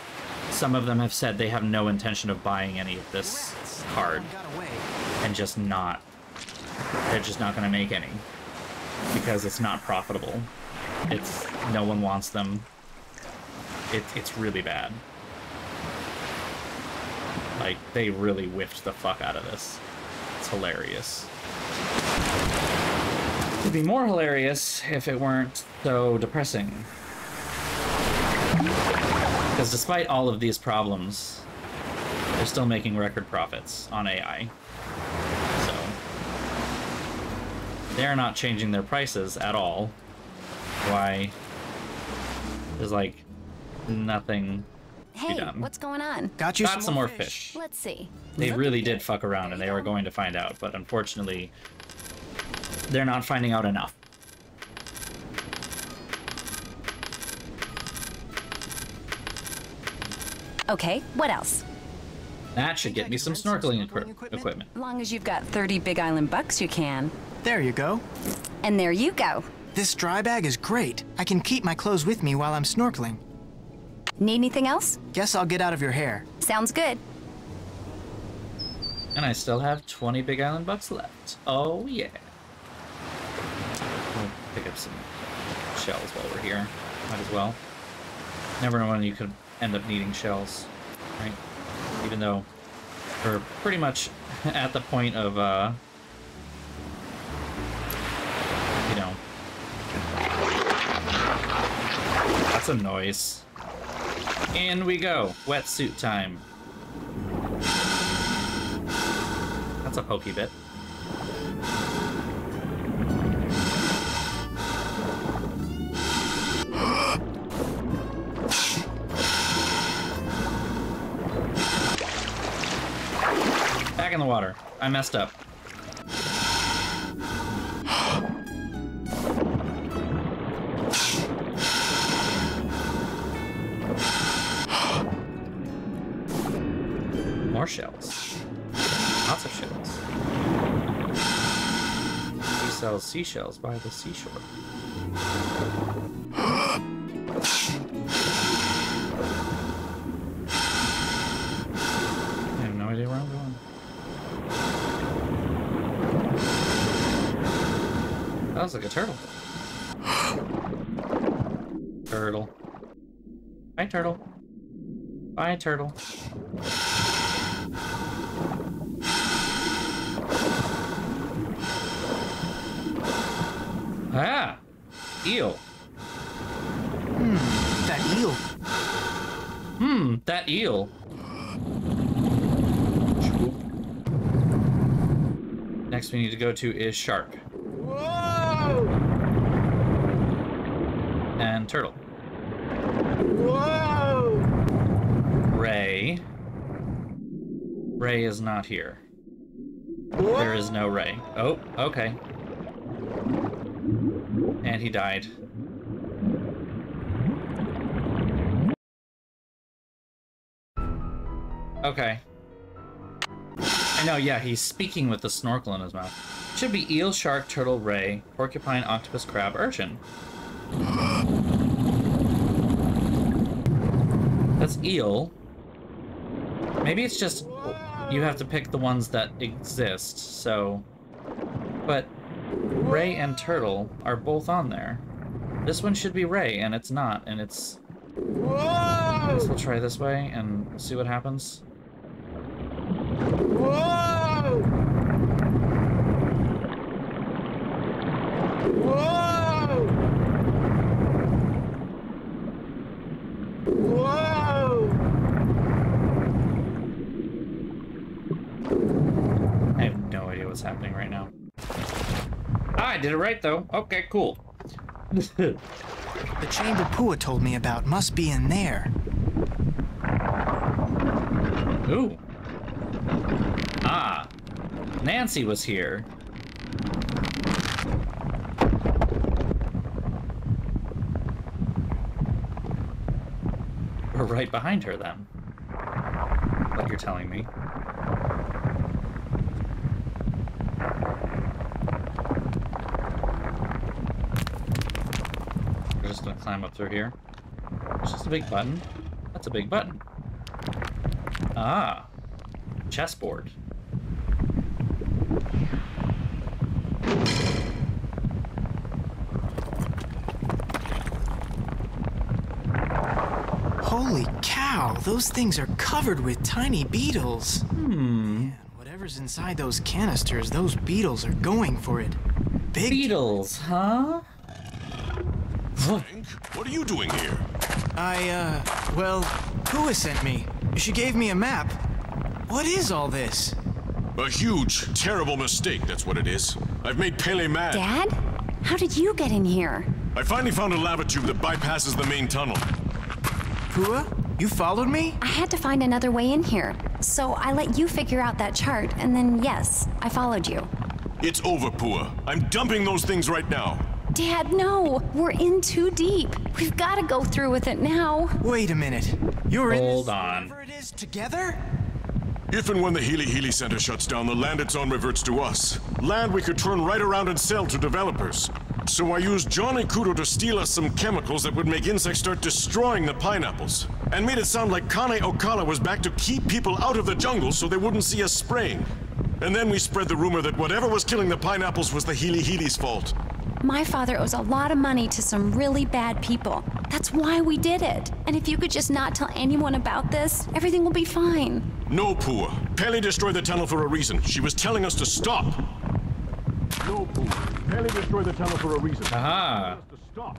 some of them have said they have no intention of buying any of this card and they're just not going to make any because it's not profitable. No one wants them. It's really bad. Like, they really whiffed the fuck out of this. It's hilarious. It'd be more hilarious if it weren't so depressing. Because despite all of these problems, they're still making record profits on AI. So, they're not changing their prices at all. Why? There's like nothing to be
Hey,
done.
what's going on?
Got you
some more fish.
Let's see.
They really did fuck around, and they were going to find out, but unfortunately, they're not finding out enough.
Okay, what else?
That should get me some snorkeling equipment.
As long as you've got 30 Big Island bucks, you can.
There you go.
And there you go.
This dry bag is great. I can keep my clothes with me while I'm snorkeling.
Need anything else?
Guess I'll get out of your hair.
Sounds good.
And I still have 20 Big Island bucks left. Oh, yeah. We'll pick up some shells while we're here. Might as well. Never know when you could end up needing shells, right? Even though We're pretty much at the point of, you know... That's a noise. In we go. Wetsuit time. That's a pokey bit. Back in the water. I messed up. More shells. Lots of shells. He sells seashells by the seashore. I have no idea where I'm going. That looks like a turtle. Turtle. Bye, turtle. Bye, turtle. Ah! Eel.
That eel.
That eel. Next we need to go to is shark.
Whoa!
And turtle.
Whoa!
Ray. Ray is not here. There is no Ray. Oh, okay. And he died. Okay. I know, yeah, he's speaking with the snorkel in his mouth. Should be eel, shark, turtle, ray, porcupine, octopus, crab, urchin. That's eel. Maybe it's just you have to pick the ones that exist, so... But ray and turtle are both on there. This one should be ray, and it's not, and it's... I guess we'll try this way and see what happens.
Whoa! Whoa! Whoa!
I have no idea what's happening right now. Ah, I did it right, though. Okay, cool.
The chamber Pua told me about must be in there.
Ooh. Ah. Nancy was here. We're right behind her, then. Like you're telling me. We're just gonna climb up through here. It's just a big button. That's a big button. Ah. Chessboard.
Holy cow, those things are covered with tiny beetles.
Man,
whatever's inside those canisters, those beetles are going for it. Big
beetles, huh?
Frank, what are you doing here?
Well, Pua sent me. She gave me a map. What is all this?
A huge, terrible mistake, that's what it is. I've made Pele mad.
Dad? How did you get in here?
I finally found a lava tube that bypasses the main tunnel.
Pua, you followed me?
I had to find another way in here. So I let you figure out that chart, and then yes, I followed you.
It's over, Pua. I'm dumping those things right now.
Dad, no! We're in too deep. We've got to go through with it now.
Wait a minute. You're in
Hold on.
whatever it is together?
If and when the Healy Healy Center shuts down, the land it's on reverts to us. Land we could turn right around and sell to developers. So I used John and Kudo to steal us some chemicals that would make insects start destroying the pineapples. And made it sound like Kane Okala was back to keep people out of the jungle so they wouldn't see us spraying. And then we spread the rumor that whatever was killing the pineapples was the Healy Healy's fault.
My father owes a lot of money to some really bad people. That's why we did it. And if you could just not tell anyone about this, everything will be fine.
No, Pua. Peli destroyed the tunnel for a reason. She was telling us to stop. No, Pooh. Peli destroyed the tunnel for a reason.
Aha.
Stop.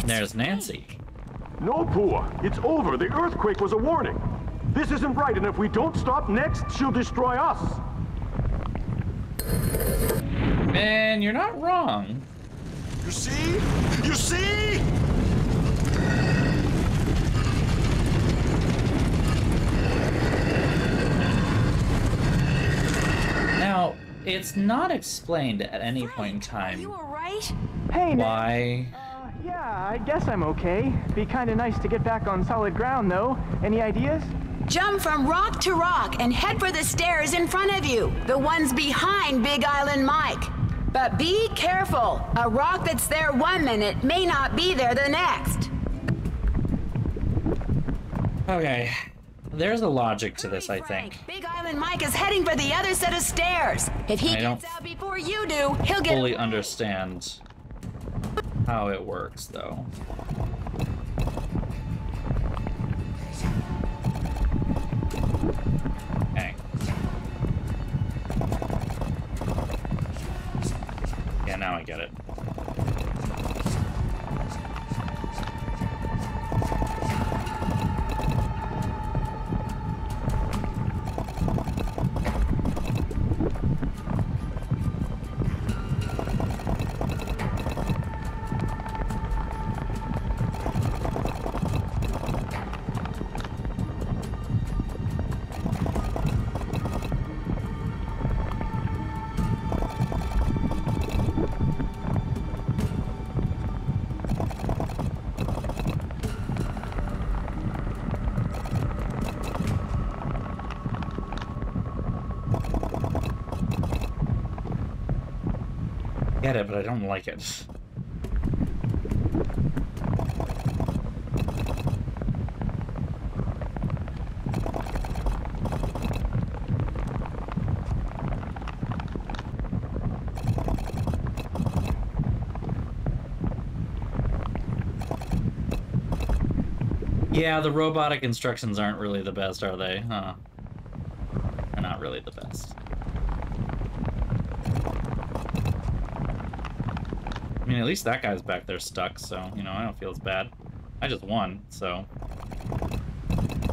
There's Nancy.
No, Pooh. It's over. The earthquake was a warning. This isn't right, and if we don't stop next, she'll destroy us.
Man, you're not wrong.
You see? You see?
Now, it's not explained at any point in time.
You all right?
Hey,
why?
Yeah, I guess I'm okay. Be kinda nice to get back on solid ground, though. Any ideas?
Jump from rock to rock and head for the stairs in front of you, the ones behind Big Island Mike. But be careful. A rock that's there 1 minute may not be there the next.
Okay. There's a logic to this, I think.
Big Island Mike is heading for the other set of stairs. If he gets out before you do, he'll get...
fully understand how it works, though. Okay. Yeah, now I get it. Get it, but I don't like it. Yeah, the robotic instructions aren't really the best, are they? Huh. They're not really the best. I mean, at least that guy's back there stuck, so, you know, I don't feel as bad. I just won, so...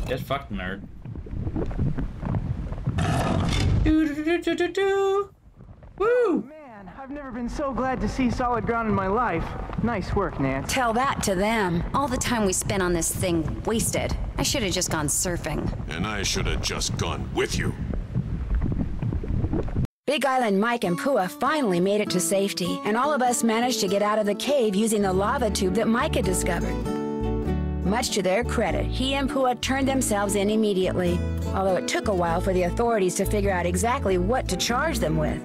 Get fucked, nerd.
Do-do-do-do-do-do! Woo! Man, I've never been so glad to see solid ground in my life. Nice work, Nance.
Tell that to them.
All the time we spent on this thing wasted. I should have just gone surfing.
And I should have just gone with you.
Big Island Mike and Pua finally made it to safety, and all of us managed to get out of the cave using the lava tube that Mike had discovered. Much to their credit, he and Pua turned themselves in immediately, although it took a while for the authorities to figure out exactly what to charge them with.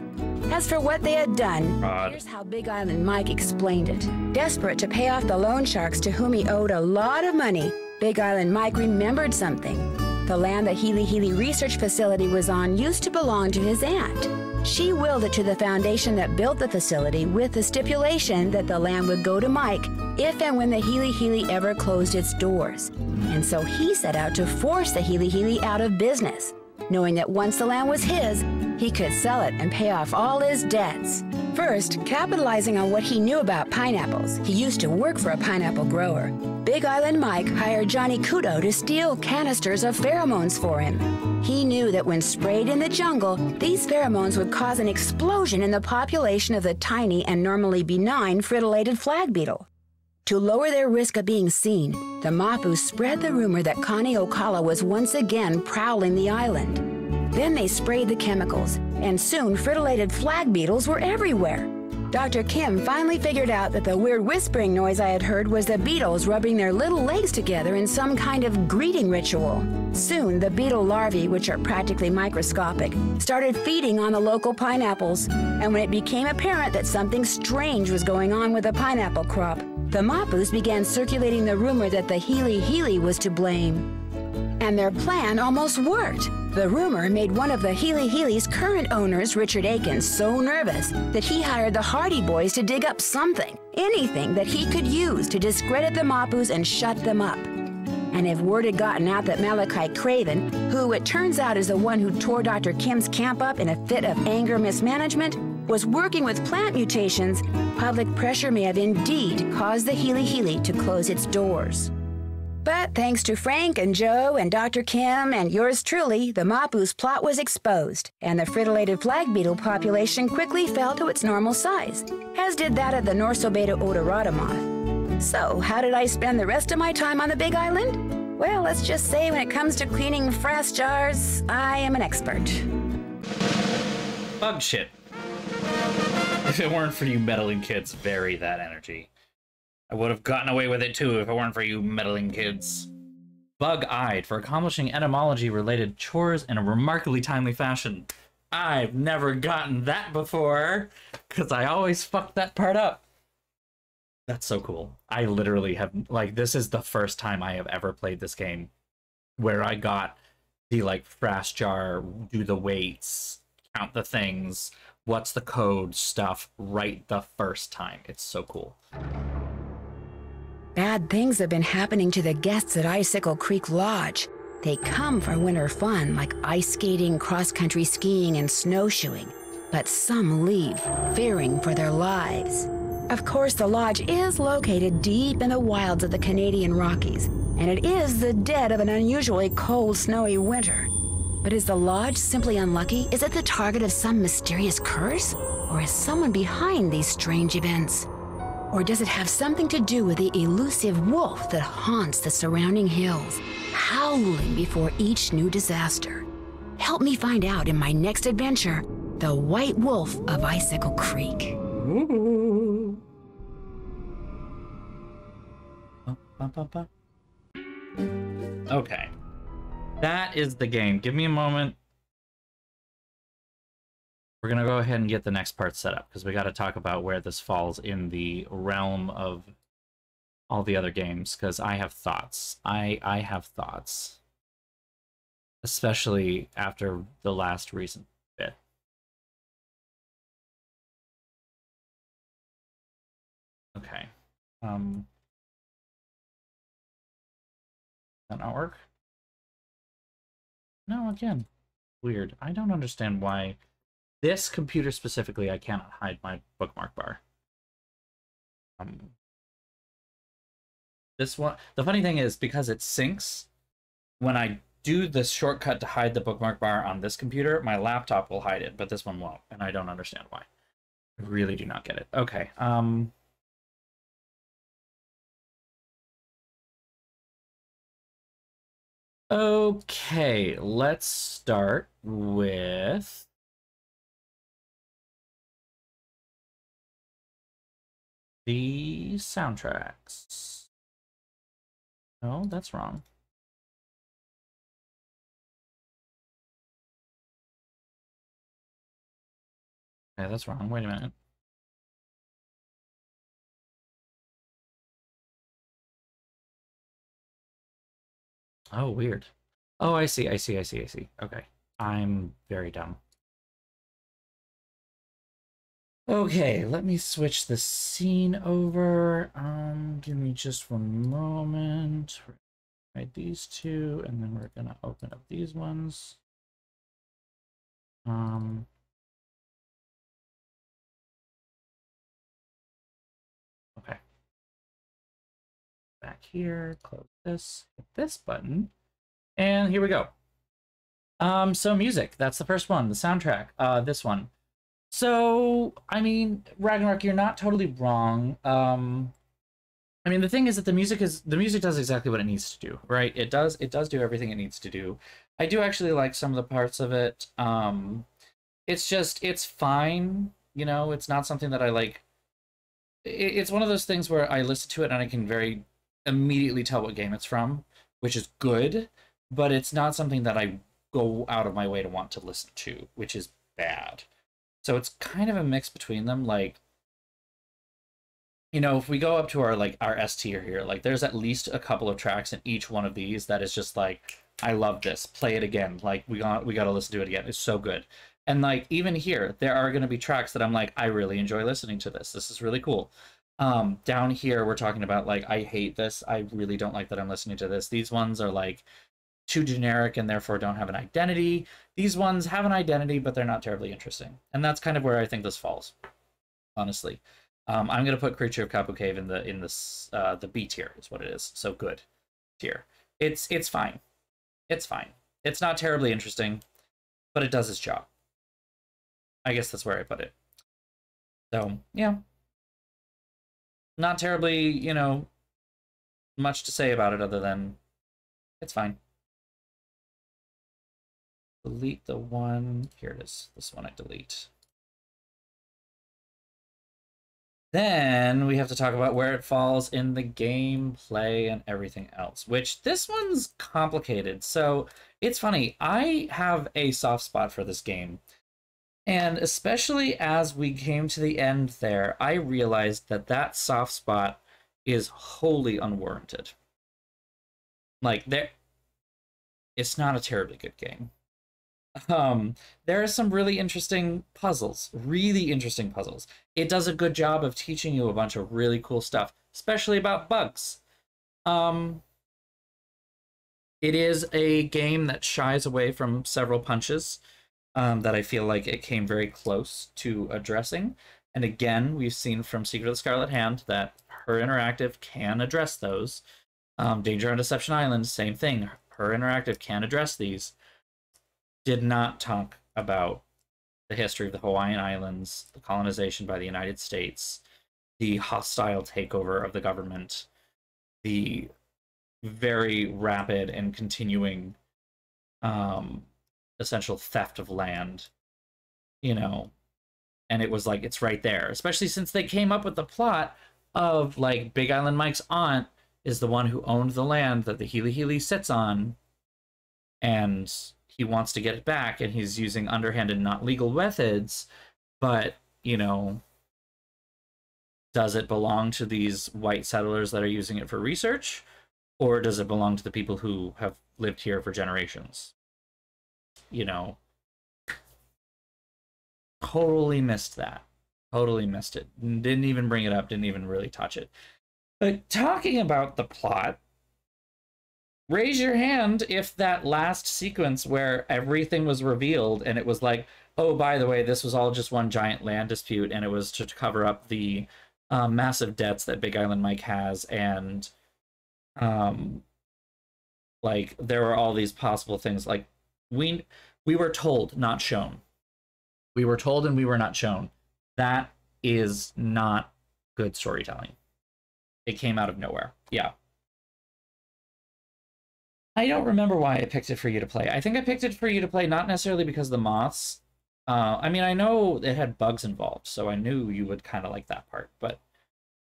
As for what they had done, here's how Big Island Mike explained it. Desperate to pay off the loan sharks to whom he owed a lot of money, Big Island Mike remembered something. The land the Healy Healy Research Facility was on used to belong to his aunt. She willed it to the foundation that built the facility with the stipulation that the land would go to Mike if and when the Healy Healy ever closed its doors. And so he set out to force the Healy Healy out of business, knowing that once the land was his, he could sell it and pay off all his debts. First, capitalizing on what he knew about pineapples, he used to work for a pineapple grower. Big Island Mike hired Johnny Kudo to steal canisters of pheromones for him. He knew that when sprayed in the jungle, these pheromones would cause an explosion in the population of the tiny and normally benign fritillated flag beetle. To lower their risk of being seen, the Mapu spread the rumor that Connie Ocala was once again prowling the island. Then they sprayed the chemicals, and soon fritillated flag beetles were everywhere. Dr. Kim finally figured out that the weird whispering noise I had heard was the beetles rubbing their little legs together in some kind of greeting ritual. Soon, the beetle larvae, which are practically microscopic, started feeding on the local pineapples, and when it became apparent that something strange was going on with the pineapple crop, the Mapus began circulating the rumor that the Healy Healy was to blame. And their plan almost worked. The rumor made one of the Healy Healy's current owners, Richard Akins, so nervous that he hired the Hardy Boys to dig up something, anything that he could use to discredit the Mapus and shut them up. And if word had gotten out that Malachi Craven, who it turns out is the one who tore Dr. Kim's camp up in a fit of anger mismanagement, was working with plant mutations, public pressure may have indeed caused the Healy Healy to close its doors. But thanks to Frank and Joe and Dr. Kim and yours truly, the Mapu's plot was exposed, and the frittulated flag beetle population quickly fell to its normal size, as did that of the Norsobeta odorata moth. So, how did I spend the rest of my time on the Big Island? Well, let's just say when it comes to cleaning frass jars, I am an expert.
Bug shit. If it weren't for you meddling kids, vary that energy. I would have gotten away with it too if it weren't for you meddling kids. Bug-eyed for accomplishing etymology-related chores in a remarkably timely fashion. I've never gotten that before, because I always fuck that part up. That's so cool. I literally have, like, this is the first time I have ever played this game where I got the, like, frass jar, do the weights, count the things, what's the code stuff right the first time. It's so cool.
Bad things have been happening to the guests at Icicle Creek Lodge. They come for winter fun like ice skating, cross-country skiing, and snowshoeing. But some leave, fearing for their lives. Of course, the lodge is located deep in the wilds of the Canadian Rockies, and it is the dead of an unusually cold, snowy winter. But is the lodge simply unlucky? Is it the target of some mysterious curse? Or is someone behind these strange events? Or does it have something to do with the elusive wolf that haunts the surrounding hills, howling before each new disaster? Help me find out in my next adventure, The White Wolf of Icicle Creek.
Ooh. Okay. That is the game. Give me a moment. We're going to go ahead and get the next part set up, because we got to talk about where this falls in the realm of all the other games, because I have thoughts. I have thoughts. Especially after the last recent bit. Okay. That not work? No, again. Weird. I don't understand why this computer specifically I cannot hide my bookmark bar. This one, the funny thing is, because it syncs, when I do this shortcut to hide the bookmark bar on this computer, my laptop will hide it, but this one won't, and I don't understand why. I really do not get it. Okay, okay, let's start with the soundtracks. No, that's wrong. Okay, that's wrong. Wait a minute. Oh, weird. Oh, I see. Okay. I'm very dumb. Okay, let me switch the scene over. Give me just one moment. Write these two, and then we're gonna open up these ones. Okay. Back here, close this, hit this button, and here we go. So music, that's the first one, the soundtrack, this one. So, I mean, Ragnarok, you're not totally wrong. I mean, the thing is that the music does exactly what it needs to do, right? It does do everything it needs to do. I do actually like some of the parts of it. It's fine, you know, it's not something that I like. It's one of those things where I listen to it and I can very immediately tell what game it's from, which is good, but it's not something that I go out of my way to want to listen to, which is bad. So it's kind of a mix between them. Like, you know, if we go up to our S tier here, like there's at least a couple of tracks in each one of these that is just like, I love this, play it again. Like we got to listen to it again. It's so good. And like even here, there are going to be tracks that I'm like, I really enjoy listening to this. This is really cool. Down here, we're talking about, like, I hate this. I really don't like that I'm listening to this. These ones are, like, too generic and therefore don't have an identity. These ones have an identity, but they're not terribly interesting. And that's kind of where I think this falls, honestly. I'm going to put Creature of Kapu Cave in the B tier, is what it is. So good tier. It's fine. It's fine. It's not terribly interesting, but it does its job. I guess that's where I put it. So, yeah. Not terribly, you know, much to say about it other than it's fine. Delete the one. Here it is. This one I delete. Then we have to talk about where it falls in the gameplay and everything else, which this one's complicated. So it's funny. I have a soft spot for this game. And especially as we came to the end there, I realized that that soft spot is wholly unwarranted. Like, it's not a terribly good game. There are some really interesting puzzles. It does a good job of teaching you a bunch of really cool stuff, especially about bugs. It is a game that shies away from several punches that I feel like it came very close to addressing. And again, we've seen from Secret of the Scarlet Hand that Her Interactive can address those. Danger on Deception Island, same thing. Her Interactive can address these. Did not talk about the history of the Hawaiian Islands, the colonization by the United States, the hostile takeover of the government, the very rapid and continuing essential theft of land, you know. And it was like, it's right there, especially since they came up with the plot of, like, Big Island Mike's aunt is the one who owned the land that the Healy Healy sits on, and he wants to get it back, and he's using underhanded, not legal methods. But, you know, does it belong to these white settlers that are using it for research, or does it belong to the people who have lived here for generations? You know, totally missed that. Totally missed it. Didn't even bring it up, didn't even really touch it. But talking about the plot, raise your hand if that last sequence where everything was revealed and it was like, oh, by the way, this was all just one giant land dispute, and it was to cover up the massive debts that Big Island Mike has, and like, there were all these possible things. Like, we were told, not shown. We were told and we were not shown. That is not good storytelling. It came out of nowhere. Yeah. I don't remember why I picked it for you to play. I think I picked it for you to play not necessarily because of the moths. I mean, I know it had bugs involved, so I knew you would kind of like that part, but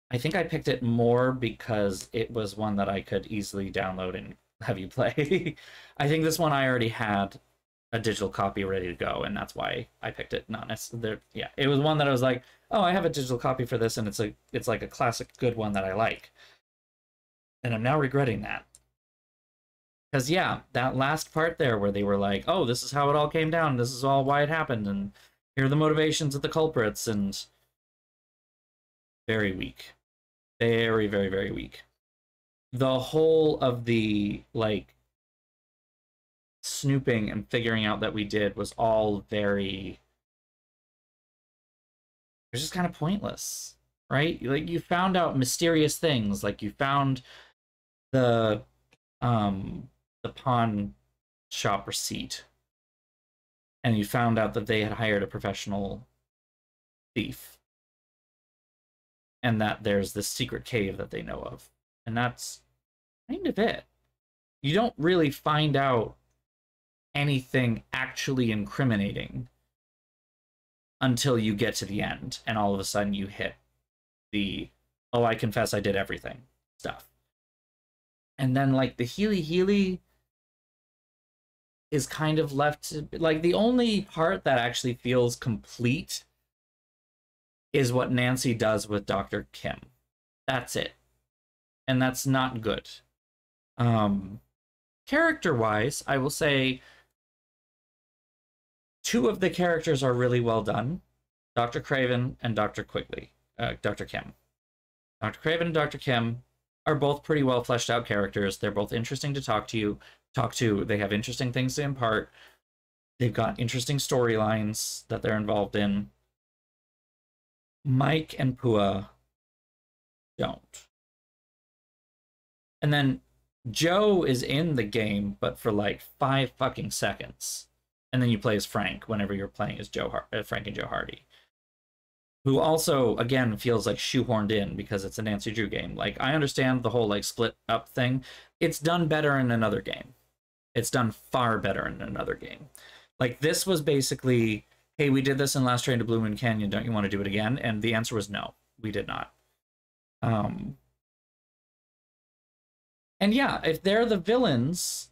I think I picked it more because it was one that I could easily download and have you play. I think this one I already had a digital copy ready to go, and that's why I picked it. Not necessarily, yeah, it was one that I was like, oh, I have a digital copy for this, and it's like a classic good one that I like. And I'm now regretting that. Because, yeah, that last part there where they were like, oh, this is how it all came down, this is all why it happened, and here are the motivations of the culprits, and very weak. Very, very, very weak. The whole of the, like, snooping and figuring out that we did was all very... it was just kind of pointless, right? Like, you found out mysterious things, like you found the pawn shop receipt, and you found out that they had hired a professional thief, and that there's this secret cave that they know of, and that's kind of it. You don't really find out anything actually incriminating until you get to the end, and all of a sudden you hit the, oh, I confess I did everything stuff. And then, like, the Healy Healy is kind of left to, like, the only part that actually feels complete is what Nancy does with Dr. Kim. That's it. And that's not good. Character-wise, I will say two of the characters are really well done. Dr. Craven and Dr. Quigley. Dr. Kim. Dr. Craven and Dr. Kim are both pretty well fleshed out characters. They're both interesting to talk to. They have interesting things to impart. They've got interesting storylines that they're involved in. Mike and Pua don't. And then Joe is in the game, but for like 5 fucking seconds. And then you play as Frank whenever you're playing as Frank and Joe Hardy. Who also, again, feels like shoehorned in because it's a Nancy Drew game. Like, I understand the whole, like, split up thing. It's done better in another game. It's done far better in another game. Like, this was basically, hey, we did this in Last Train to Blue Moon Canyon. Don't you want to do it again? And the answer was no, we did not. And yeah, if they're the villains,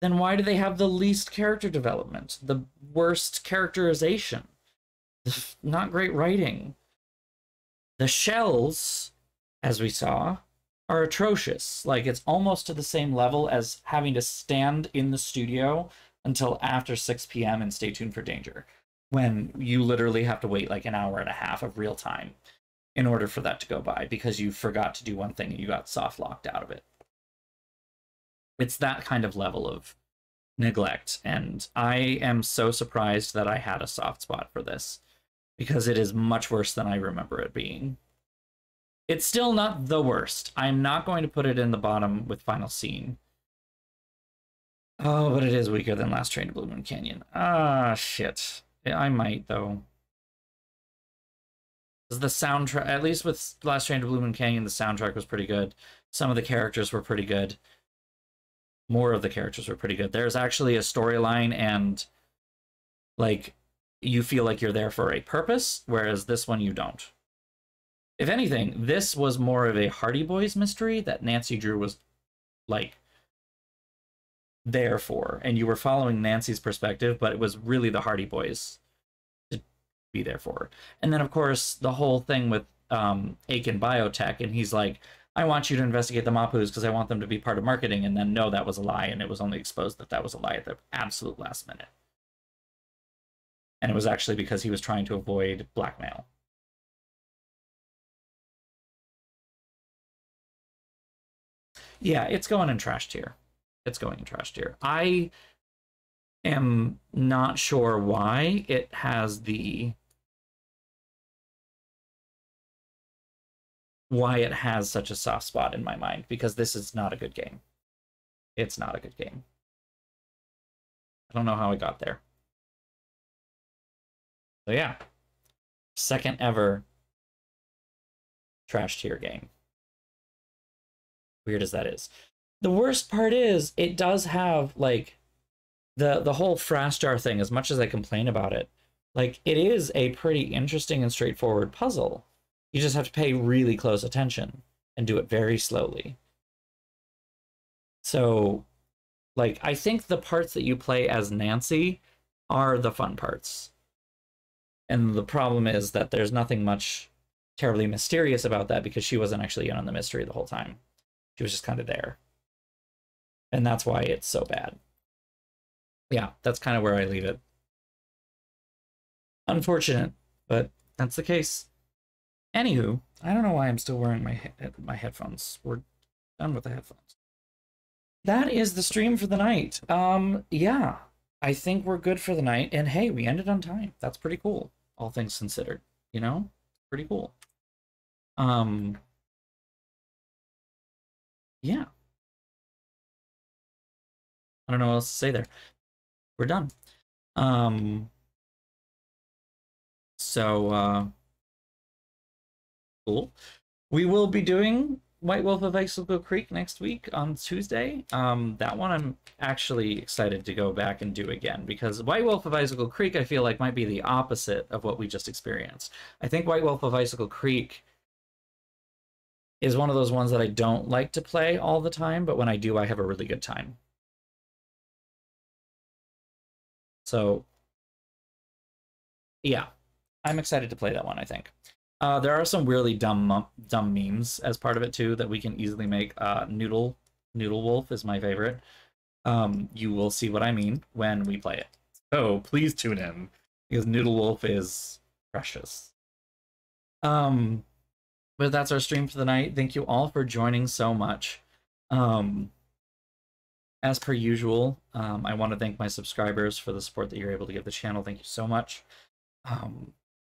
then why do they have the least character development? The worst characterization? Not great writing. The shells, as we saw, are atrocious. Like, it's almost to the same level as having to stand in the studio until after 6 p.m. and stay tuned for danger, when you literally have to wait like an hour and a half of real time in order for that to go by because you forgot to do one thing and you got soft locked out of it. It's that kind of level of neglect, and I am so surprised that I had a soft spot for this, because it is much worse than I remember it being. It's still not the worst. I'm not going to put it in the bottom with Final Scene. Oh, but it is weaker than Last Train to Blue Moon Canyon. Ah, shit. I might, though. The soundtrack, at least with Last Train to Blue Moon Canyon, the soundtrack was pretty good. Some of the characters were pretty good. More of the characters were pretty good. There's actually a storyline, and, like, you feel like you're there for a purpose, whereas this one you don't. If anything, this was more of a Hardy Boys mystery that Nancy Drew was, like, there for. And you were following Nancy's perspective, but it was really the Hardy Boys to be there for. And then, of course, the whole thing with Aiken Biotech, and he's like, I want you to investigate the Mapus because I want them to be part of marketing, and then no, that was a lie, and it was only exposed that that was a lie at the absolute last minute. And it was actually because he was trying to avoid blackmail. Yeah, it's going in trash tier. It's going in trash tier. I am not sure why it has such a soft spot in my mind, because this is not a good game. It's not a good game. I don't know how I got there. So yeah, second ever trash tier game. Weird as that is. The worst part is it does have, like, the whole Frastar thing, as much as I complain about it, like, it is a pretty interesting and straightforward puzzle. You just have to pay really close attention and do it very slowly. So, like, I think the parts that you play as Nancy are the fun parts. And the problem is that there's nothing much terribly mysterious about that, because she wasn't actually in on the mystery the whole time. She was just kind of there. And that's why it's so bad. Yeah, that's kind of where I leave it. Unfortunate, but that's the case. Anywho, I don't know why I'm still wearing my headphones. We're done with the headphones. That is the stream for the night. Yeah, I think we're good for the night. And hey, we ended on time. That's pretty cool, all things considered. You know, pretty cool. Yeah. I don't know what else to say there. We're done. Cool. We will be doing White Wolf of Icicle Creek next week on Tuesday. That one I'm actually excited to go back and do again, because White Wolf of Icicle Creek I feel like might be the opposite of what we just experienced. I think White Wolf of Icicle Creek is one of those ones that I don't like to play all the time, but when I do, I have a really good time. So, yeah, I'm excited to play that one, I think. There are some really dumb memes as part of it, too, that we can easily make. Noodle Wolf is my favorite. You will see what I mean when we play it. So please tune in, because Noodle Wolf is precious. But But that's our stream for the night. Thank you all for joining so much. As per usual, I want to thank my subscribers for the support that you're able to give the channel. Thank you so much.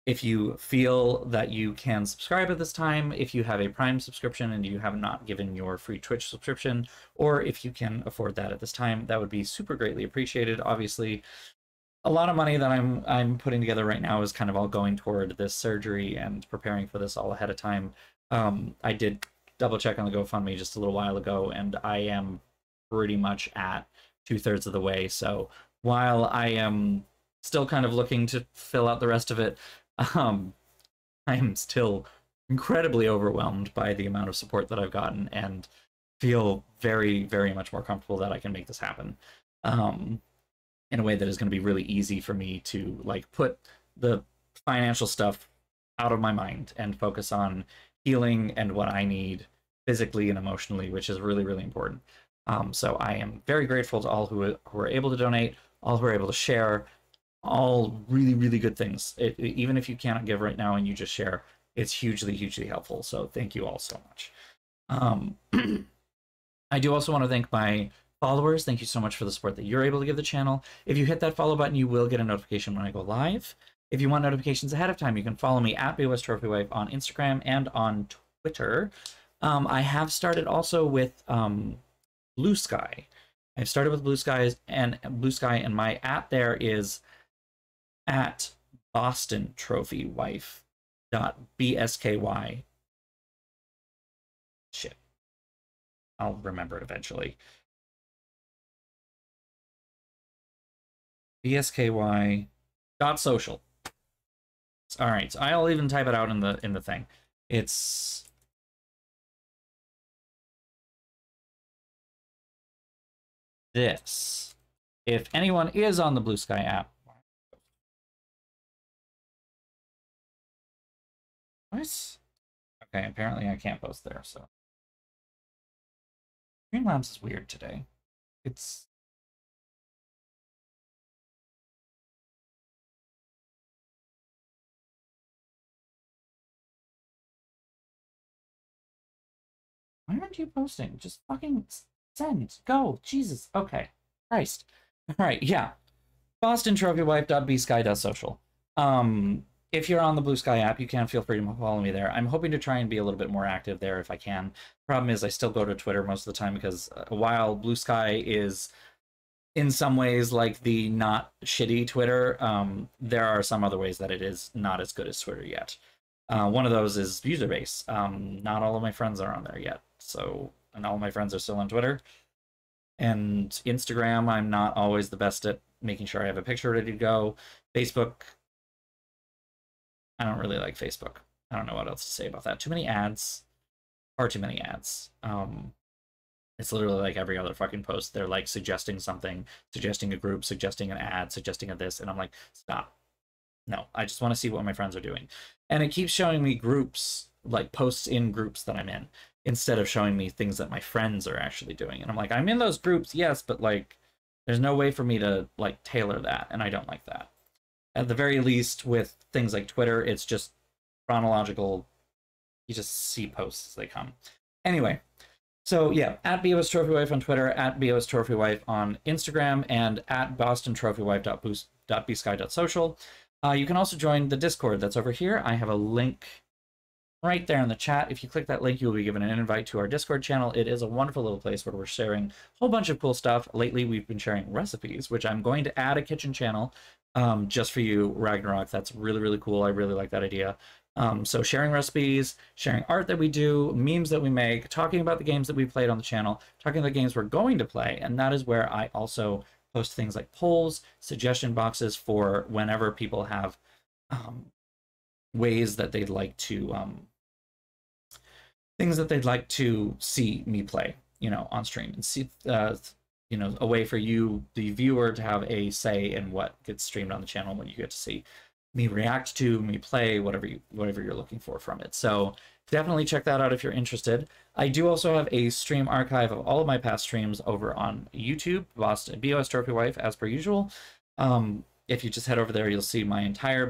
If you feel that you can subscribe at this time, if you have a Prime subscription and you have not given your free Twitch subscription, or if you can afford that at this time, that would be super greatly appreciated. Obviously, a lot of money that I'm putting together right now is kind of all going toward this surgery and preparing for this all ahead of time. I did double check on the GoFundMe just a little while ago, and I am pretty much at 2/3 of the way. So while I am still kind of looking to fill out the rest of it, I am still incredibly overwhelmed by the amount of support that I've gotten, and feel very, very much more comfortable that I can make this happen in a way that is going to be really easy for me to like put the financial stuff out of my mind and focus on healing and what I need physically and emotionally, which is really, really important. So I am very grateful to all who are able to donate, all who are able to share, all really, really good things. Even if you cannot give right now and you just share, it's hugely, hugely helpful. So thank you all so much. I do also want to thank my followers. Thank you so much for the support that you're able to give the channel. If you hit that follow button, you will get a notification when I go live. If you want notifications ahead of time, you can follow me at BOS Trophy Wife on Instagram and on Twitter. I have started also with Blue Sky. I've started with Blue Sky, and my at there is at Boston Trophy Wife .bsky. Shit, I'll remember it eventually. bsky.social. All right, so I'll even type it out in the thing. It's this. If anyone is on the Blue Sky app. What? Okay, apparently I can't post there, so. Streamlabs is weird today. It's why aren't you posting? Just fucking send. Go. Jesus. Okay. Christ. All right. Yeah. BostonTrophyWife.bsky.social. If you're on the Blue Sky app, you can feel free to follow me there. I'm hoping to try and be a little bit more active there if I can. Problem is, I still go to Twitter most of the time because while Blue Sky is in some ways like the not shitty Twitter, there are some other ways that it is not as good as Twitter yet. One of those is user base. Not all of my friends are on there yet. So, and all my friends are still on Twitter. And Instagram, I'm not always the best at making sure I have a picture ready to go. Facebook, I don't really like Facebook. I don't know what else to say about that. Too many ads. Far too many ads. It's literally like every other fucking post. They're like suggesting something, suggesting a group, suggesting an ad, suggesting a this. And I'm like, stop. No, I just want to see what my friends are doing. And it keeps showing me groups, like posts in groups that I'm in, instead of showing me things that my friends are actually doing. And I'm like, I'm in those groups, yes, but like, there's no way for me to like tailor that. And I don't like that. At the very least, with things like Twitter, it's just chronological. You just see posts as they come. Anyway, so yeah, at BOS Trophy Wife on Twitter, at BOS Trophy Wife on Instagram, and at BostonTrophyWife.bsky.social. You can also join the Discord that's over here. I have a link right there in the chat. If you click that link, you'll be given an invite to our Discord channel. It is a wonderful little place where we're sharing a whole bunch of cool stuff. Lately, we've been sharing recipes, which I'm going to add a kitchen channel just for you, Ragnarok. That's really, really cool. I really like that idea. So sharing recipes, sharing art that we do, memes that we make, talking about the games that we played on the channel, talking about the games we're going to play, and that is where I also post things like polls, suggestion boxes for whenever people have ways that they'd like to, things that they'd like to see me play, you know, on stream, and see, you know, a way for you, the viewer, to have a say in what gets streamed on the channel, what you get to see me react to, me play, whatever you're looking for from it. So definitely check that out if you're interested. I do also have a stream archive of all of my past streams over on YouTube, BOS Trophy Wife, as per usual. If you just head over there, you'll see my entire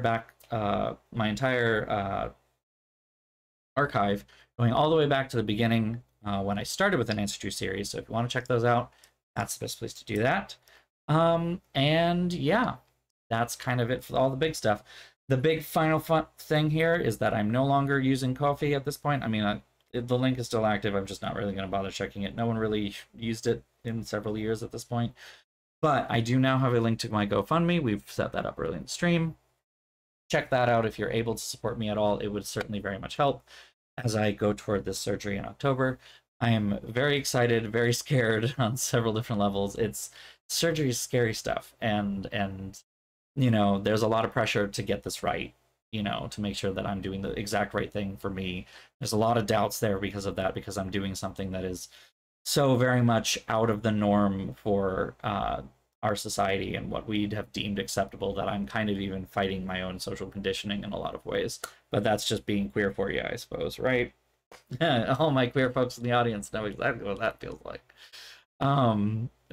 archive going all the way back to the beginning when I started with the Nancy Drew series. So if you want to check those out, that's the best place to do that. And yeah, that's kind of it for all the big stuff. The big final thing here is that I'm no longer using Ko-fi at this point. I mean, the link is still active. I'm just not really going to bother checking it. No one really used it in several years at this point. But I do now have a link to my GoFundMe. We've set that up early in the stream. Check that out if you're able to support me at all. It would certainly very much help as I go toward this surgery in October. I am very excited, very scared on several different levels. Surgery is scary stuff, and you know, there's a lot of pressure to get this right, you know, to make sure that I'm doing the exact right thing for me. There's a lot of doubts there because of that, because I'm doing something that is so very much out of the norm for our society and what we'd have deemed acceptable, that I'm kind of even fighting my own social conditioning in a lot of ways. But that's just being queer for you, I suppose, right? All my queer folks in the audience know exactly what that feels like.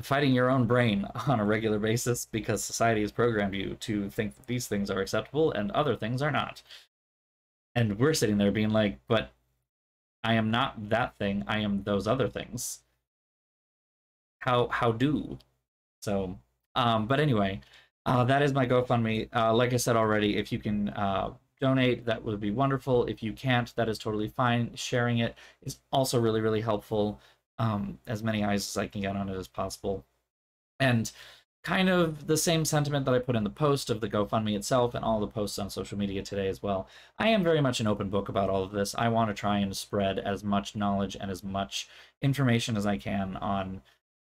Fighting your own brain on a regular basis because society has programmed you to think that these things are acceptable and other things are not. And we're sitting there being like, but I am not that thing, I am those other things. How do? So, but anyway, that is my GoFundMe. Like I said already, if you can donate, that would be wonderful. If you can't, that is totally fine. Sharing it is also really, really helpful. As many eyes as I can get on it as possible. And kind of the same sentiment that I put in the post of the GoFundMe itself and all the posts on social media today as well. I am very much an open book about all of this. I want to try and spread as much knowledge and as much information as I can on,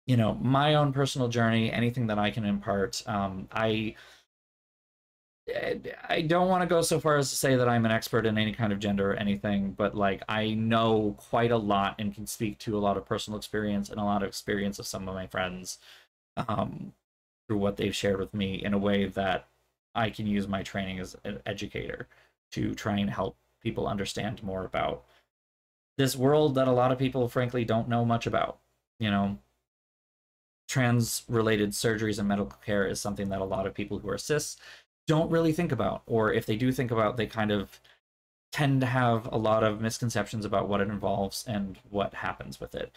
you know, my own personal journey, anything that I can impart. I don't want to go so far as to say that I'm an expert in any kind of gender or anything, but like I know quite a lot and can speak to a lot of personal experience and a lot of experience of some of my friends through what they've shared with me in a way that I can use my training as an educator to try and help people understand more about this world that a lot of people frankly don't know much about. You know, trans-related surgeries and medical care is something that a lot of people who are cis don't really think about, or if they do think about, they kind of tend to have a lot of misconceptions about what it involves and what happens with it.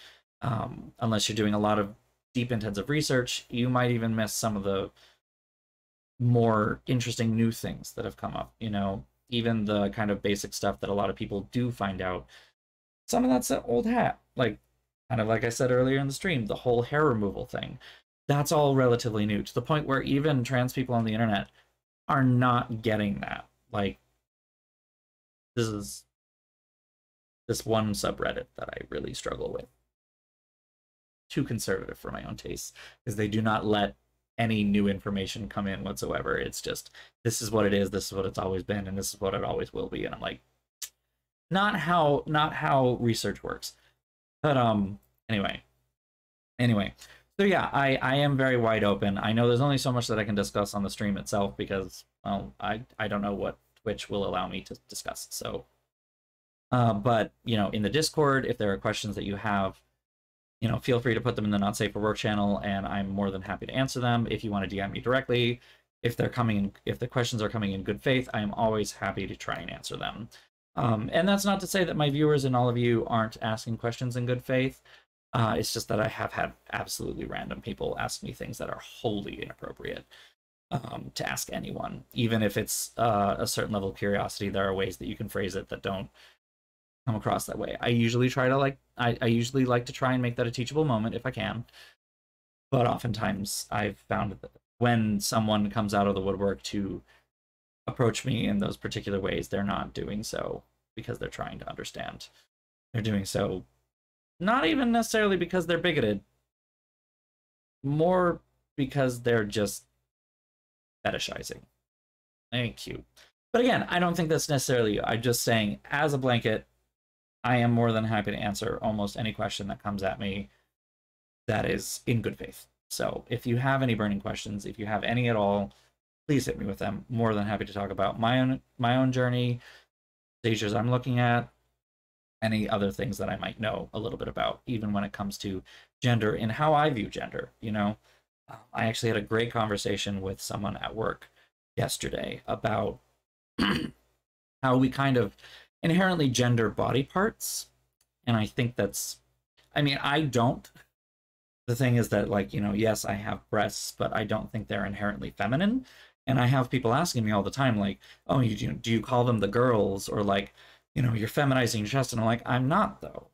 Unless you're doing a lot of deep intensive research, you might even miss some of the more interesting new things that have come up. You know, even the kind of basic stuff that a lot of people do find out, some of that's an old hat. Like, kind of like I said earlier in the stream, the whole hair removal thing. That's all relatively new, to the point where even trans people on the internet are not getting that. Like, this is this one subreddit that I really struggle with. Too conservative for my own tastes, because they do not let any new information come in whatsoever. It's just, this is what it is, this is what it's always been, and this is what it always will be. And I'm like, not how research works. But anyway. So yeah, I am very wide open. I know there's only so much that I can discuss on the stream itself because, well, I don't know what Twitch will allow me to discuss. So, but, you know, in the Discord, if there are questions that you have, you know, feel free to put them in the Not Safe for Work channel, and I'm more than happy to answer them. If you want to DM me directly, if the questions are coming in good faith, I am always happy to try and answer them. And that's not to say that my viewers and all of you aren't asking questions in good faith. It's just that I have had absolutely random people ask me things that are wholly inappropriate to ask anyone. Even if it's a certain level of curiosity, there are ways that you can phrase it that don't come across that way. I usually usually like to try and make that a teachable moment if I can. But oftentimes I've found that when someone comes out of the woodwork to approach me in those particular ways, they're not doing so because they're trying to understand. They're doing so not even necessarily because they're bigoted, more because they're just fetishizing. Thank you. But again, I don't think that's necessarily you. I'm just saying, as a blanket, I am more than happy to answer almost any question that comes at me that is in good faith. So if you have any burning questions, if you have any at all, please hit me with them. More than happy to talk about my own journey, seizures I'm looking at, any other things that I might know a little bit about, even when it comes to gender and how I view gender. You know, I actually had a great conversation with someone at work yesterday about how we kind of inherently gender body parts. And I think that's, I mean, I don't. The thing is that, like, you know, yes, I have breasts, but I don't think they're inherently feminine. And I have people asking me all the time, like, oh, do you call them the girls? Or like, you know, you're feminizing your chest. And I'm like, I'm not, though.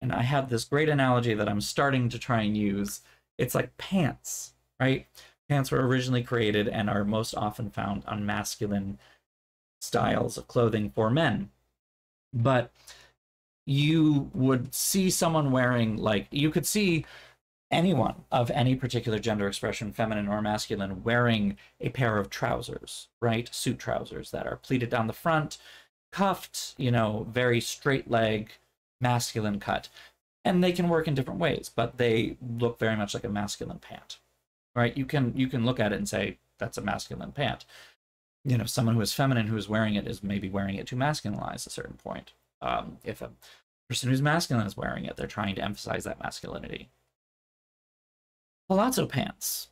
And I have this great analogy that I'm starting to try and use. It's like pants, right? Pants were originally created and are most often found on masculine styles of clothing for men. But you would see someone wearing, like, you could see anyone of any particular gender expression, feminine or masculine, wearing a pair of trousers, right? Suit trousers that are pleated down the front, cuffed, you know, very straight leg, masculine cut. And they can work in different ways, but they look very much like a masculine pant, right? You can look at it and say, that's a masculine pant. You know, someone who is feminine who is wearing it is maybe wearing it to masculinize a certain point. If a person who's masculine is wearing it, they're trying to emphasize that masculinity. Palazzo pants.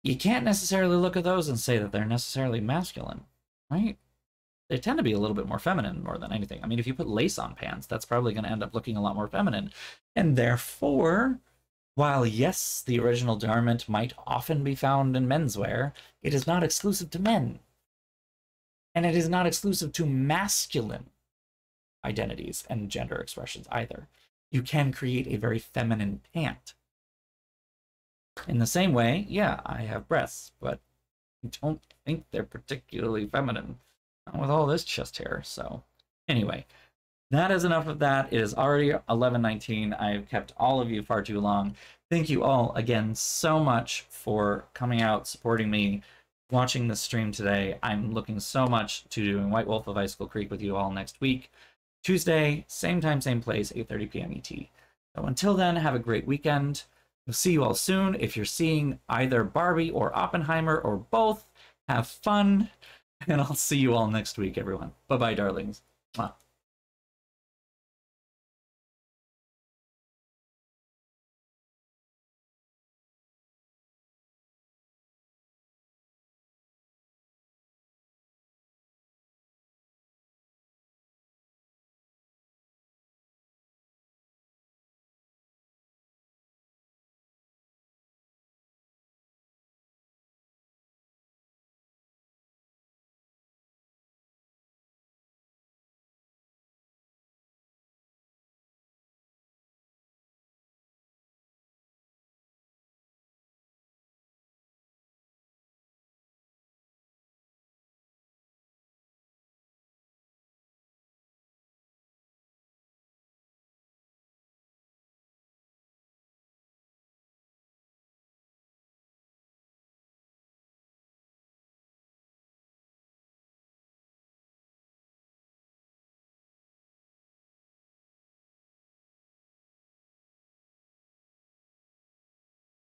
You can't necessarily look at those and say that they're necessarily masculine, right? They tend to be a little bit more feminine more than anything. I mean, if you put lace on pants, that's probably going to end up looking a lot more feminine. And therefore, while yes, the original garment might often be found in menswear, it is not exclusive to men. And it is not exclusive to masculine identities and gender expressions either. You can create a very feminine pant. In the same way, yeah, I have breasts, but I don't think they're particularly feminine. Not with all this chest hair. So anyway, that is enough of that. It is already 11:19. I've kept all of you far too long. Thank you all again so much for coming out, supporting me, watching this stream today. I'm looking so much to doing White Wolf of Icicle Creek with you all next week. Tuesday, same time, same place, 8:30 p.m. ET. So until then, have a great weekend. We'll see you all soon. If you're seeing either Barbie or Oppenheimer or both, have fun. And I'll see you all next week, everyone. Bye-bye, darlings. Mwah.